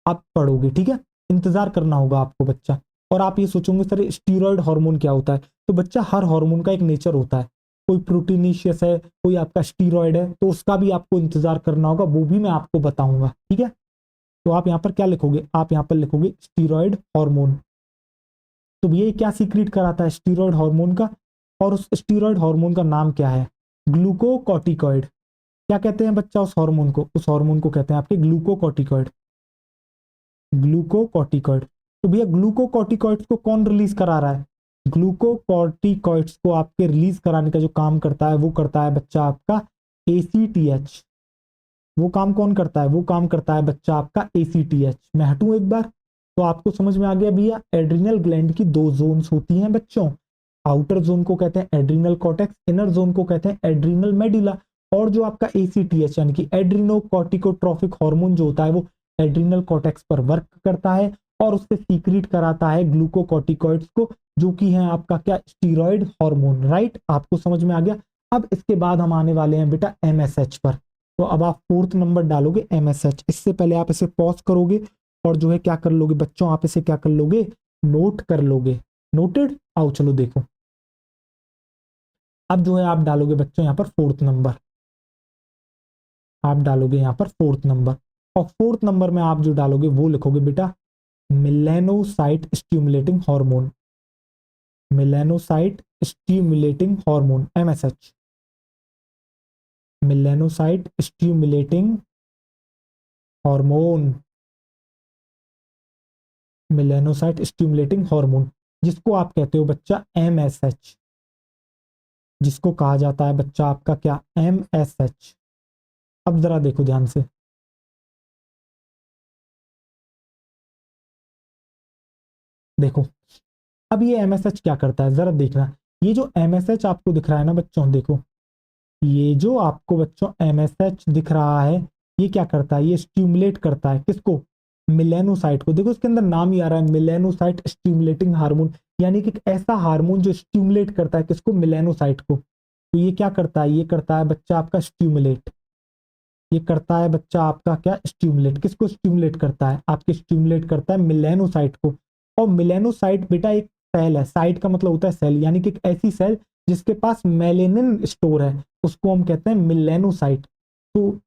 आप पढ़ोगे, ठीक है? इंतजार करना होगा आपको बच्चा। और आप ये सोचोगे सर स्टीरॉयड हार्मोन क्या होता है? तो बच्चा हर हार्मोन का एक नेचर होता है, कोई प्रोटीनिशियस है, कोई आपका स्टीरॉयड है, तो उसका भी आपको इंतजार करना होगा, वो भी मैं आपको बताऊंगा, ठीक है? तो आप यहाँ पर क्या लिखोगे? आप यहाँ पर लिखोगे स्टीरॉयड हार्मोन। तो भैया क्या सीक्रेट कराता है स्टीरॉयड हार्मोन का, और उस स्टीरॉयड हार्मोन का नाम क्या है? ग्लूकोकॉर्टिकॉइड। क्या कहते हैं बच्चा उस हार्मोन को? उस हार्मोन को कहते हैं आपके ग्लूकोकॉर्टिकॉइड। ग्लूकोकॉर्टिकॉइड। तो भैया ग्लूकोकॉर्टिकॉइड्स को कौन रिलीज करा रहा है? ग्लूकोकॉर्टिकॉइड्स को आपके रिलीज कराने का जो काम करता है वो करता है बच्चा आपका एसीटीएच। वो काम कौन करता है? वो काम करता है बच्चा आपका एसीटीएच। मैं हटूं एक बार, तो आपको समझ में आ गया भैया एड्रिनल ग्लैंड की दो जोन्स होती हैं बच्चों। आउटर जोन को कहते हैं एड्रिनल कॉर्टेक्स, इनर जोन को कहते हैं एड्रिनल मेडुला। और जो आपका एसीटीएच यानी कि एड्रिनोकॉर्टिकोट्रोफिक हार्मोन जो होता है वो एड्रिनल कॉर्टेक्स पर वर्क करता है और उससे सीक्रेट कराता है ग्लूकोकॉर्टिकॉइड्स को, जो कि है आपका क्या? Steroid hormone, right? आपको समझ में आ गया। अब इसके बाद हम आने वाले हैं बेटा एमएसएच पर। तो अब आप फोर्थ नंबर डालोगे एमएसएच। इससे पहले आप इसे पॉज करोगे और जो है क्या कर लोगे बच्चों? आप इसे क्या कर लोगे? नोट कर लोगे। नोटेड? आओ चलो देखो। अब जो है आप डालोगे बच्चों यहाँ पर फोर्थ नंबर। आप डालोगे यहाँ पर फोर्थ नंबर, और फोर्थ नंबर में आप जो डालोगे वो लिखोगे बेटा melanocyte stimulating hormone. Melanocyte stimulating hormone, MSH. Melanocyte stimulating hormone. Melanocyte stimulating hormone, जिसको आप कहते हो बच्चा एमएसएच, जिसको कहा जाता है बच्चा आपका क्या? एमएसएच। अब जरा देखो ध्यान से, देखो अब ये एमएसएच क्या करता है जरा देखना। ये जो एमएसएच आपको दिख रहा है ना बच्चों, देखो ये जो आपको बच्चों एमएसएच दिख रहा है, ये क्या करता है? ये स्टिमुलेट करता है किसको? मिलेनोसाइट को। देखो इसके अंदर नाम ही आ रहा है मिलेनोसाइट स्टिमुलेटिंग हार्मोन, यानी कि एक ऐसा हार्मोन जो स्टिमुलेट करता है किसको? मिलेनोसाइट को। तो ये क्या करता है? ये करता है बच्चा आपका स्टिमुलेट। ये करता है बच्चा आपका क्या? स्टिमुलेट। किसको स्टिमुलेट करता है? आपके स्टिमुलेट करता है मिलेनोसाइट को। और मिलेनोसाइट बेटा एक सेल है, साइट का मतलब होता है सेल, यानी कि एक ऐसी सेल जिसके पास मेलेनिन स्टोर है, उसको हम कहते हैं मिलेनोसाइट। तो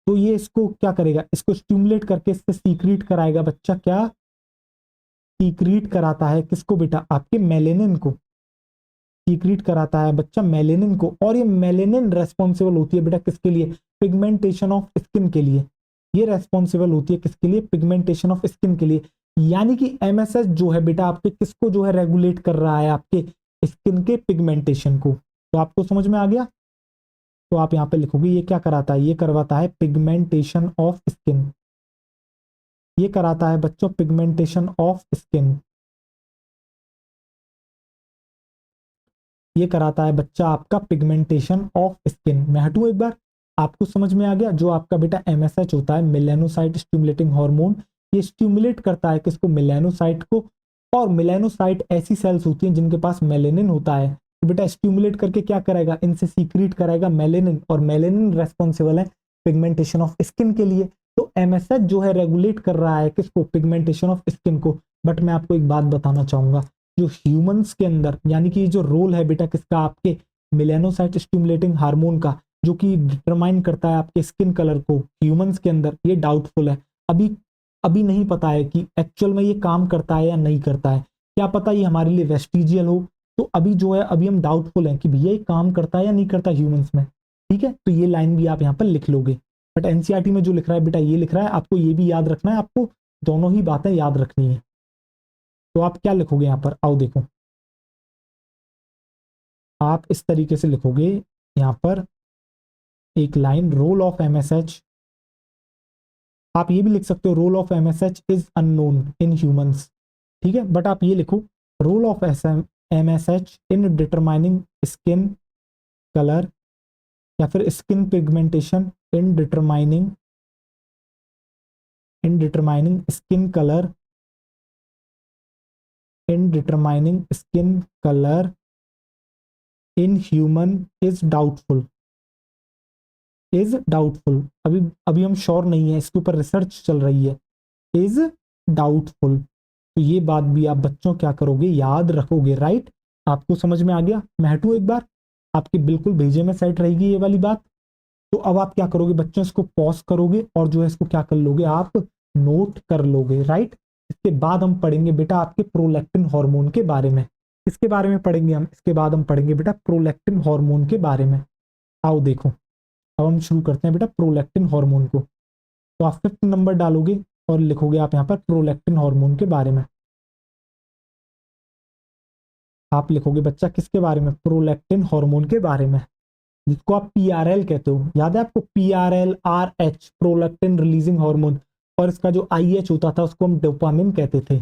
तो ये इसको क्या करेगा? इसको स्टिमुलेट करके इससे सीक्रेट कराएगा बच्चा क्या? सीक्रेट कराता है किसको बेटा? आपके मेलेनिन को। सीक्रेट कराता है बच्चा मेलेनिन को, और ये मेलेनिन रेस्पॉन्सिबल होती है बेटा किसके लिए? पिगमेंटेशन ऑफ स्किन के लिए। ये रेस्पॉन्सिबल होती है किसके लिए? पिगमेंटेशन ऑफ स्किन के लिए। यानी कि एमएसएच जो है बेटा आपके किसको जो है रेगुलेट कर रहा है? आपके स्किन के पिगमेंटेशन को। तो आपको समझ में आ गया? तो आप यहाँ पे लिखोगे ये क्या कराता है? ये करवाता है पिगमेंटेशन ऑफ स्किन। ये कराता है बच्चों पिगमेंटेशन ऑफ स्किन। ये कराता है बच्चा आपका पिगमेंटेशन ऑफ स्किन। मैं हटूं एक बार, आपको समझ में आ गया? जो आपका बेटा एमएसएच होता है मेलेनोसाइट स्टिमुलेटिंग हार्मोन, ये स्टिमुलेट करता है किसको? मेलेनोसाइट को। और मेलेनोसाइट ऐसी सेल्स होती हैं जिनके पास मेलेनिन होता है, तो बेटा स्टिमुलेट करके क्या करेगा? इनसे सीक्रेट कराएगा मेलेनिन, और मेलेनिन रेस्पॉन्सिबल है पिगमेंटेशन ऑफ स्किन के लिए। तो एमएसएच जो है रेगुलेट कर रहा है किसको? पिगमेंटेशन ऑफ स्किन को। बट मैं आपको एक बात बताना चाहूंगा, जो ह्यूमंस के अंदर, यानी कि जो रोल है बेटा किसका? आपके मेलेनोसाइट स्टिमुलेटिंग हार्मोन का, जो कि डिटरमाइन करता है आपके स्किन कलर को ह्यूमंस के अंदर, ये डाउटफुल है। अभी अभी नहीं पता है कि एक्चुअल में ये काम करता है या नहीं करता है। क्या पता ये हमारे लिए वेस्टिजियल हो। तो अभी जो है अभी हम डाउटफुल हैं कि भैया ये काम करता है या नहीं करता ह्यूमंस में। ठीक है, तो ये लाइन भी आप यहाँ पर लिख लोगे। बट एनसीईआरटी में जो लिख रहा है बेटा ये लिख रहा है, आपको ये भी याद रखना है, आपको दोनों ही बातें याद रखनी है। तो आप क्या लिखोगे यहाँ पर? आओ देखो, आप इस तरीके से लिखोगे यहाँ पर एक लाइन, रोल ऑफ एमएसएच। आप ये भी लिख सकते हो role of MSH is unknown in humans. ठीक है, बट आप ये लिखो role of MSH in determining skin colour या फिर skin pigmentation in determining skin colour, in determining skin colour in human is doubtful, अभी अभी हम श्योर नहीं है, इसके ऊपर रिसर्च चल रही है, इज डाउटफुल। तो ये बात भी आप बच्चों क्या करोगे, याद रखोगे, राइट। आपको समझ में आ गया, मैं हटूं एक बार, आपके बिल्कुल भेजे में सेट रहेगी ये वाली बात। तो अब आप क्या करोगे बच्चों, इसको पॉज करोगे और जो है इसको क्या कर लोगे, आप नोट कर लोगे, राइट। इसके बाद हम पढ़ेंगे बेटा आपके प्रोलैक्टिन हार्मोन के बारे में। इसके बारे में पढ़ेंगे हम, इसके बाद हम पढ़ेंगे बेटा प्रोलैक्टिन हार्मोन के बारे में। आओ देखो, अब हम शुरू करते हैं बेटा प्रोलैक्टिन हार्मोन को। तो आप 5th नंबर डालोगे और लिखोगे आप यहाँ पर प्रोलैक्टिन हार्मोन के बारे में। आप लिखोगे बच्चा किसके बारे में, प्रोलैक्टिन हार्मोन के बारे में, जिसको आप पीआरएल कहते हो, याद है आपको, PRL RH, prolactin releasing hormone, और इसका जो आईएच होता था उसको हम डोपामिन कहते थे।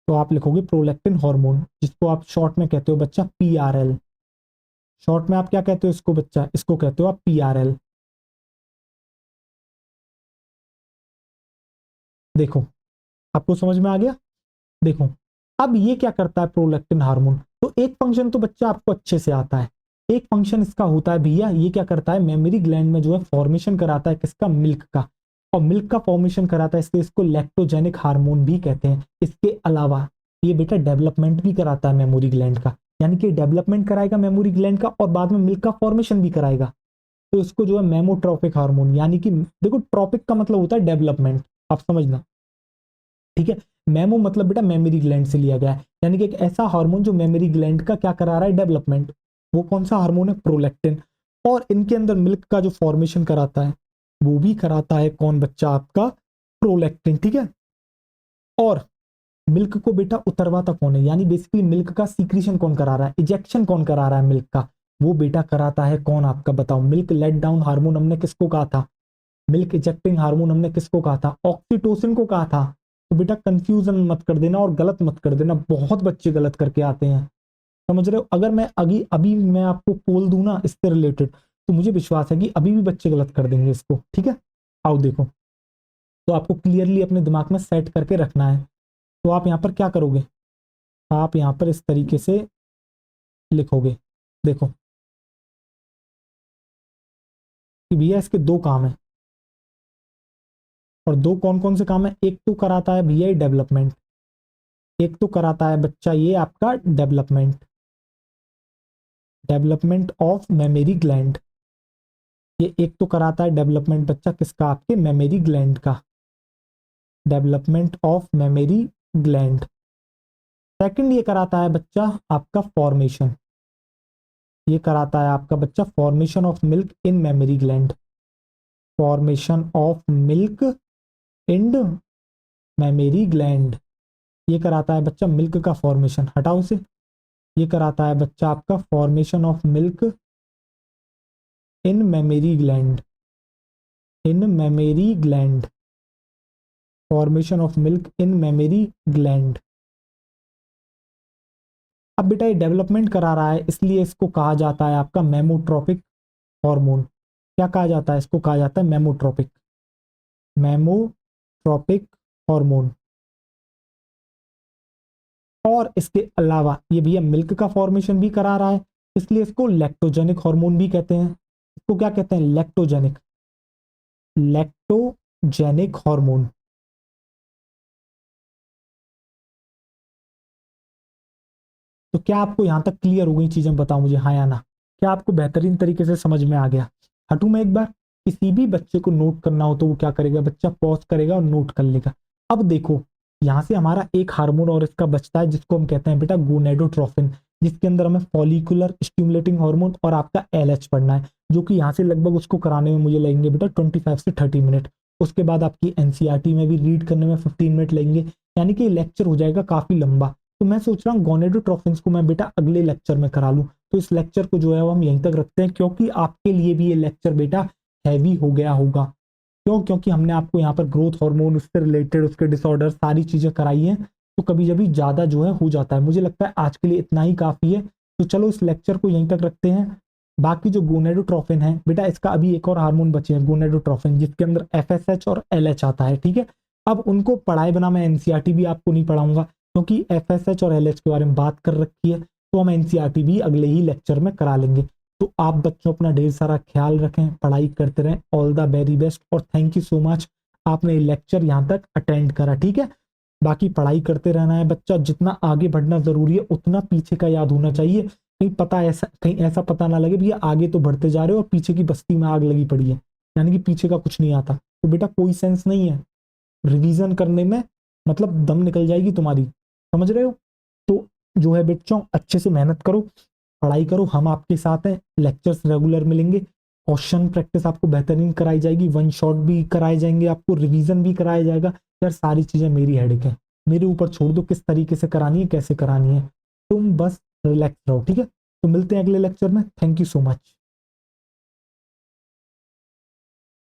तो आप लिखोगे प्रोलैक्टिन हार्मोन, जिसको आप शॉर्ट में कहते हो बच्चा पीआरएल। शॉर्ट में आप क्या कहते हो इसको बच्चा, इसको कहते हो आप पीआरएल। देखो, आपको समझ में आ गया। देखो, अब ये क्या करता है प्रोलैक्टिन हार्मोन, तो एक फंक्शन तो बच्चा आपको अच्छे से आता है। एक फंक्शन इसका होता है भैया, ये क्या करता है, मेमोरी ग्लैंड में जो है फॉर्मेशन कराता है किसका, मिल्क का, और मिल्क का फॉर्मेशन कराता है, इसलिए इसको लैक्टोजेनिक हार्मोन भी कहते हैं। इसके अलावा ये बेटा डेवलपमेंट भी कराता है मेमोरी ग्लैंड का, यानी कि डेवलपमेंट कराएगा मेमोरी ग्लैंड का और बाद में मिल्क का फॉर्मेशन भी कराएगा। तो इसको जो है मेमोट्रॉपिक हार्मोन, यानी कि देखो ट्रॉपिक का मतलब होता है डेवलपमेंट, आप समझना, ठीक है। मेमो मतलब बेटा मेमोरी ग्लैंड से लिया गया है, यानी कि एक ऐसा हार्मोन जो मेमोरी ग्लैंड का क्या करा रहा है, डेवलपमेंट। वो कौन सा हार्मोन है, प्रोलैक्टिन। और इनके अंदर मिल्क का जो फॉर्मेशन कराता है वो भी कराता है कौन बच्चा, आपका प्रोलैक्टिन, ठीक है। और मिल्क को बेटा उतरवाता कौन है, यानी बेसिकली मिल्क का सीक्रेशन कौन करा रहा है, इजेक्शन कौन करा रहा है मिल्क का, वो बेटा कराता है कौन आपका, बताओ। मिल्क लेट डाउन हार्मोन हमने किसको कहा था, मिल्क इजेक्टिंग हार्मोन हमने किसको कहा था, ऑक्सीटोसिन को कहा था। तो बेटा कंफ्यूजन मत कर देना और गलत मत कर देना, बहुत बच्चे गलत करके आते हैं, समझ रहे हो। अगर मैं अभी अभी मैं आपको पोल दूं ना इससे रिलेटेड, तो मुझे विश्वास है कि अभी भी बच्चे गलत कर देंगे इसको, ठीक है। आओ देखो, तो आपको क्लियरली अपने दिमाग में सेट करके रखना है। तो आप यहाँ पर क्या करोगे, आप यहाँ पर इस तरीके से लिखोगे, देखो कि भैया इसके दो काम है, और दो कौन कौन से काम है, एक तो कराता है भैया डेवलपमेंट, एक तो कराता है बच्चा ये आपका development, development of memory gland. ये एक तो कराता है डेवलपमेंट बच्चा किसका, आपके मेमोरी ग्लैंड का, development of memory gland. Second ये कराता है बच्चा आपका फॉर्मेशन, ये कराता है आपका बच्चा formation of milk in memory gland, formation of milk in memory gland. ये कराता है बच्चा मिल्क का फॉर्मेशन, हटाओ इसे, ये कराता है बच्चा आपका formation of milk in memory gland, in memory gland, formation of milk in memory gland. अब बेटा ये डेवलपमेंट करा रहा है, इसलिए इसको कहा जाता है आपका मेमोट्रोपिक हार्मोन। क्या कहा जाता है, इसको कहा जाता है मेमोट्रोपिक, मेमोट्रोपिक हार्मोन। और इसके अलावा ये भैया मिल्क का फॉर्मेशन भी करा रहा है, इसलिए इसको लैक्टोजेनिक हार्मोन भी कहते हैं। इसको क्या कहते हैं, लैक्टोजेनिक, लैक्टोजेनिक हार्मोन। तो क्या आपको यहां तक क्लियर हो गई चीजें, बताओ मुझे हाँ या ना, क्या आपको बेहतरीन तरीके से समझ में आ गया। हटू मैं एक बार, किसी भी बच्चे को नोट करना हो तो वो क्या करेगा बच्चा, पॉज करेगा और नोट कर लेगा। अब देखो, यहाँ से हमारा एक हार्मोन और इसका बचता है, जिसको हम कहते हैं बेटा गोनेडोट्रोफिन, जिसके अंदर हमें फॉलिकुलर स्टिमुलेटिंग हार्मोन और आपका एलएच पढ़ना है, जो कि यहाँ से लगभग उसको कराने में मुझे लगेंगे बेटा 25 से 30 मिनट। उसके बाद आपकी एनसीईआरटी में भी रीड करने में 15 मिनट लगेंगे, यानी कि लेक्चर हो जाएगा काफी लंबा। तो मैं सोच रहा हूँ गोनेडोट्रोफिन्स को मैं बेटा अगले लेक्चर में करा लूँ। तो इस लेक्चर को जो है वो हम यहीं तक रखते हैं, क्योंकि आपके लिए भी ये लेक्चर बेटा हैवी हो गया होगा। क्यों, क्योंकि हमने आपको यहाँ पर ग्रोथ हार्मोन, उससे रिलेटेड उसके डिसऑर्डर सारी चीजें कराई हैं, तो कभी कभी ज्यादा जो है हो जाता है। मुझे लगता है आज के लिए इतना ही काफी है, तो चलो इस लेक्चर को यहीं तक रखते हैं। बाकी जो गोनेडोट्रोफिन है बेटा, इसका अभी एक और हार्मोन बचे हैं गोनेडोट्रोफिन, जिसके अंदर एफएसएच और एलएच आता है, ठीक है। अब उनको पढ़ाए बिना मैं एनसीईआरटी भी आपको नहीं पढ़ाऊंगा, क्योंकि एफएसएच और एलएच के बारे में बात कर रखी है, तो हम एनसीईआरटी भी अगले ही लेक्चर में करा लेंगे। तो आप बच्चों अपना ढेर सारा ख्याल रखें, पढ़ाई करते रहें। ऑल द वेरी बेस्ट और थैंक यू सो मच, आपने लेक्चर यहाँ तक अटेंड करा, ठीक है। बाकी पढ़ाई करते रहना है बच्चा, जितना आगे बढ़ना जरूरी है उतना पीछे का याद होना चाहिए। कहीं ऐसा पता ना लगे भैया आगे तो बढ़ते जा रहे हो और पीछे की बस्ती में आग लगी पड़ी है, यानी कि पीछे का कुछ नहीं आता, तो बेटा कोई सेंस नहीं है रिवीजन करने में, मतलब दम निकल जाएगी तुम्हारी, समझ रहे हो। तो जो है बच्चों अच्छे से मेहनत करो, पढ़ाई करो, हम आपके साथ हैं, लेक्चर्स रेगुलर मिलेंगे, क्वेश्चन प्रैक्टिस आपको बेहतरीन कराई जाएगी, वन शॉट भी कराए जाएंगे, आपको रिवीजन भी कराया जाएगा। यार सारी चीजें मेरी हेडेक है, मेरे ऊपर छोड़ दो किस तरीके से करानी है, कैसे करानी है, तुम बस रिलैक्स रहो, ठीक है। तो मिलते हैं अगले लेक्चर में, थैंक यू सो मच।